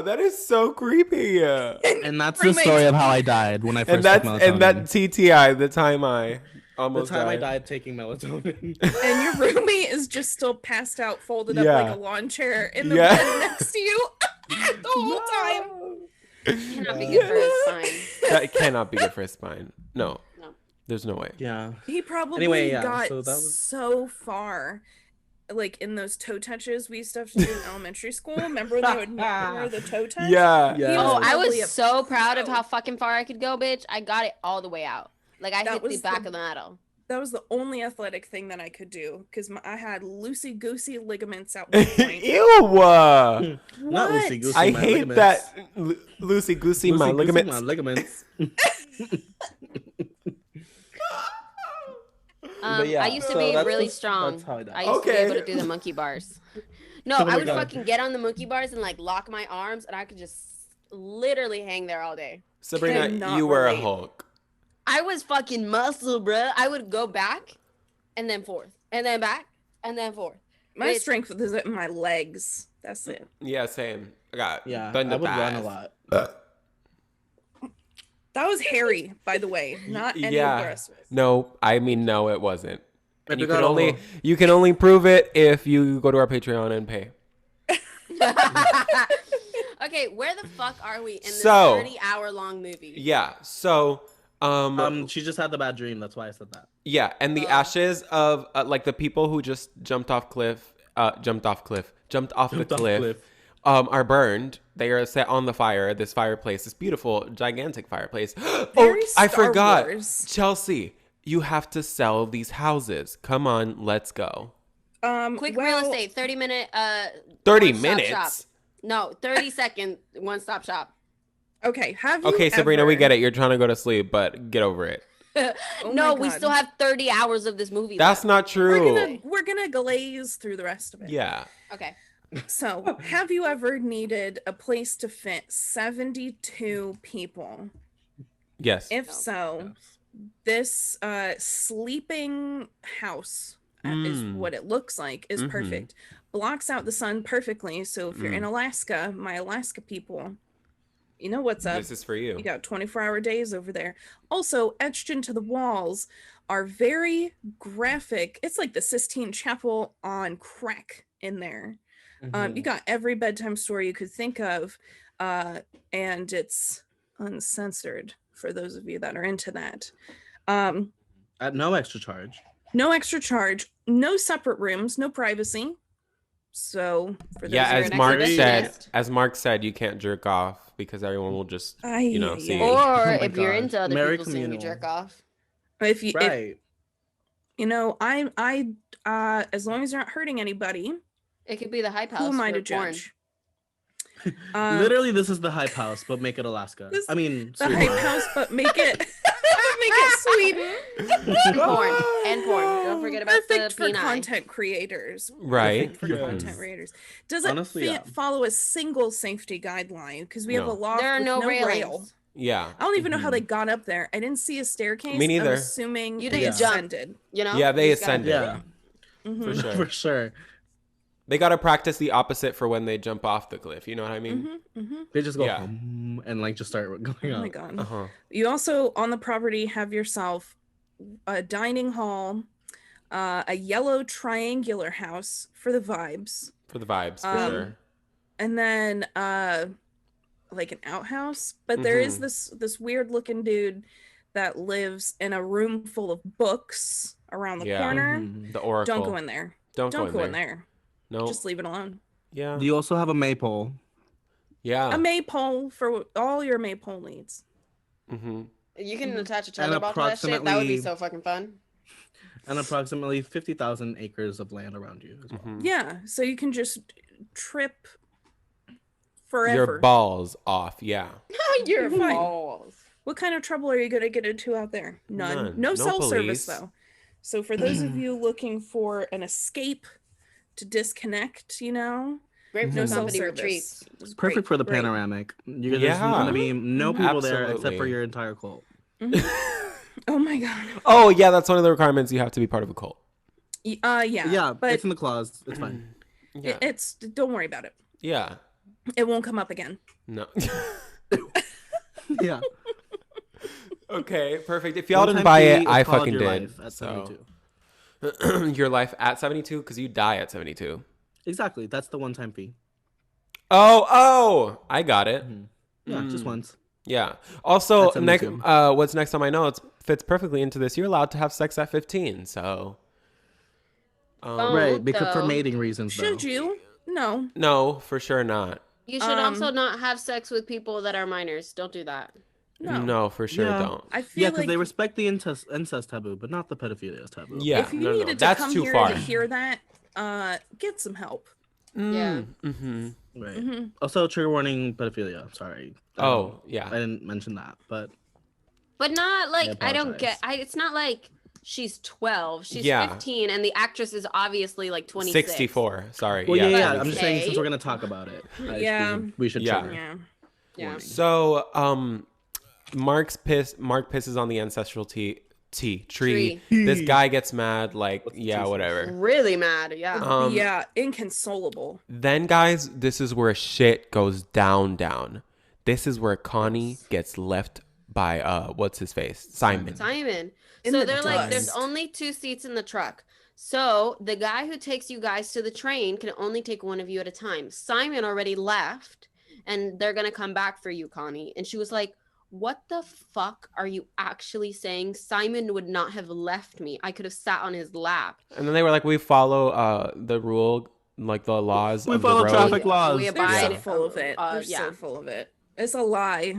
that is so creepy. and that's the Roommates- story of how I died when I first And that's took and that melatonin. TTI, the time I The almost time I died. died taking melatonin. And your roommate is just still passed out, folded up Yeah. like a lawn chair in the Yeah. bed next to you the whole time. Cannot be good for his spine. That cannot be good for his spine. No. No. There's no way. Yeah. He probably Anyway, yeah, got so that was- so far. Like in those toe touches we used to have to do in elementary school. Remember when they would wear the toe touch? Yeah. Yeah. Oh, I Probably was so proud of how fucking far I could go, bitch. I got it all the way out. Like I That hit the was back the- of the metal. That was the only athletic thing that I could do because I had loosey-goosey ligaments at one point. Ew. What? Not loosey goosey. I my hate ligaments. that loosey goosey my Loosey-goosey, ligaments. my ligaments. But yeah, I used to so be that's really just- strong. that's how I died. I used to be Okay. able to do the monkey bars. No, Oh my I would God. fucking get on the monkey bars and like lock my arms, and I could just literally hang there all day. Sabrina, Cannot you were a relate. Hulk. I was fucking muscle, bruh. I would go back, and then forth, and then back, and then forth. My It's- strength is in my legs. That's it. Yeah, same. I got Yeah, bend I to would run a thighs. lot. That was Harry, by the way, not any Yeah. of the rest of us. No, I mean no, it wasn't. And you got can a only little- you can only prove it if you go to our Patreon and pay. Okay, where the fuck are we in this So- 30-hour-long movie? Yeah. So She just had the bad dream. That's why I said that. yeah, and the ashes of like the people who just jumped off the cliff, are burned. They are set on the fire. This fireplace, this beautiful, gigantic fireplace. Very I Star forgot, Wars. Chelsea. You have to sell these houses. Come on, let's go. Quick real estate, 30-minute 30 one-stop minutes. shop. No, 30-second one-stop shop. Okay, have you Okay, Sabrina, we ever- get it. You're trying to go to sleep, but get over it. Oh No, my we God. still have 30 hours of this movie That's left. not true. We're gonna glaze through the rest of it. Yeah. Okay. So, have you ever needed a place to fit 72 people? Yes. If so, this sleeping house is what it looks like, is Mhm. perfect. Blocks out the sun perfectly. So if you're in Alaska, my Alaska people, you know what's up. This is for you. You got 24-hour days over there. Also, etched into the walls are very graphic. It's like the Sistine Chapel on crack in there. You got every bedtime story you could think of, and it's uncensored for those of you that are into that. At no extra charge. No extra charge, no separate rooms, no privacy. So for those Yeah, of you as an Mark exhibitionist. said, you can't jerk off because everyone will just, Ay, know, ay, see. ay. Or Oh my if you're God. into other Very people seeing you communal. jerk off. if you if, Right. you know, I as long as you're not hurting anybody, It could be the hype house. who am I for to porn. judge? Literally, this is the hype house, but make it Alaska. This- I mean, The Sweden. hype house, but make it Sweden. And porn. And porn. Don't forget about Perfect the for penile. content creators. Right. Perfect for Yes. content creators. Does it Honestly, yeah. follow a single safety guideline? Because we have a No. loft There are with no no rail. railings. Yeah. I don't even know how they got up there. I didn't see a staircase. Me neither. I'm assuming You they didn't jump. ascended. You know? Yeah, they You just gotta- ascended. Yeah, Mhm. For sure. for sure. They got to practice the opposite for when they jump off the cliff. You know what I mean? Mhm, mhm. They just go Yeah. hum, and like just start going Oh my up. god. Uh-huh. You also on the property have yourself a dining hall, a yellow triangular house for the vibes, For the vibes, for Um, sure. and then like an outhouse. But there is Mhm. this weird looking dude that lives in a room full of books around the Yeah. corner. Mhm. The Oracle. Don't go in there. Don't Don't go in there. No. Just leave it alone. Yeah. You also have a maypole. Yeah. A maypole for all your maypole needs. Mm-hmm. You can attach a And tetherball to that shit. That would be approximately- so fucking fun. And approximately 50,000 acres of land around you as well. Mm-hmm. Yeah, so you can just trip forever. Your balls off. Yeah. Your Fine. balls. What kind of trouble are you going to get into out there? None. None. No No cell service, police. though. So, for those of you looking for an escape to disconnect, you know, Great for no cell company service. retreats. It's Perfect great, for the great. panoramic. There's Yeah. going to be no people there except for Absolutely. your entire cult. Oh my god. Oh, yeah. That's one of the requirements. You have to be part of a cult. Yeah. Yeah, but it's in the clause. It's fine. Yeah. it's don't worry about it. Yeah. It won't come up again. No. Yeah. Okay. Perfect. If y'all One didn't time buy fee it, is I called fucking Your did. Life at So 72. your life at 72 because you die at 72. Exactly. That's the one-time fee. Oh, I got it. Yeah, just Mm. once. Yeah. Also, At next, 72. what's next on my notes fits perfectly into this. You're allowed to have sex at 15. So, Oh. Right, because for though. mating reasons, Should though. you? No. no, for sure not. You should also Um, not have sex with people that are minors. Don't do that. No, for sure Yeah. don't. I feel Yeah, because like they respect the incest taboo, but not the pedophilia taboo. Yeah, if you no, needed to that's come too here far. to hear that, get some help. Yeah. Mm-hmm. Right. Mm-hmm. Also, trigger warning, pedophilia. Sorry. Oh, yeah. I didn't mention that, but But not like I don't get. apologize. It's not like she's 12. She's Yeah. 15, and the actress is obviously like 26. 64. Sorry. well, yeah. I'm 26. just saying since Okay. we're gonna talk about it, Yeah. we should Yeah. trigger. Yeah. Yeah. warning. So, Mark pisses on the ancestral tree. This guy gets mad, like, What's the yeah, tree? whatever. Really mad. Yeah. Yeah, inconsolable. Then, guys, this is where shit goes down. This is where Connie gets left by what's his face? Simon. Simon. In So the they're like, there's dust. only 2 seats in the truck. So the guy who takes you guys to the train can only take one of you at a time. Simon already left, and they're gonna come back for you, Connie. And she was like, what the fuck are you actually saying? Simon would not have left me. I could have sat on his lap. And then they were like, we follow the rule, like the laws We of the follow road. traffic laws. We They're abide. so full of it. They're Yeah. so full of it. It's a lie,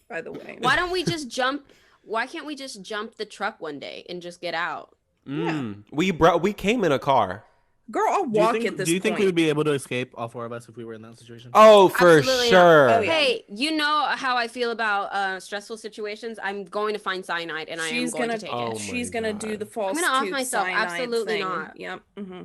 by the way. Why don't we just jump? Why can't we just jump the truck one day and just get out? We came in a car. Girl, I'll Do you walk think, at this do you think point. we would be able to escape, all 4 of us, if we were in that situation? Oh, for Absolutely not. sure. Oh, yeah. Hey, you know how I feel about stressful situations. I'm going to find cyanide, and She's I am going gonna to take Oh it. my she's gonna do God. the false I'm gonna off tooth myself. cyanide Absolutely thing. not. Yep.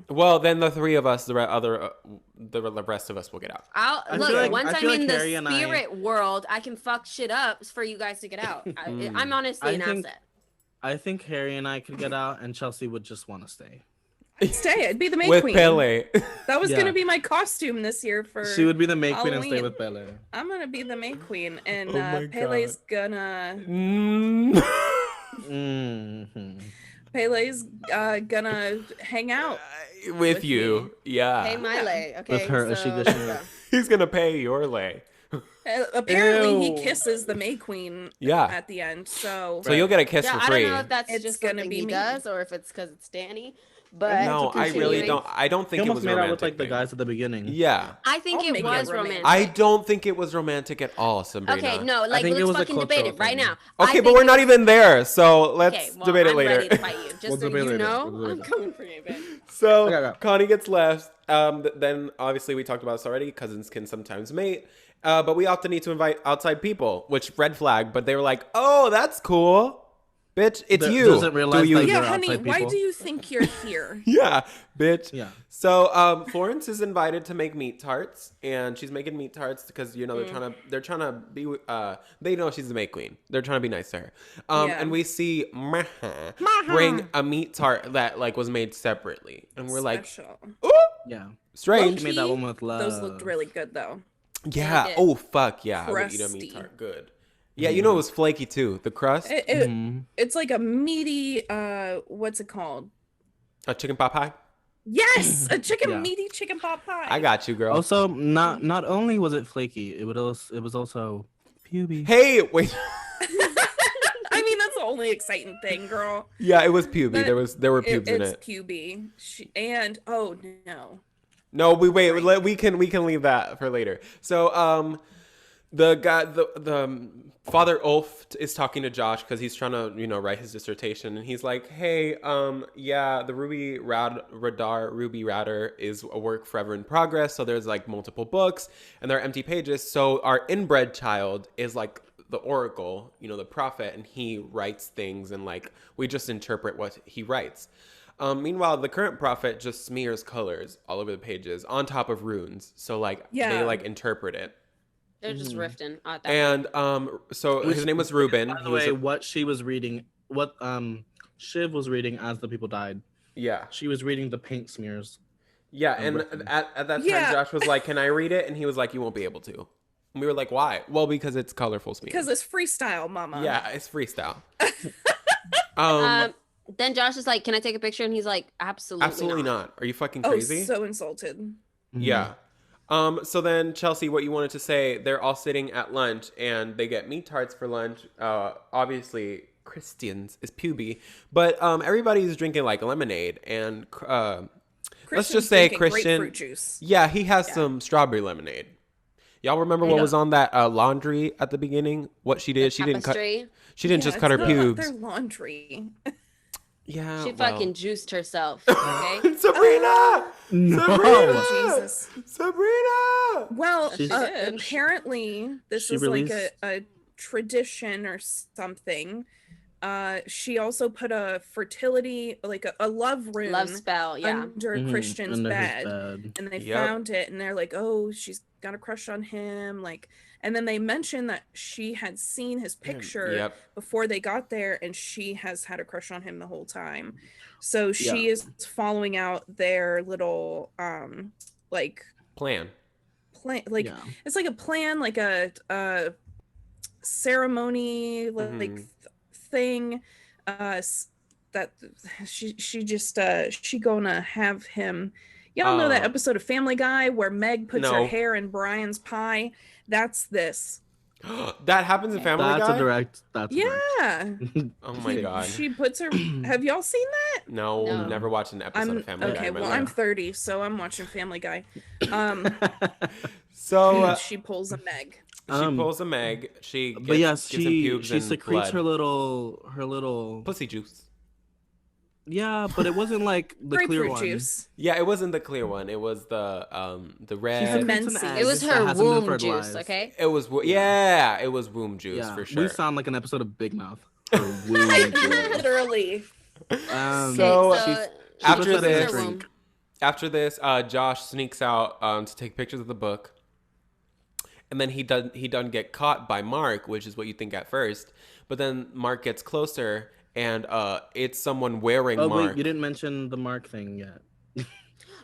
Well, then the 3 of us, the rest of us will get out. I'll I look. feel like- Once I I'm feel like in Harry the and I- spirit world, I can fuck shit up for you guys to get out. I'm honestly an asset. I think Harry and I could get out, and Chelsea would just want to stay. Stay. I'd be the May With Queen. Pele. That was Yeah. gonna be my costume this year for. She would be the May Queen and stay Halloween. with Pelle. I'm gonna be the May Queen, and Oh my Pele's gonna. Mm-hmm. Pele's gonna hang out. With you. Yeah. Pay my lay. Okay. With her so, Ashiga let's Shinra. go. He's going to pay your lay. Apparently, Ew. he kisses the May Queen. Yeah. At the end, so. So you'll get a kiss Yeah, for I free. don't know if that's It's just gonna something be he me. does or if it's because it's Danny. But No, I really continuing. don't. I don't He think it almost was made out romantic. with like the thing. guys at the beginning. Yeah. I think I'll it make it was romantic. romantic. I don't think it was romantic at all, Sabrina. Okay, no, like think it let's was a fucking debate cultural it right thing. now. I Okay, but think we're it not was- even there, so let's Okay, well, debate it I'm later. ready to fight you. Just We'll so debate you later. know, We'll I'm debate coming for you, bitch. So Okay. Connie gets left. Then obviously we talked about this already. Cousins can sometimes mate, but we often need to invite outside people, which red flag. But they were like, "Oh, that's cool, bitch. It's Th- you. doesn't realize Do you? that Yeah, you're honey, outside why people. do you think you're here? Yeah, bitch. Yeah. So Florence is invited to make meat tarts, and she's making meat tarts because they're trying to be they know she's the May Queen. They're trying to be nice to her. Yeah. And we see Maha bring a meat tart that like was made separately, and we're Special. like, ooh, Yeah. strange. She made that one with love. Those looked really good though. Yeah. like it. Oh fuck yeah. I would eat a meat Crusty. tart. Good. Yeah, you know it was flaky too. The crust, It's like a meaty. What's it called? a chicken pot pie. Yes, a chicken Yeah. mean chicken pot pie. I got you, girl. Also, not only was it flaky, it was also puby. Hey, wait. I mean, that's the only exciting thing, girl. Yeah, it was puby. But There were pubes in it's it. puby. And oh no. No, we can leave that for later. So the guy the Father Ulf is talking to Josh because he's trying to write his dissertation, and he's like, hey, yeah, the Ruby Radar is a work forever in progress, so there's like multiple books and there are empty pages, so our inbred child is like the oracle, the prophet, and he writes things, and like we just interpret what he writes. Meanwhile, the current prophet just smears colors all over the pages on top of runes. So like they Yeah. like interpret it. They're just rifting. At that And so his name was Ruben. By He the was way, a- what she was reading, what Shiv was reading as the people died. yeah. She was reading the paint smears. Yeah, and Written. at that time Yeah. Josh was like, "Can I read it?" And he was like, "You won't be able to." And we were like, "Why?" Well, because it's colorful smears. Because it's freestyle, mama. yeah, it's freestyle. Then Josh is like, "Can I take a picture?" And he's like, "Absolutely, Absolutely not. Are you fucking Oh, crazy? so insulted. Yeah. So then, Chelsea, what you wanted to say, they're all sitting at lunch and they get meat tarts for lunch. Obviously, Christians is puby, but everybody's drinking like lemonade. And let's Christian's just say drinking Christian. grapefruit juice. Yeah, he has some strawberry lemonade. Y'all remember what was on that laundry at the beginning? What she did? She didn't cut. She didn't just cut her pubes. Their laundry. Yeah, she fucking juiced herself. Okay, Sabrina. No. Sabrina. Jesus. Sabrina. Well, She did. apparently this She is released- like a tradition or something. She also put a fertility, like a love rune, love spell. Yeah, under Mhm, Christian's under his bed. And they Yep. found it, and they're like, oh, she's got a crush on him, like. And then they mentioned that she had seen his picture Yep. before they got there, and she has had a crush on him the whole time. So she Yeah. is following out their little like Plan. like Yeah. it's like a plan, like a ceremony, like thing. That she just she gonna have him. Y'all know that episode of Family Guy where Meg puts her No. hair in Brian's pie? That's this. That happens in Family That's Guy? a direct. That's a direct. Yeah. Oh my god. She puts her. Have y'all seen that? No, No. never watched an episode of Family Guy. Okay. in my Well, life. I'm 30, so I'm watching Family Guy. So She pulls a Meg. she pulls a Meg. She gets, But yes, gives him pubes she and secretes blood. her little. Pussy juice. Yeah, but it wasn't like the clear Grapefruit one. juice. Yeah, it wasn't the clear one. It was the She red. secretes an Menses. egg it was that her hasn't been womb fertilized. juice. Okay, It was it was womb juice Yeah, for sure. we sound like an episode of Big Mouth. Her womb juice. Literally. So, Okay, she after puts that in this- her drink. After this, Josh sneaks out to take pictures of the book, and then he doesn't get caught by Mark, which is what you think at first. But then Mark gets closer, and it's someone wearing Oh Mark. wait, you didn't mention the Mark thing yet.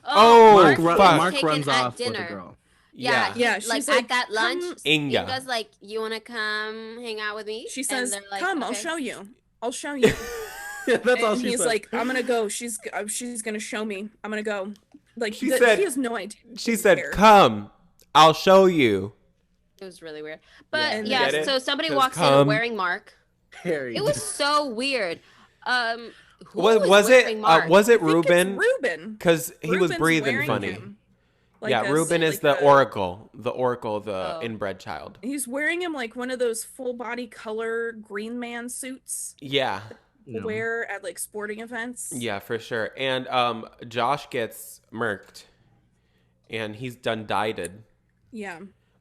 Oh, Mark fuck. was Mark taken runs at off with dinner. a girl. Yeah, Yeah, like she's at like, that lunch, "Come, Inga. Inga's like, "You want to come hang out with me?" She And says, they're like, "Come, I'll "Okay." show you. I'll show you." Yeah, that's all And she he's said. like, "I'm gonna go. She's gonna show me. I'm gonna go." Like She said- he has no idea. She said, "Come, I'll show you." It was really weird, but Yeah. yeah. Get it? So somebody 'Cause walks come. in wearing Mark. Harry. It was so weird. Who Was wearing it Mark? was it I think it's Reuben? Reuben. Because he was Reuben's breathing wearing funny. him. Like Yeah, a- Reuben is like the a- oracle, the Oh. inbred child. He's wearing him like one of those full body color Green Man suits Yeah, No. wear at like sporting events. yeah, for sure. And Josh gets murked, and he's done dieted. Yeah.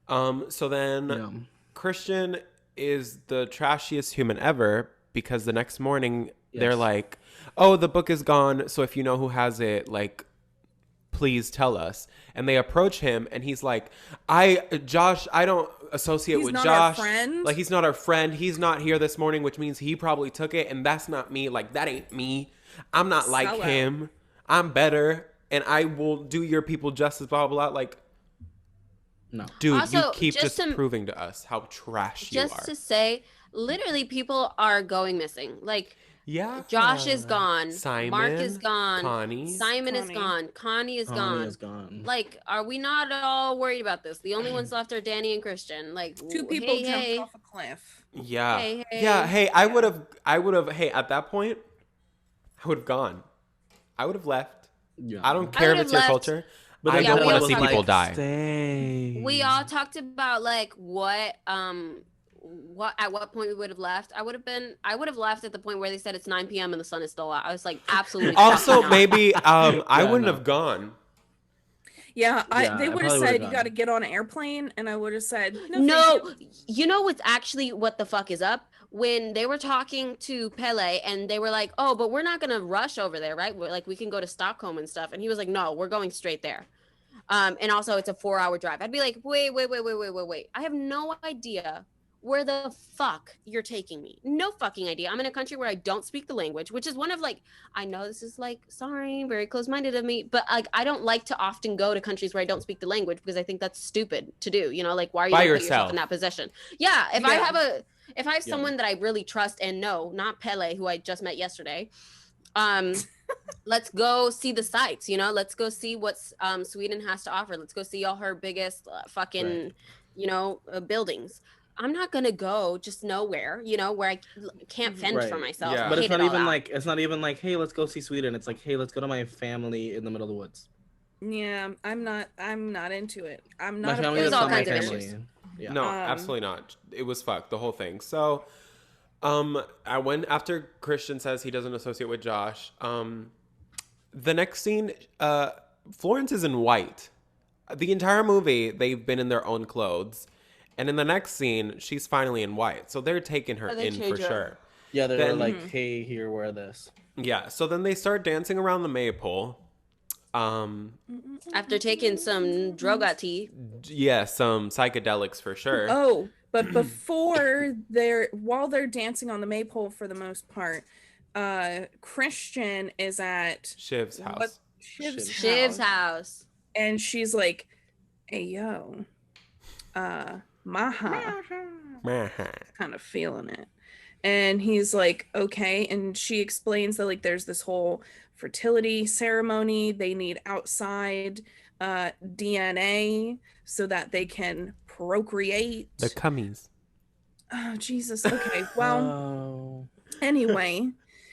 So then Yeah. Christian is the trashiest human ever because the next morning they're Yes. like, "Oh, the book is gone. So if you know who has it, like, please tell us." And they approach him, and he's like, Josh, I don't associate He's with not our Josh. friend? Like, he's not our friend. He's not here this morning, which means he probably took it, and that's not me. Like, that ain't me. I'm not like Sellout. him. I'm better, and I will do your people justice, blah, blah, blah. Like, No. dude, you Also, keep just just to- proving to us how trash you Just are. to say, literally, people are going missing. Like Yeah. Josh is gone. Simon, Mark is gone. Connie. Simon is Connie. gone. Connie is Connie gone. is gone. Like, are we not all worried about this? The only ones left are Danny and Christian. Like, Two people hey, jumped hey. off a cliff. Yeah. Hey, Yeah. hey. Hey, I would have, hey, at that point, I would have gone. I would have left. Yeah. I don't care if would've it's your left. culture. But I then Yeah, don't we want all to see talked people like, die. Stay. We all talked about like what at what point we would have left. I would have left at the point where they said it's 9 p.m. and the sun is still out. I was like, absolutely. Also, fucking not. maybe I Yeah, wouldn't no. have gone. Yeah, Yeah, they I would have probably would've said you gone. got to get on an airplane, and I would have said no. No, thank you." you know what's actually what the fuck is up? When they were talking to Pelle and they were like, "Oh, but we're not gonna rush over there, right? We're like, we can go to Stockholm and stuff." And he was like, "No, we're going straight there." And also it's a 4-hour drive. I'd be like, wait. I have no idea where the fuck you're taking me. No fucking idea. I'm in a country where I don't speak the language, which is one of like, I know this is like, sorry, very close-minded of me, but like, I don't like to often go to countries where I don't speak the language because I think that's stupid to do. You know, like, why are you By gonna put yourself yourself. in that position? Yeah. If I have Yeah. someone that I really trust and know, not Pelle, who I just met yesterday, let's go see the sights, you know, let's go see what Sweden has to offer. Let's go see all her biggest fucking, Right. you know, buildings. I'm not gonna go just nowhere, you know, where I can't fend Right. for myself. Yeah. I But it's hate not it all even out. like hey, let's go see Sweden. It's like, hey, let's go to my family in the middle of the woods. Yeah, I'm not into it. I'm My not a family It was is all not my kinds of family. issues. Yeah. No, absolutely not. It was fucked, the whole thing. So, I went after Christian says he doesn't associate with Josh. The next scene, Florence is in white. The entire movie, they've been in their own clothes. And in the next scene, she's finally in white. So they're taking her they in for change her. sure. Yeah, they were Then- like, hey, here, wear this. Yeah, so then they start dancing around the maypole. After taking some drogati. Yeah, some psychedelics for sure. Oh, but while they're dancing on the maypole for the most part, Christian is at Shiv's house. what Shiv's Shiv's house. and she's like, "Hey yo, Maha, kind of feeling it," and he's like, "Okay," and she explains that like there's this whole fertility ceremony. They need outside DNA so that they can procreate. The cummies. Oh Jesus. Okay. Well. Oh. Anyway,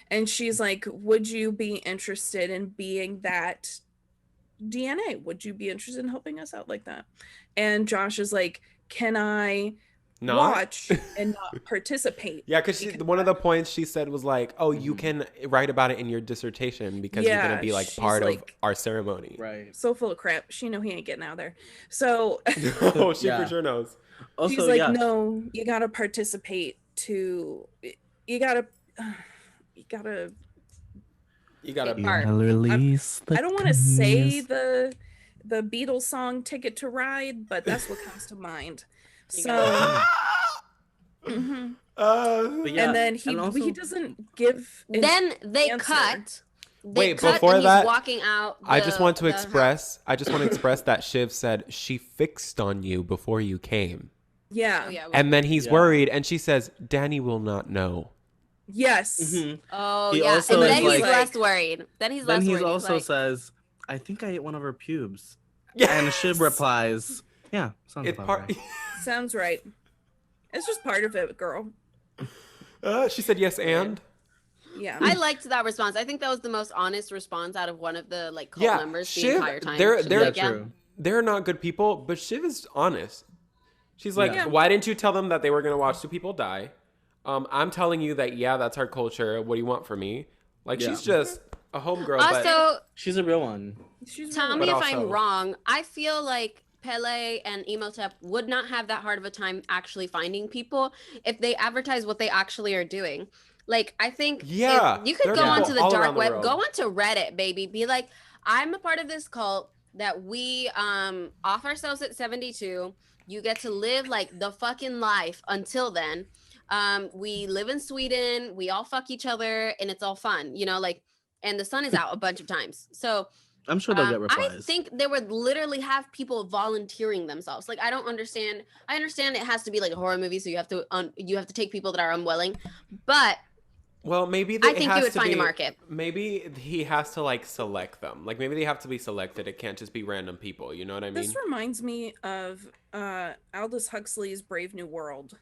and she's like, would you be interested in being that DNA? Would you be interested in helping us out like that? And Josh is like, can I Not? watch and not participate? Yeah, because one of the points she said was like, oh, you can write about it in your dissertation because you're going to be like she's part of like- our ceremony. Right. So full of crap. She know he ain't getting out there. So Oh, she Yeah. for sure knows. Also, she's like, yeah. no, you gotta participate you gotta You got to. You Part. gotta release the I don't want to say cummies. the Beatles song Ticket to Ride, but that's what comes to mind. You So gotta- mhm. But yeah, And then he also- doesn't give an Then they answer. cut. Wait, cut before and that, he's walking out. I just want to the express. I just want to express that Shiv said she fixed on you before you came, Yeah. Oh, yeah. and then he's Yeah. worried, and she says, "Danny will not know." Yes. Mhm. Oh, He yeah. also And is then he's like- less worried. Then he's less Then worried. he also like, says, I think I ate one of her pubes. Yes! And Shiv replies, yeah, sounds It's about part. right. Sounds right. It's just part of it, girl. She said yes, and Yeah. I liked that response. I think that was the most honest response out of one of the like cult Yeah, members the Shiv, entire time. they're- She was they're- like, Yeah, yeah. true. they're not good people. But Shiv is honest. She's like, Yeah. "Why didn't you tell them that they were gonna watch two people die? I'm telling you that that's our culture. What do you want from me?" Like Yeah. she's just a homegirl. but Also, She's a real one. She's tell really- me But if also- I'm wrong. I feel like Pele and Emotep would not have that hard of a time actually finding people if they advertise what they actually are doing. Like, I think Yeah, if you could there are go people onto the all dark around the web, world. go onto Reddit, baby. Be like, I'm a part of this cult that we off ourselves at 72. You get to live like the fucking life until then. We live in Sweden, we all fuck each other, and it's all fun, you know, like, and the sun is out a bunch of times. So I'm sure they'll get I replies. think they would literally have people volunteering themselves. Like, I don't understand. I understand it has to be like a horror movie, so you have to take people that are unwilling. But Well, maybe I think you would find a market. Maybe he has to like select them. Like maybe they have to be selected. It can't just be random people. You know what I mean? This reminds me of Aldous Huxley's Brave New World.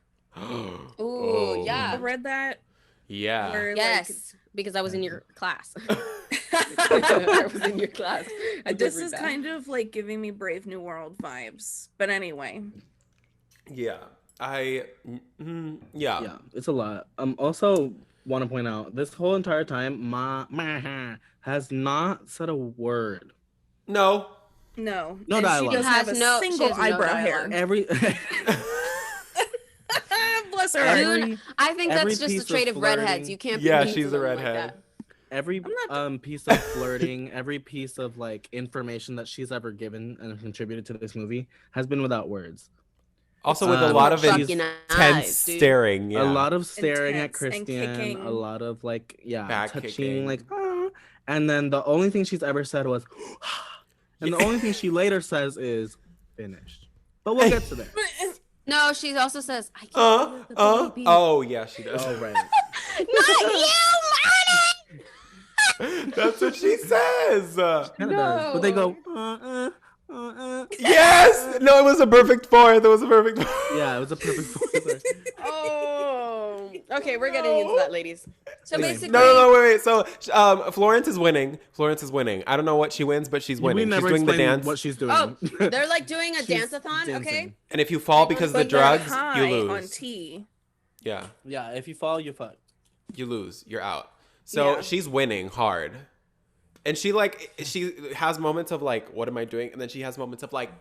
Ooh, yeah. I read that. Yeah. Where, like, yes, because I was in your class. I was in your class. I did this read is that. kind of like giving me Brave New World vibes. But anyway, Yeah. Yeah. Yeah, it's a lot. Also want to point out this whole entire time, Ma has not said a word. No. no. No And dialogue. She doesn't have a Has no- she single has no eyebrow dialogue. hair. Every Bless her. Every- Dude, I think every that's just piece a of trait of redheads. flirting- You can't. Yeah, be mean she's to a them like redhead. that. every piece of flirting, every piece of like information that she's ever given and contributed to this movie has been without words. Also with a lot of Fucking intense eyes, dude. staring. Yeah. A lot of staring at Intense and Christian, kicking. a lot of like Back touching, kicking. like and then the only thing she's ever said was and the only thing she later says is finished. But we'll get to that. No, she also says, "I can't live with the baby." Oh yeah, she does. Oh right. Not you, Marty! That's what she says. Kinda does. But they go Yes. No, it was a perfect fourth. It was a perfect. yeah, it was a perfect fourth. Oh, Okay, we're getting into that, ladies. So Anyway. basically, No, wait. So, Florence is winning. I don't know what she wins, but she's winning. We never She's doing the explained dance. what she's doing. Oh, they're like doing a She's dance-a-thon, okay? dancing. And if you fall because of the But they're drugs, you high lose. on tea. Yeah, Yeah, if you fall, you fuck. you lose. You're out. So Yeah. she's winning hard. And she has moments of like, what am I doing? And then she has moments of like,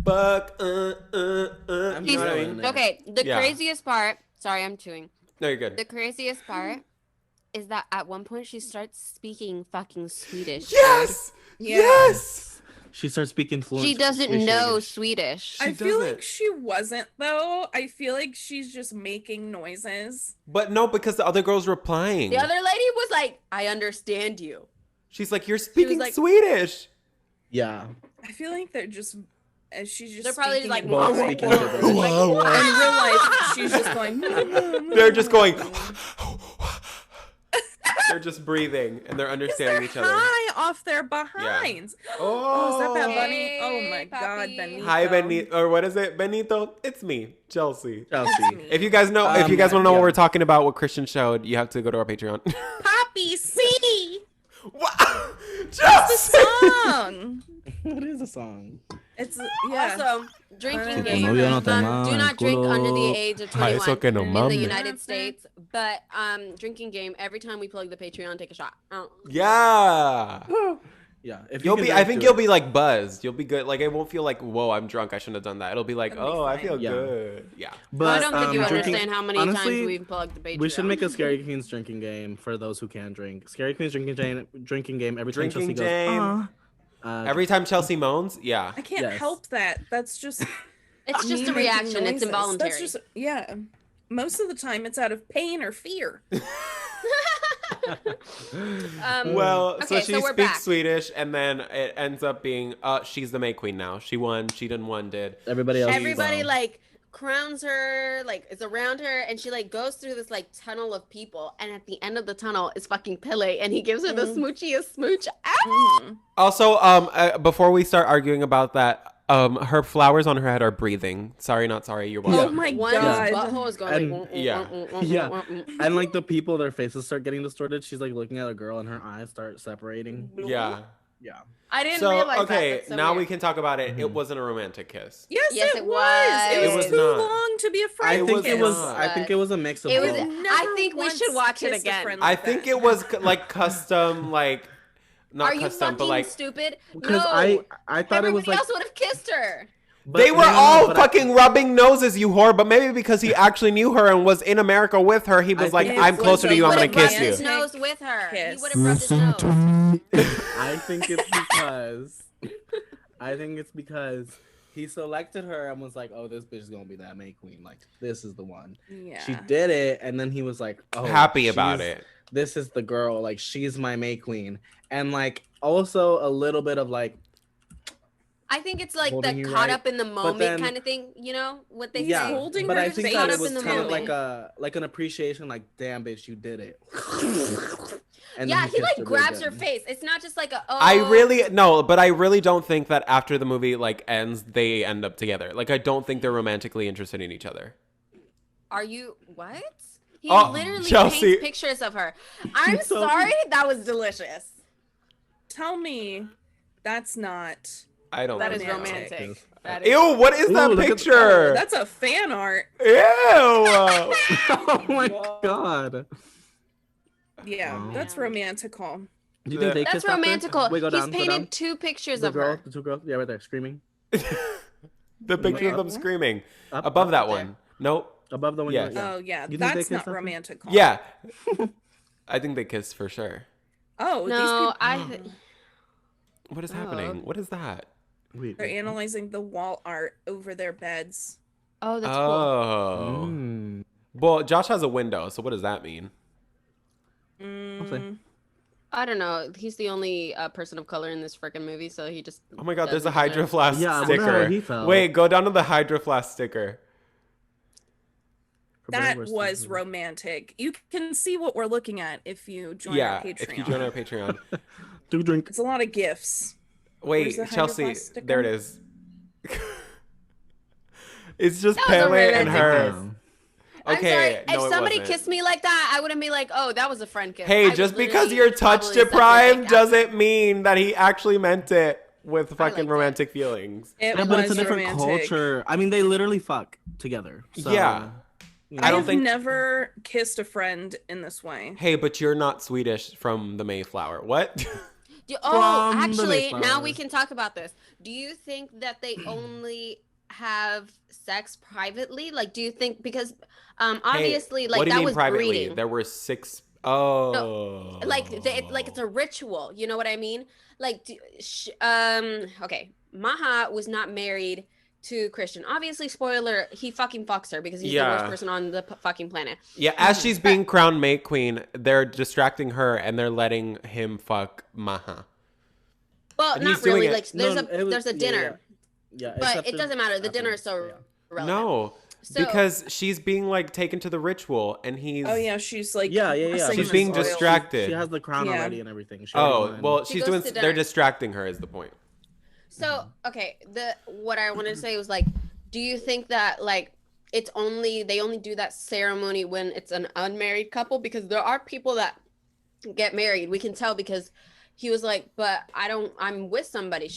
fuck, I'm She's- throwing it. Okay, the Yeah. craziest part, sorry, I'm chewing. No, you're good. The craziest part is that at one point she starts speaking fucking Swedish. dude. Yes! Yeah. Yes! She starts speaking fluent. She doesn't Swedish. know Swedish. I feel doesn't. like she wasn't though. I feel like she's just making noises. But no, because the other girl's replying. The other lady was like, I understand you. She's like, you're speaking like- Swedish. Yeah. I feel like they're just she's just They're probably just like, speaking Both in- speaking in gibberish. real life she's just going They're just going. They're just breathing and they're understanding each other. high off their behinds. Oh, is that Bad Bunny? Hey, Oh my God, papi. Benito. Hi, Benito, or what is it, Benito? It's me, Chelsea. Chelsea. If you guys know, if you guys want to know yeah. what we're talking about, what Christian showed, you have to go to our Patreon. Poppy C. Wow, The Chelsea! song. What is a song? It's yeah. Also, drinking Te game. novio no te Do ama not el drink culo. under the age of Ah, eso 21 que no in the mames. United States. But drinking game, every time we plug the Patreon, take a shot. Oh. Yeah. Yeah. If You'll can be. I drink, think do you'll it. be like buzzed. You'll be good. Like it won't feel like, whoa, I'm drunk. I shouldn't have done that. It'll be like, It'll be oh, I fine. feel Yeah. good. Yeah. But I don't think you drinking- understand how many honestly, times we've plugged the Patreon. We should make a Scary Queens drinking game for those who can drink. Scary Queens drinking game. Every time Drinking Chelsea game. goes, Every time Chelsea moans, yeah. I can't Yes. help that. That's just It's just me a making reaction. It's noises. involuntary. That's just yeah. Most of the time, it's out of pain or fear. Well, so okay, she so we're speaks back. Swedish, and then it ends up being, she's the May Queen now. She won. She didn't won. Did everybody else. Everybody so. like crowns her, like is around her, and she like goes through this like tunnel of people, and at the end of the tunnel is fucking Pelle, and he gives her the smoochiest smooch. Ah! also, before we start arguing about that, her flowers on her head are breathing. Sorry, not sorry. You're welcome. Oh my One's God. butthole is going And- like, yeah. Yeah. And like the people, their faces start getting distorted. She's like looking at a girl, and her eyes start separating. Yeah. Yeah. I didn't So realize that. okay, That's so now we weird. can talk about it. Mm-hmm. It wasn't a romantic kiss. Yes, Yes, it it was. was. It It was was too not. long to be a I friend. think it was. not. I think it was a mix of It was- both. I think we should watch it again. I think it was like custom, like not Are you custom, fucking but like stupid? Because no. I thought it was Everybody like else would have kissed her. but- they were no, no, no, all but fucking rubbing noses, you whore. But maybe because he actually knew her and was in America with her, he was I like, think "I'm it's closer to He you. I'm would gonna have rubbed kiss his you." nose with her. He Kiss. would have rubbed his nose. I think it's because he selected her and was like, "Oh, this bitch is gonna be that May Queen. Like, this is the one." Yeah. She did it, and then he was like, "Oh, Happy about she's- it. This is the girl. Like, she's my May Queen." And like, also a little bit of like, I think it's like Holding the you caught right. up in the moment then- kind of thing. You know what they yeah. say? holding but her I think face that it up was in the kind of moment. like an appreciation. Like, damn, bitch, you did it. And Yeah, then he kissed like her grabs really her good. face. It's not just like a. Oh, I really no, but I really don't think that after the movie like ends, they end up together. Like, I don't think they're romantically interested in each other. Are you what? He Oh, literally Chelsea. paints pictures of her. I'm So- sorry, that was delicious. Tell me, that's not. I don't. That think is so. romantic. That is. Ew! What is that Ooh, look at- picture? That's a fan art. Ew! Oh my god. Yeah, Wow. that's romantical. Do you think they That's kissed after? romantical. Wait, go He's down, go painted down. two pictures The of girl, her. the two girls, yeah, right there, screaming. The picture of them screaming Up, above up that there. one. Nope. Above the one. Yes. Yeah. Oh yeah, You think they that's not kissed after? romantical. Yeah. I think they kissed for sure. Oh, No, these people, What is happening? What is that? Wait, they're wait. analyzing the wall art over their beds. Oh, that's cool. Oh. Mm. Well, Josh has a window, so what does that mean? Mm, I don't know. He's the only person of color in this freaking movie, so he just. Oh my god, there's a doesn't know. Hydro Flask Yeah, I wonder how sticker. he felt. Wait, go down to the Hydro Flask sticker. For better or that worse, was this is- romantic. You can see what we're looking at if you join Yeah, our Patreon. if you join our Patreon. Do drink. It's a lot of gifts. Wait, Where's the Hydro Chelsea, Flask sticker? there it is. It's just That was a Pele and romantic her. kiss. I'm Okay, sorry. no, If it somebody wasn't. kissed me like that, I wouldn't be like, "Oh, that was a friend kiss." I Hey, would just because literally you're touch probably suck your deprived dick doesn't after. mean that he actually meant it with fucking liked it. romantic feelings. It Yeah, but it's a was different romantic. culture. I mean, they literally fuck together. So, Yeah. you know. I I don't have think- never kissed a friend in this way. Hey, but you're not Swedish from the Mayflower. What? Oh, From the actually, now Mayflower. we can talk about this. Do you think that they only have sex privately? Like, do you think because obviously, Hey, like what do you that mean was privately? breeding. There were 6. Oh. Like it's a ritual. You know what I mean? Like, okay, Maha was not married to Christian. Obviously, spoiler, he fucking fucks her because he's the worst Yeah. person on the fucking planet. Yeah, as she's being crowned May Queen, they're distracting her and they're letting him fuck Maha. Well, And he's not really. doing it- Like, there's No, a dinner, Yeah, but except it doesn't matter. The dinner is so afterwards, relevant. No, So- because she's being like taken to the ritual and he's. Oh yeah, she's like Yeah. blessing She's the being soil. distracted. She has the crown Yeah. already and everything. She Oh, already won. well, She she's goes doing. to They're dinner. distracting her. Is the point? So, okay, what I wanted to say was like, do you think that like they only do that ceremony when it's an unmarried couple? Because there are people that get married. We can tell because he was like, but I'm with somebody.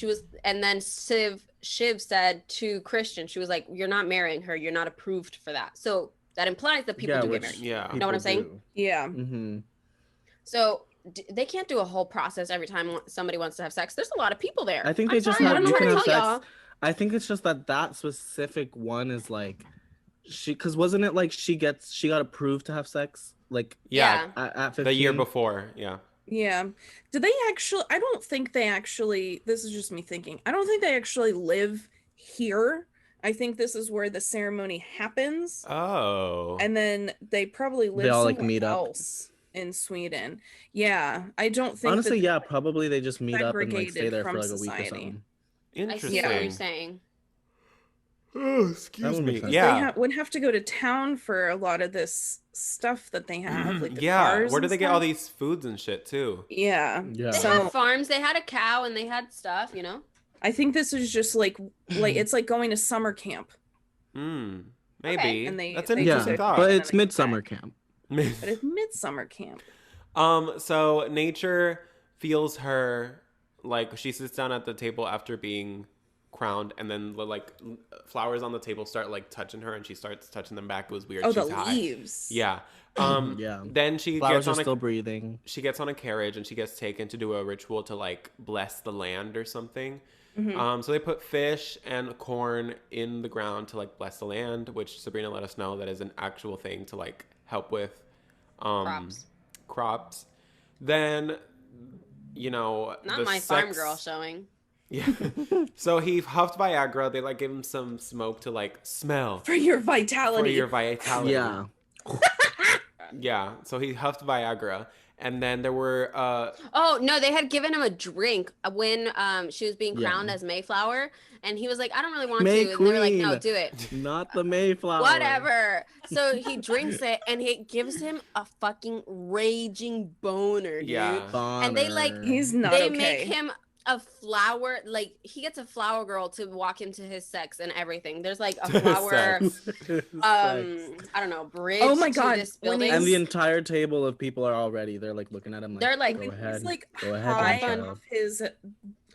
And then Shiv said to Christian, she was like, you're not marrying her. You're not approved for that. So that implies that people do get married. Yeah. Know what I'm saying? Yeah. Mm-hmm. So they can't do a whole process every time somebody wants to have sex. There's a lot of people there. I think I'm they just sorry, I have. don't know You how can to have tell sex. y'all. I think it's just that specific one is like because wasn't it like she got approved to have sex like Yeah. at 15? The year before. Yeah. Yeah. Did they actually? I don't think they actually. This is just me thinking. I don't think they actually live here. I think this is where the ceremony happens, Oh. and then they probably live They all, like, somewhere meet up. else in Sweden. Yeah, I don't think. Honestly, that yeah, probably they just meet up and like stay segregated there for from like a week or society. something. I see Interesting. what you're saying. Oh, That excuse would me. make sense. Yeah. Would have to go to town for a lot of this stuff that they have, like the Yeah. cars Where do and they get all stuff. these foods and shit too? Yeah. Yeah. They So had farms. They had a cow and they had stuff. You know. I think this is just like it's like going to summer camp. Maybe. Okay, and they- That's they an do Yeah, interesting it. thought. but And it's then they midsummer come camp. But it's midsummer camp. So nature feels her like she sits down at the table after being crowned, and then like flowers on the table start like touching her, and she starts touching them back. It was weird. Oh, She's the high. leaves. Yeah. Yeah. Then she Flowers gets are on still breathing. she gets on a carriage and she gets taken to do a ritual to like bless the land or something. Mm-hmm. So they put fish and corn in the ground to like bless the land, which Sabrina let us know that is an actual thing to like help with crops. Then, you know, Not the my farm sex- girl showing. Yeah. So he huffed Viagra. They like give him some smoke to like smell For your for vitality. your vitality. Yeah. Yeah. So he huffed Viagra. And then there were Oh no, they had given him a drink when she was being Yeah. crowned as Mayflower, and he was like, "I don't really want May to," and they were like, "No, Queen. do it." Not the Mayflower. Whatever. So he drinks it, and it gives him a fucking raging boner, dude. Yeah. And they, like, Boner. He's not They okay. make him a flower, like he gets a flower girl to walk into his sex and everything. There's like a flower, Sex. I don't know, bridge. Oh my to God, this when building. And the entire table of people are already. They're like looking at him. Like, They're like- go ahead. He's like go high ahead. Don off his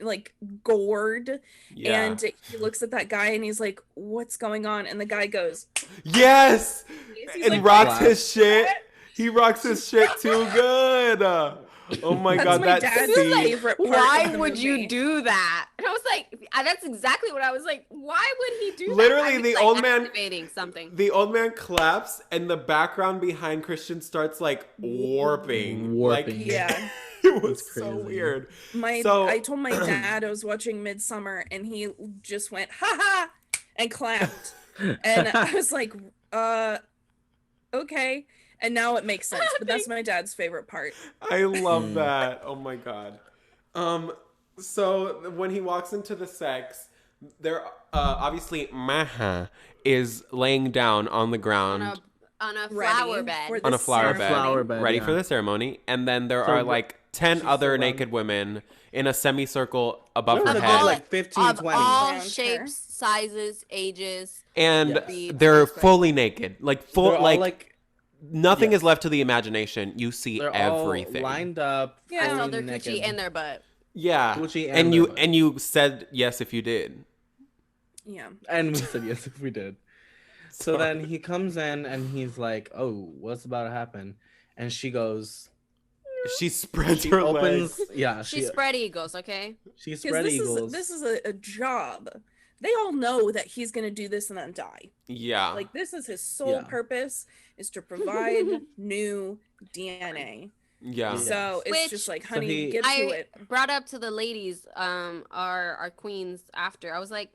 like gourd, yeah. and he looks at that guy and he's like, "What's going on?" And the guy goes, Yes. He's And like, rocks "What?" his shit. He rocks his shit too good. Oh my That's god, my that dad's scene. favorite part Why of the would you movie. do that? And I was like, that's exactly what I was like. Why would he do that? Literally, I was, the like, old man- activating something. The old man claps, and the background behind Christian starts like warping. Warping. Like, Yeah. it was That's so crazy. weird. I told my dad I was watching Midsommar, and he just went ha ha and clapped, and I was like, okay. And now it makes sense, but that's my dad's favorite part. I love that. Oh my god. So when he walks into the sex, there obviously Maha is laying down on the ground On a Ready flower bed. for on a the flower ceremony. bed, Flower bed, ready yeah. for the ceremony, and then there So are like 10 she's other still naked women in a semicircle above There her was Of about head. all, like 15, of 20. all Around her. shapes, sizes, ages, And breeds, they're race, fully naked. Like full They're all, like nothing yes. is left to the imagination. You see they're everything. all lined up. I saw fully their naked. coochie and their butt. Yeah. Gucci and and you their butt. and you said yes if you did. Yeah. And we said yes if we did. So then he comes in and he's like, "Oh, what's about to happen?" And she goes, She spreads she her opens, legs. yeah, She spread eagles, okay? she 'Cause spread eagles. This is a job. They all know that he's gonna do this and then die. Yeah. Like this is his sole Yeah. purpose is to provide new DNA. Yeah. So it's Which- just like, So honey, he- get to I it. brought up to the ladies, our queens after. I was like,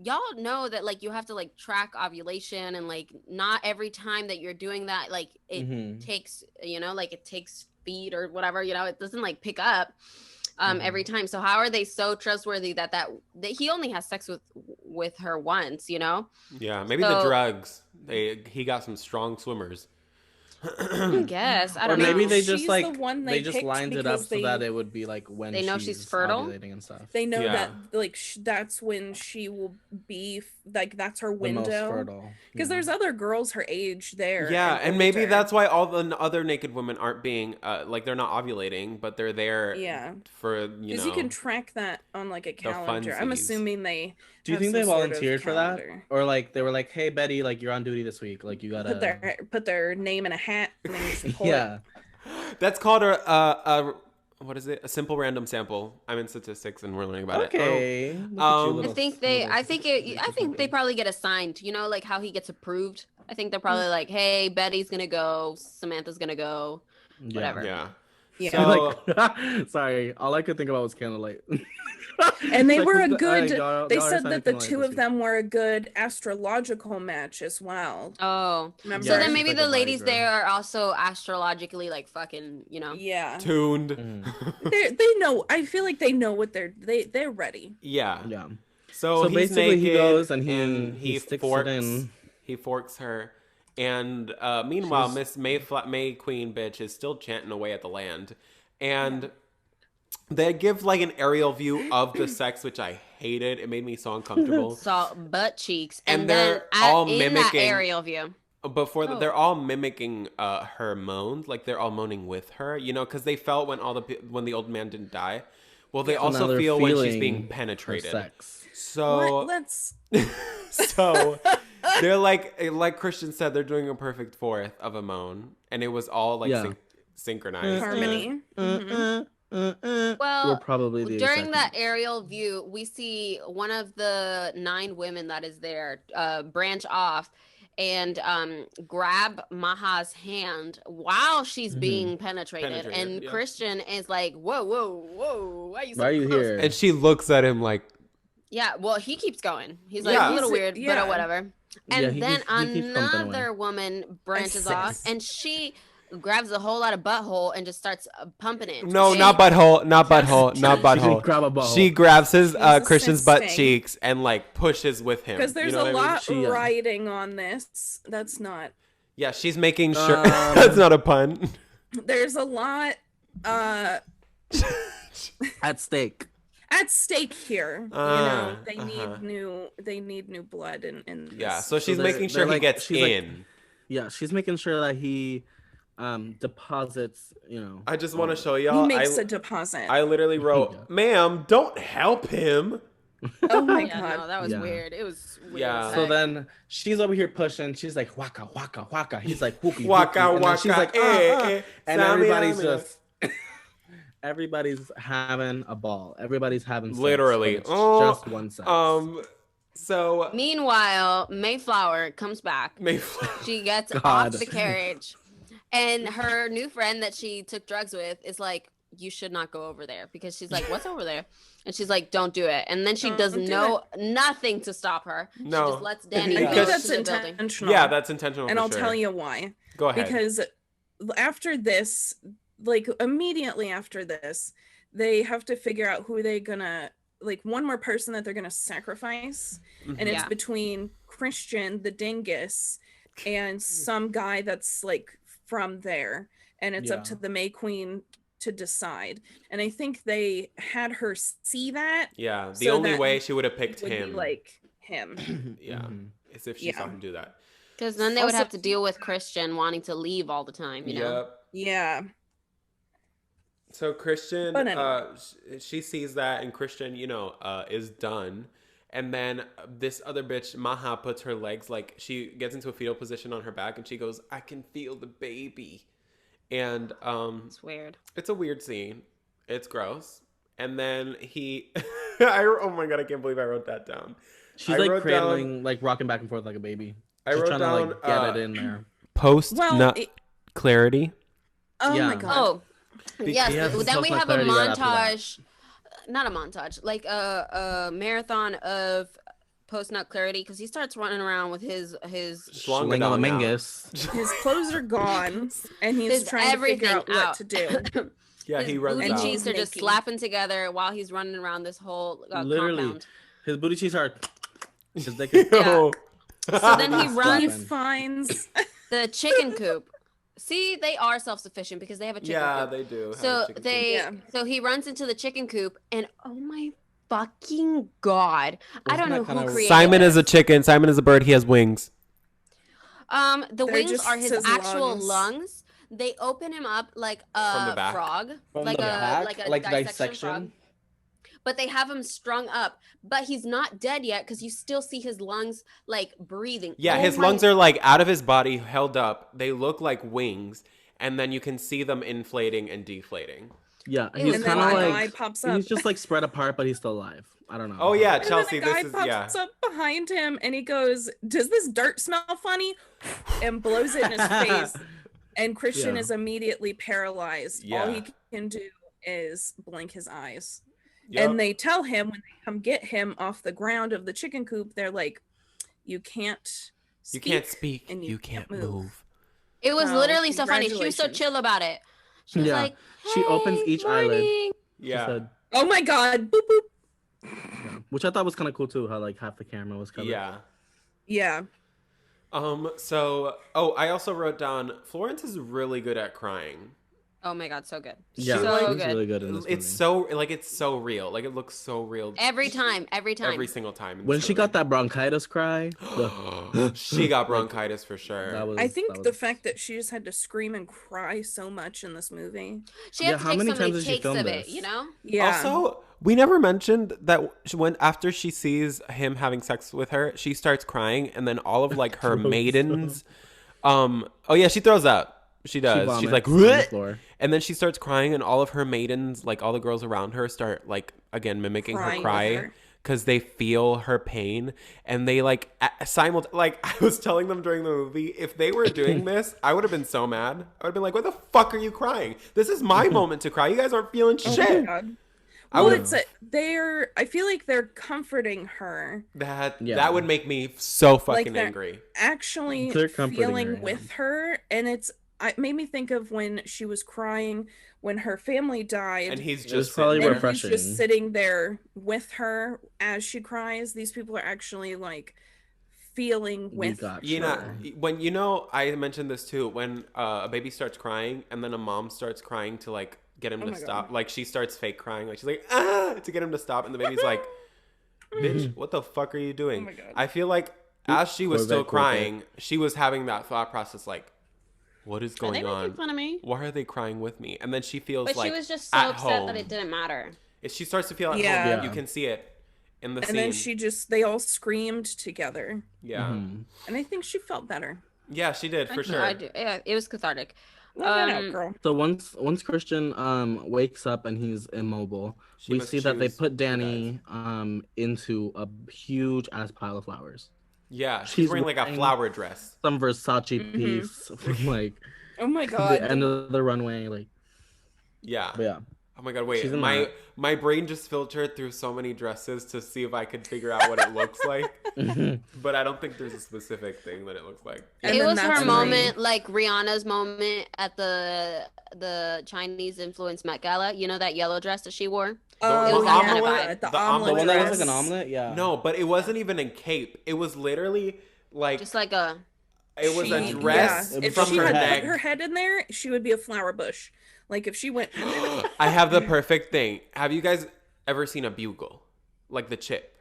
y'all know that like you have to like track ovulation and like not every time that you're doing that like it Mhm. takes, you know, like it takes feet or whatever, you know, it doesn't like pick up every time. So how are they so trustworthy that he only has sex with her once, you know? Yeah. Maybe the So- drugs. He got some strong swimmers. I guess. I Or don't know. maybe they She's just the like one they they just picked lined it up because so that they- it would be like when They know she's fertile? ovulating and stuff. They know Yeah. that like that's when she will be like that's her The most window. fertile. Because yeah. there's other girls her age there. Yeah, and maybe older. that's why all the other naked women aren't being like they're not ovulating, but they're there Yeah. for Because you can track that on like a calendar. I'm funsies. assuming they Do you have think they some sort of volunteered for that, calendar. or like they were like, "Hey Betty, like you're on duty this week, like you gotta." put their name in a hat and then just pull it. Yeah. That's called a what is it? A simple random sample. I'm in statistics and we're learning about it. Okay. Look at you, I little- I think they probably get assigned, you know, like how he gets approved. I think they're probably like, hey, Betty's gonna go, Samantha's gonna go, Yeah. whatever. Yeah. Yeah. So Like, sorry, all I could think about was Candlelight. And they Like, were a y'all- good. y'all They are said signing that the Candlelight two this of week. them were a good astrological match as well. Oh. Remember? So Yeah, then she's maybe like the a ladies bodyguard. there are also astrologically like fucking, you know. Yeah, tuned. Mhm. they know. I feel like they know what they're ready. Yeah. Yeah. So, So he's basically he naked goes and he sticks it forks, in. He forks her. And meanwhile, She's- Miss May Queen bitch is still chanting away at the land. And they give like an aerial view of the sex, which I hated. It made me so uncomfortable. Saw butt cheeks. And And, then they're all in that mimicking- aerial view. Before Oh. they're all mimicking her moans, like they're all moaning with her, you know, because they felt when the old man didn't die. Well, they So now also they're feel when she's feeling being her penetrated. sex. So What? Let's. so they're like Christian said, they're doing a perfect fourth of a moan, and it was all like Yeah. synchronized. Harmony. Mhm. Well, We're probably the during exact that same. aerial view, we see one of the 9 women that is there branch off and grab Maha's hand while she's being penetrated. And Penetrated, yeah. Christian is like, whoa, whoa, whoa, why are you so Why are you close? here? And she looks at him like, Yeah, well, he keeps going. He's like Yeah. a little He's- weird, yeah. but whatever. And Yeah, he then keeps pumping away. another woman branches off, Assist. and she grabs a whole lot of butthole and just starts pumping it. no, And- not butthole, not butthole, not She didn't butthole. grab a butthole. She grabs his Jesus Christian's butt instinct. cheeks and like pushes with him. Because there's You know a what I mean? lot She, riding on this. That's not. Yeah, she's making sure. Um, That's not a pun. There's a lot at stake. at stake here. They uh-huh. need new blood in this. Yeah, so she's they're- making sure they're he gets she's like- in. Yeah, she's making sure that he deposits, I just want to show he y'all. makes a deposit. I literally wrote, Yeah. "Ma'am, don't help him." Oh my Yeah, god. no, that was Yeah. weird. It was weird. Yeah. as So heck. then she's over here pushing. She's like waka waka waka. He's like whoopee Waka, whoopee. And then she's waka, like and Sammy, everybody's Sammy. just everybody's having a ball. Everybody's having sex, Literally. but it's Oh, just one sex. So Meanwhile, Mayflower comes back. Mayflower. She gets God. off the carriage, and her new friend that she took drugs with is like, "You should not go over there," because she's like, "What's over there?" And she's like, "Don't do it." And then she Don't does do nothing to stop her. She No. just lets Danny I go think to that's the building. intentional. Yeah, that's intentional. and for I'll sure. tell you why. Go ahead. Because after this, like immediately after this, they have to figure out who they gonna like one more person that they're gonna sacrifice, and it's Yeah. between Christian the dingus and some guy that's like from there, and it's up Yeah. to the May Queen to decide. And I think they had her see that Yeah, the so only that way she would have it picked would be him. like him. Yeah, as if she saw him do that. Because then they would Also- have to deal with Christian wanting to leave all the time, you know? Yep. Yeah. So Christian, But anyway. she sees that, and Christian, is done. And then this other bitch, Maha, puts her legs, like, she gets into a fetal position on her back, and she goes, I can feel the baby. And It's weird. it's a weird scene. It's gross. And then oh my God, I can't believe I wrote that down. She's like cradling, like rocking back and forth like a baby. I She's wrote trying down, to like get it in there. Post Well, nut it- clarity. Oh Yeah. my god. Oh, yes. Yes, Then we post-nut have a clarity right after that. montage. Not a montage, like a marathon of post-nut clarity, because he starts running around with his Schlingalingus. His clothes are gone, and he's his trying to figure everything out what to do. Yeah, he runs booty out. cheeks are just Naked. slapping together while he's running around this whole Literally, compound. his booty cheeks are. 'cause they could- Yeah. So then he Slapping. runs He finds the chicken coop. See, they are self-sufficient because they have a chicken Yeah, coop. they do. have So a chicken they, Yeah. so he runs into the chicken coop, and oh my fucking god, I don't Wasn't know that who kinda- created Simon this. is a chicken. Simon is a bird. He has wings. The They're wings just are his his actual lungs. lungs. They open him up like From the a back? frog, From like the a back? like a Like dissection frog. But they have him strung up, but he's not dead yet because you still see his lungs like breathing. Yeah, Oh his my- lungs are like out of his body, held up. They look like wings, and then you can see them inflating and deflating. Yeah, And he's and kind then of a guy like pops up. he's just like spread apart, but he's still alive. I don't know. Oh yeah, And Chelsea. then a guy This is pops up behind him, and he goes, "Does this dirt smell funny?" and blows it in his face. And Christian Yeah. is immediately paralyzed. All Yeah. he can do is blink his eyes. Yep. And they tell him when they come get him off the ground of the chicken coop, they're like, "You can't You speak, can't speak. and You can't move. It was Wow, literally so funny. She was so congratulations. chill about it. She was Yeah. like, She opens "Hey, each eyelid. morning." She Yeah. said, Oh my god, boop boop. yeah. Which I thought was kind of cool too. How like half the camera was covered. Yeah. Yeah. I also wrote down Florence is really good at crying. Oh my god, so good. Yeah, so she's good. really good in this It's so real. Like it looks so real Every time. every single time. When she got that bronchitis cry, she got bronchitis for sure. that was. I think that the was- fact that she just had to scream and cry so much in this movie. She Yeah, had to how take many so many times did she takes film of it, this? you know? Yeah. Also, we never mentioned that when after she sees him having sex with her, she starts crying, and then all of like her Throws maidens, she throws up. She does. vomits She's like, on the "What?" floor. And then she starts crying, and all of her maidens, like all the girls around her, start like again mimicking Crying her with cry her. because they feel her pain, and they like like I was telling them during the movie, if they were doing this, I would have been so mad. I would have been like, "What the fuck are you crying? This is my moment to cry. You guys aren't feeling Oh my shit." God. I Well, would it's I feel like they're comforting her, That would make me so fucking they're- angry. actually They're comforting feeling her, yeah. with her, and it made me think of when she was crying when her family died. And he's It was just probably sitting there. and he's refreshing. just sitting there with her as she cries. These people are actually like feeling We with got You know, you. when I mentioned this too. When a baby starts crying, and then a mom starts crying to like get him Oh to my God. stop. Like she starts fake crying, like she's like to get him to stop, and the baby's like, "Bitch, what the fuck are you doing?" Oh my God. I feel like as she was Corvette, still Corvette. crying, she was having that thought process, like, "What is Are they going making on? fun of me? Why are they crying with me?" And then she feels But like she was just so at upset home. that it didn't matter. If she starts to feel at Yeah. home, you can see it in the and scene. then they all screamed together, yeah, Mhm. and I think she felt better. yeah, she did for sure. I do. Yeah, it was cathartic. Love that out, Um, girl. So once Christian wakes up and he's immobile, She we must see that they choose put who Danny into a huge ass pile of flowers. Yeah, she's She's wearing like a wearing- flower dress. Some Versace Mhm. piece from like Oh my the god. end of the runway. Like, Yeah. but yeah. Oh my god, wait. She's in My that. my brain just filtered through so many dresses to see if I could figure out what it looks like. But I don't think there's a specific thing that it looks like. And it then was that's her when- moment, like Rihanna's moment at the Chinese influence Met Gala. You know that yellow dress that she wore? Oh the yeah, omelet- the the The omelet one that dress. looks like an omelet, yeah. No, but it wasn't even a cape. It was literally like Just like a. it was a She- dress yeah. If from she her had neck. put her head in there, she would be a flower bush. Like if she went. I have the perfect thing. Have you guys ever seen a bugle? Like the chip?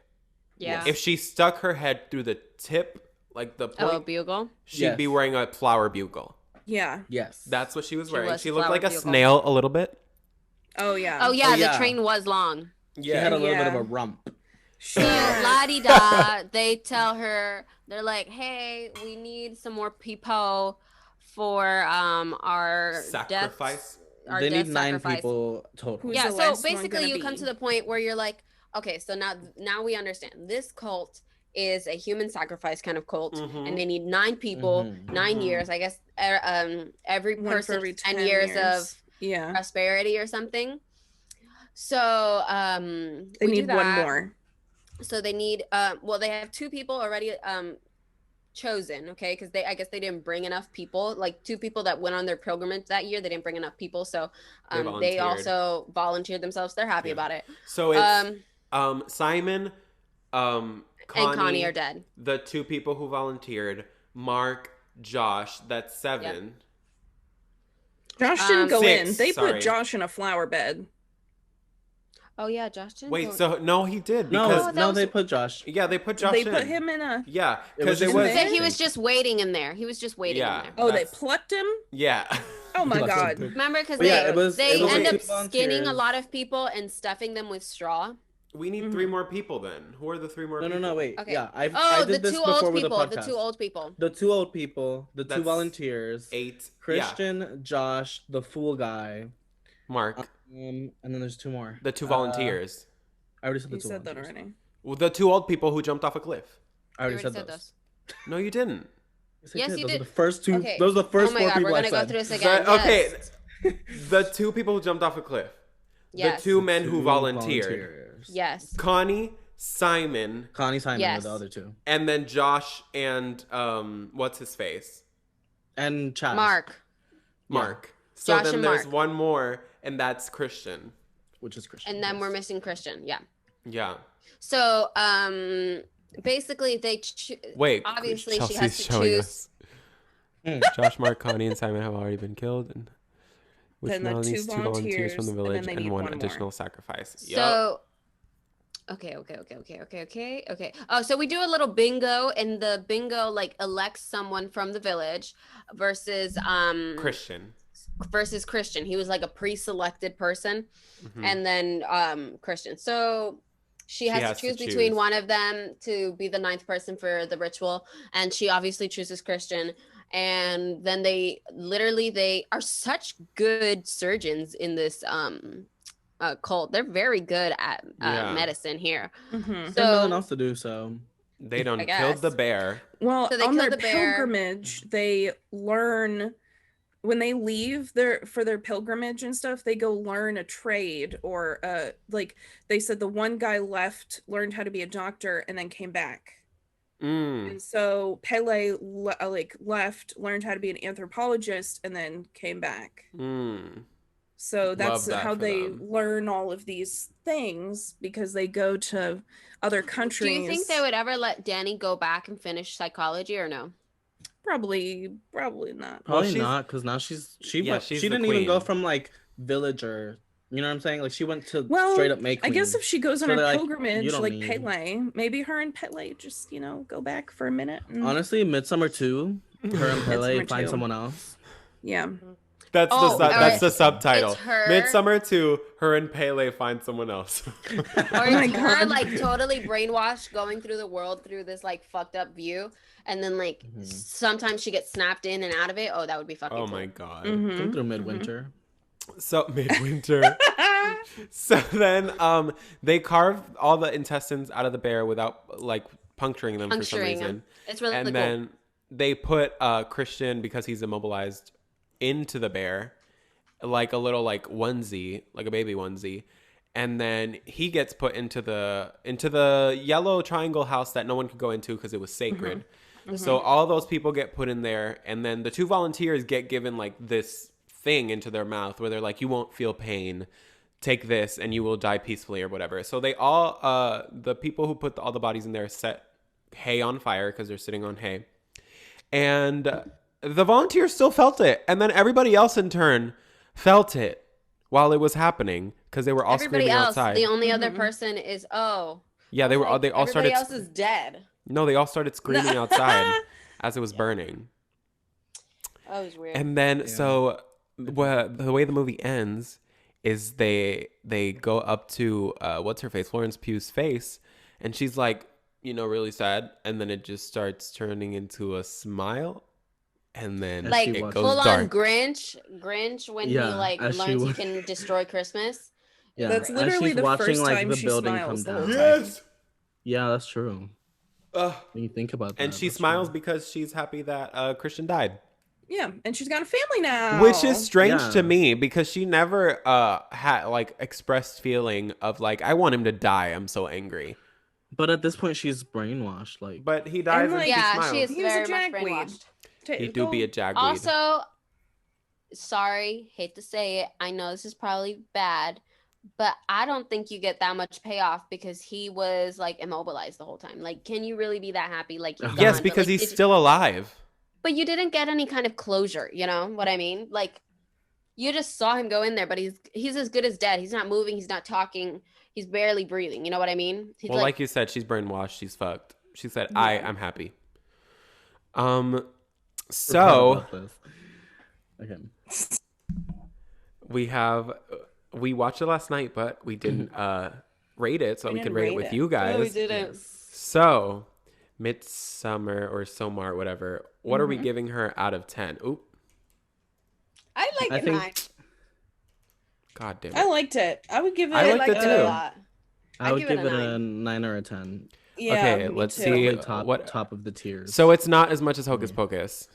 Yeah. If she stuck her head through the tip, like the point, a bugle. she'd be wearing a flower bugle. Yeah. Yes. That's what she was wearing. was She looked flower like a bugle. snail a little bit. Oh yeah. Oh yeah, Oh, yeah. the train was long. She had a little bit of Yeah. a rump. So la-di-da, they tell her, they're like, hey, we need some more people for our Sacrifice. deaths, our They death need 9 sacrifice. people total. Who's Yeah, the so last one basically gonna you come be? to the point where you're like, okay, so now we understand. This cult is a human sacrifice kind of cult, and they need 9 people, 9 years. I guess every One for person every 10 10 years of yeah. prosperity or something. So They we do need one that. more. So they need well, they have 2 people already chosen, okay, because I guess they didn't bring enough people, like 2 people that went on their pilgrimage that year. They didn't bring enough people, so they volunteered. also volunteered themselves. They're happy about it. So it's Simon, and Connie are dead. The 2 people who volunteered, Mark, Josh. That's 7. Josh didn't go 6, in. They sorry. put Josh in a flower bed. Oh yeah, Josh didn't Wait, go. so no, he did No, because no, they put Josh. yeah, they put Josh They in. put him in a. Yeah, It was because it just was in So he was just waiting in there. He was just waiting Yeah. in there. Oh, they That's- plucked him. yeah. Oh my Plus god. some- Remember, because But yeah, it was they like end up 2 skinning a volunteers. lot of people and stuffing them with straw. We need 3 more people then. Who are the 3 more No, people? wait. Okay. Yeah, I Oh, did the this 2 before old with people. the The podcast. 2 old people. The 2 old people, the 2 That's volunteers, 8. Christian, Josh, the fool guy, Mark. and then there's 2 more. The 2 volunteers. I already said the You 2 said that volunteers. already. Well, the 2 old people who jumped off a cliff. I already You said already those. No, you didn't. Yes, you Those did. are the first 2. Okay. Those are the first oh my 4 god, people we're I gonna go said. through this again. Okay, Yes. the 2 people who jumped off a cliff. Yes. The 2 men who 2 volunteered. volunteers. Yes. Connie, Simon, Connie, Simon Yes. were the other 2, and then Josh and what's his face? and Chaz. Mark. So Josh then and there's Mark. one more, and that's Christian. Which is Christian. And then yes. we're missing Christian. Yeah. Yeah. So basically they Wait. obviously she Chelsea's has to showing choose. us. Hmm. Josh, Mark, Connie, and Simon have already been killed, and which Then the now 2 needs 2 volunteers from the volunteers, and then village they and need 1 one more. additional sacrifice. So okay. Oh, so we do a little bingo, and the bingo like elects someone from the village versus Christian. Christian. He was like a pre-selected person, Mhm. and then Christian. So she has to choose between one of them to be the 9th person for the ritual, and she obviously chooses Christian. And then they are such good surgeons in this cult. They're very good at Yeah. medicine here. Mm-hmm. There's So nothing else to do, so They done I killed the guess. bear. Well, So they on kill their the bear. pilgrimage, they learn when they leave for their pilgrimage and stuff. They go learn a trade, or like they said, the one guy learned how to be a doctor, and then came back. Mm. And so Pele left, learned how to be an anthropologist, and then came back. Mm. So that's that how for they them. learn all of these things, because they go to other countries. do you think they would ever let Danny go back and finish psychology or no? Probably not. probably she's- not, because now she Yeah, went, she's she the didn't even go queen. from like villager. You know what I'm saying? Like she went to Well, straight up make. I guess if she goes on So her they're like, "You pilgrimage, don't like need-" Pele, maybe her and Pele just go back for a minute. And, Honestly, Midsommar 2, her and Pele Midsommar find 2. someone else. yeah. That's Oh, that's or the subtitle. it's her- Midsummer 2, her and Pele find someone else. Or my it's her God. like totally brainwashed, going through the world through this like fucked up view, and then like sometimes she gets snapped in and out of it. Oh, that would be fucking Oh cool. my god. Mhm. Come through midwinter. So midwinter. So then they carve all the intestines out of the bear without like puncturing them for some Puncturing them. reason. It's really And cool. then they put Christian, because he's immobilized, into the bear, like a little like onesie, like a baby onesie. And then he gets put into the yellow triangle house that no one could go into because it was sacred. So all those people get put in there, and then the 2 volunteers get given like this thing into their mouth where they're like, you won't feel pain. Take this and you will die peacefully or whatever. So they all, the people who put all the bodies in there set hay on fire because they're sitting on hay. And the volunteers still felt it. And then everybody else in turn felt it while it was happening because they were all Everybody screaming else, outside. the only other person is Yeah, they all everybody started. else is dead. No, they all started screaming outside as it was burning. That was weird. And then, Yeah. so the way the movie ends is they go up to what's her face, Florence Pugh's face, and she's like, really sad, and then it just starts turning into a smile, and then As like she it watches. goes full dark. on Grinch when he Yeah, like as she learns he wa- can destroy Christmas. Yeah, That's as literally she's the watching, first like, time the she building smiles come the whole down. time. Yeah, that's true. Ugh. When you think about that. And she that's smiles true. because she's happy that Christian died. Yeah, and she's got a family now. Which is strange Yeah. to me because she never had like expressed feeling of like, I want him to die. I'm so angry. But at this point, she's brainwashed. Like, But he dies and, like, she Yeah, smiles. she is He was a very much jagweed. brainwashed. He do be a jagweed. Also, sorry, hate to say it. I know this is probably bad, but I don't think you get that much payoff because he was like immobilized the whole time. Like, can you really be that happy? Like, he's Yes, gone, because but, like, he's still alive. But you didn't get any kind of closure. You know what I mean? Like, you just saw him go in there, but he's as good as dead. He's not moving. He's not talking. He's barely breathing. You know what I mean? He's Well, like you said, she's brainwashed. She's fucked. She said, Yeah. I'm happy. forgot So about this. Okay. we watched it last night, but we didn't rate it, so we We can didn't rate it rate with it. you guys. No, we didn't. So, Midsommar or Somar, whatever. What are we giving her out of 10? Oop. I like I it think- 9. God damn I it. liked it. I would give it. I I liked liked it it too. a lot. I I'd would give it give it a a 9 or a 10. Yeah, Okay, me let's too. see. Probably top what- of the tiers. So it's not as much as Hocus Pocus.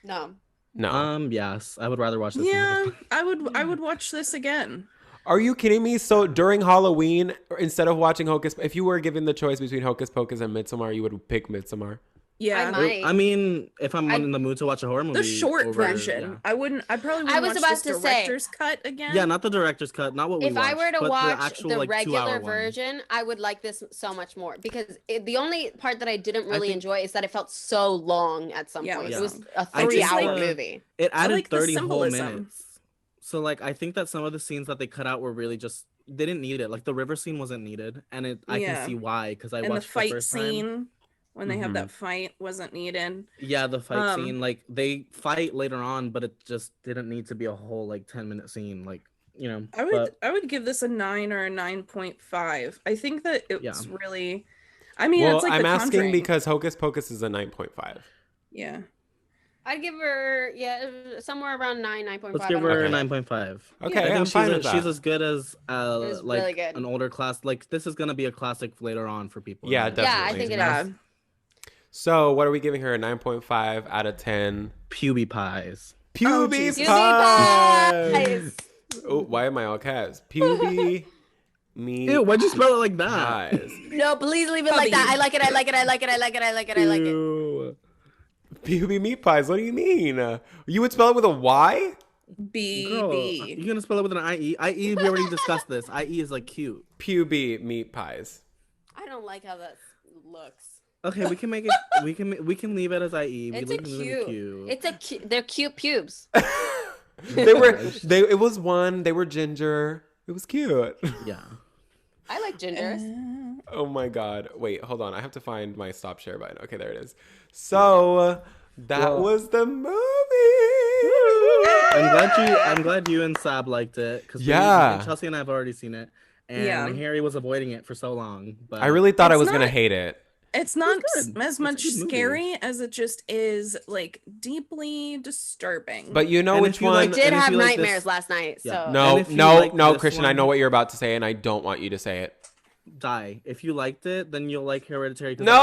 No. No. Yes, I would rather watch this. than Yeah, Hocus I would watch this again. Are you kidding me? So during Halloween, instead of watching Hocus, if you were given the choice between Hocus Pocus and Midsommar, you would pick Midsommar. Yeah, might. I mean, if I'm I- in the mood to watch a horror movie, the short over- version. I wouldn't. I probably I wouldn't was watch about this to say- director's cut again. Yeah, not the director's cut, not what we If I were to but watch the actual the like 2-hour regular one. version, I would like this so much more because the only part that I didn't really think- enjoy is that it felt so long at some Yeah, point. it It was was a I just 3-hour like- movie. It added like the 30 whole symbolism. minutes. So like I think that some of the scenes that they cut out were really just they didn't need it. Like the river scene wasn't needed, and I Yeah. can see why because I and the watched fight first scene time. when they have Mhm. that fight wasn't needed. Yeah, the fight Um, scene, like they fight later on, but it just didn't need to be a whole like 10-minute scene. Like I would give this a 9 or a 9.5. I think that it's Yeah. really. I mean, Well, it's like I'm The asking Conjuring. because Hocus Pocus is a 9.5. Yeah. I'd give her somewhere around 9, 9.5. let's give her Okay. a 9.5. Okay, I think I'm fine with she's that. as good as was like really good. an older class. Like this is gonna be a classic later on for people. Yeah, right? Yeah, I definitely. think it Yeah. is. So what are we giving her? A 9.5 out of 10. Puby pies. Puby Jesus. pies. Oh, why am I all caps? Puby me. Ew, why'd you spell it like that? pies. No, please leave it like that. I like it. I like it. I like it. I like it. I like it. I like it. Ew. Puby meat pies. What do you mean? You would spell it with a Y? Girl, BB. you're gonna spell it with an IE? IE, we already discussed this. IE is like cute. Puby meat pies. I don't like how that looks. Okay, we can make it. We can leave it as IE. It's we a leave it cute. It's a cute. They're cute pubes. It was one. They were ginger. It was cute. Yeah. I like gingers. Oh my god. Wait, hold on. I have to find my stop share button. Okay, there it is. So that Well- was the movie. I'm glad you and Sab liked it because Yeah. Chelsea and I have already seen it, and Yeah. Harry was avoiding it for so long. But I really thought I It's was gonna not- hate it. It's not good. as It's a much good movie. scary as it just is like deeply disturbing. But you know And which if you one? I like- did and if have you like this- nightmares last night. Yeah. So No, And if you no, like no, this Christian. I one- know what you're about to say, and I don't want you to say it. die. If you liked it, then you'll like Hereditary. 'cause No. that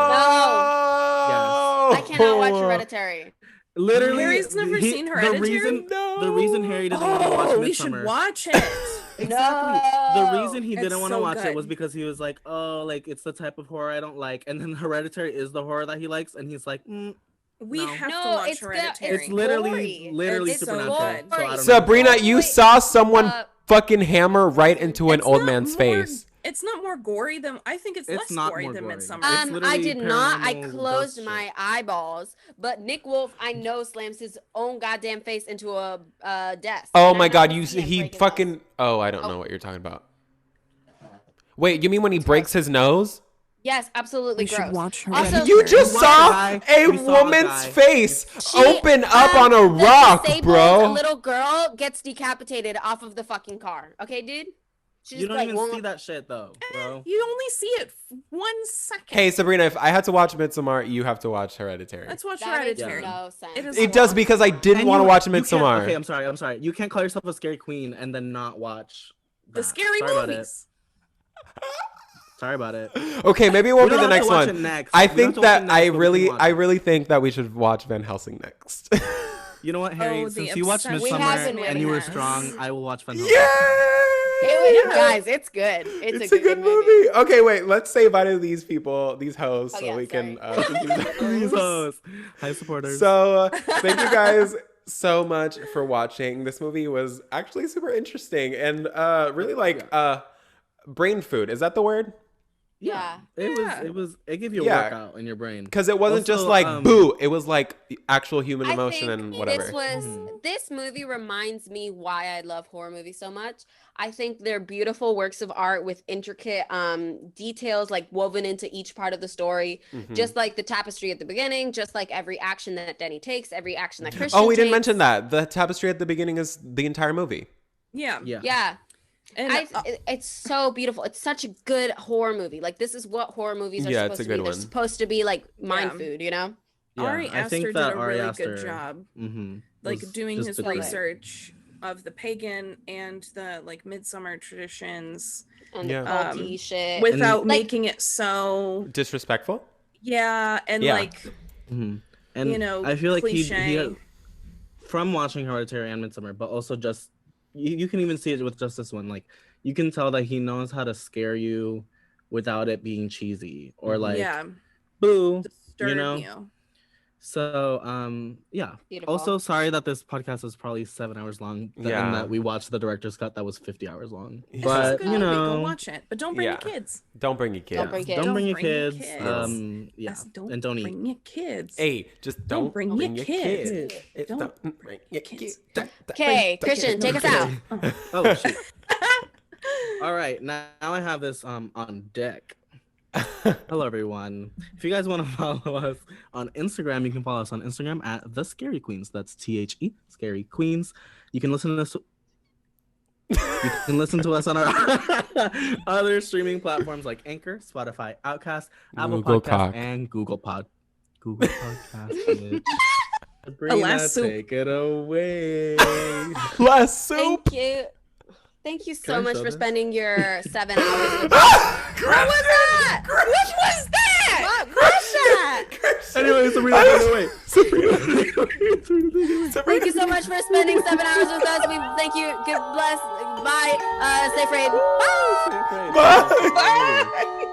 one's actually horror. I cannot watch Hereditary. Literally, Harry's never seen Hereditary? The reason Harry doesn't want to watch Oh, we should Midsommar. watch it. Exactly. The reason he It's didn't want to so watch it was good. because he was like, "Oh, like it's the type of horror I don't like." And then Hereditary is the horror that he likes, and he's like, We No. have No, to watch it's Hereditary. "It's literally, gory. literally It's so supernatural." good. So I don't know. Sabrina, you Wait, saw someone uh, fucking hammer right into an It's old not man's more- face. It's not more gory than I think it's, It's less not gory more than gory. Midsommar. It's I literally did not. I paranormal closed ghost my shit. eyeballs, but Nick Wolf, I know, slams his own goddamn face into a desk. Oh And I my know god, see him he break his fucking. nose. Oh, I don't Oh. know what you're talking about. Wait, you mean when he breaks his nose? Yes, absolutely We should gross. watch Also, Hereditary. You just We saw saw a a guy. woman's face She, open up on a the rock, disabled bro. little girl gets decapitated off of the fucking car. Okay, dude? She You just, don't like, even won't- see that shit though, bro. You only see it 1 second. Hey, Sabrina, if I had to watch Midsommar, you have to watch Hereditary. Let's watch That makes Hereditary. no sense. It is It does long. because I didn't And want to you- watch you can't- Midsommar. Okay, I'm sorry. You can't call yourself a scary queen and then not watch The that. scary Sorry about it. movies. Sorry about it. Okay, maybe it won't We be the don't have next to watch one. it next. I We don't have think to watch it that next, I but we really, can watch I it. really think that we should watch Van Helsing next. You know what, Harry? Oh, the Since you watched obsession We have Midsommar been and you were waiting. strong, I will watch Van Helsing. It was, Yay! guys, it's good. It's a good movie. Okay, wait. Let's say bye to these people, these hosts, Oh, so yeah, we can. sorry. These hoes. Hi, supporters. So thank you guys so much for watching. This movie was actually super interesting and really like brain food. Is that the word? Yeah. It gave you a Yeah. workout in your brain. Because it wasn't just Also, like boo. It was like actual human emotion I and think whatever. this movie reminds me why I love horror movies so much. I think they're beautiful works of art with intricate details like woven into each part of the story. Mhm. Just like the tapestry at the beginning, just like every action that Denny takes, every action that Christian Oh, we didn't takes. mention that. The tapestry at the beginning is the entire movie. Yeah. Yeah. Yeah. And It's so beautiful. It's such a good horror movie. Like this is what horror movies are Yeah, supposed it's a to be. good They're one. supposed to be like mind Yeah. food, you know? Yeah, Ari I Aster think did that a Ari really Aster, good job, mhm, like was doing just his the great. research of the pagan and the like Midsommar traditions And Yeah. the culty shit. without Like- making it so Disrespectful? and Yeah. like Mhm. And you know, I feel like he cliche. from watching Hereditary and Midsommar, but also just you can even see it with just this one. Like you can tell that he knows how to scare you without it being cheesy or like yeah, boo. disturb know? you. So yeah. Beautiful. Also, sorry that this podcast is probably 7 hours long. Yeah. And that we watched the director's cut that was 50 hours long. It's It's But a good you movie. know, Go watch it, but don't bring Yeah. your kids. Don't bring your kids. Don't bring kids. don't bring your Don't bring your kids. kids. Yeah, That's- don't and don't eat. bring your kids. Hey, just don't bring your kids. It- Don't bring your kids. Okay, Christian, take us out. Oh shoot. All right, now I have this on deck. Hello everyone. If you guys want to follow us on Instagram, you can follow us on Instagram at The Scary Queens. That's THE Scary Queens. You can listen to us. You can listen to us on our other streaming platforms like Anchor, Spotify, Outcast, Apple Google Podcasts, Cock. and Google Podcasts. bitch. Sabrina, Alas, soup. take it away. Last soup. Thank you. Thank you Can so I much show for this? spending your 7 hours with us. What was that? What was that? What was that? Anyway, Sabrina, take it away. Sabrina. Thank you so much for spending 7 hours with us. We thank you. Good bless. Bye. Stay afraid. Bye. Bye. Bye.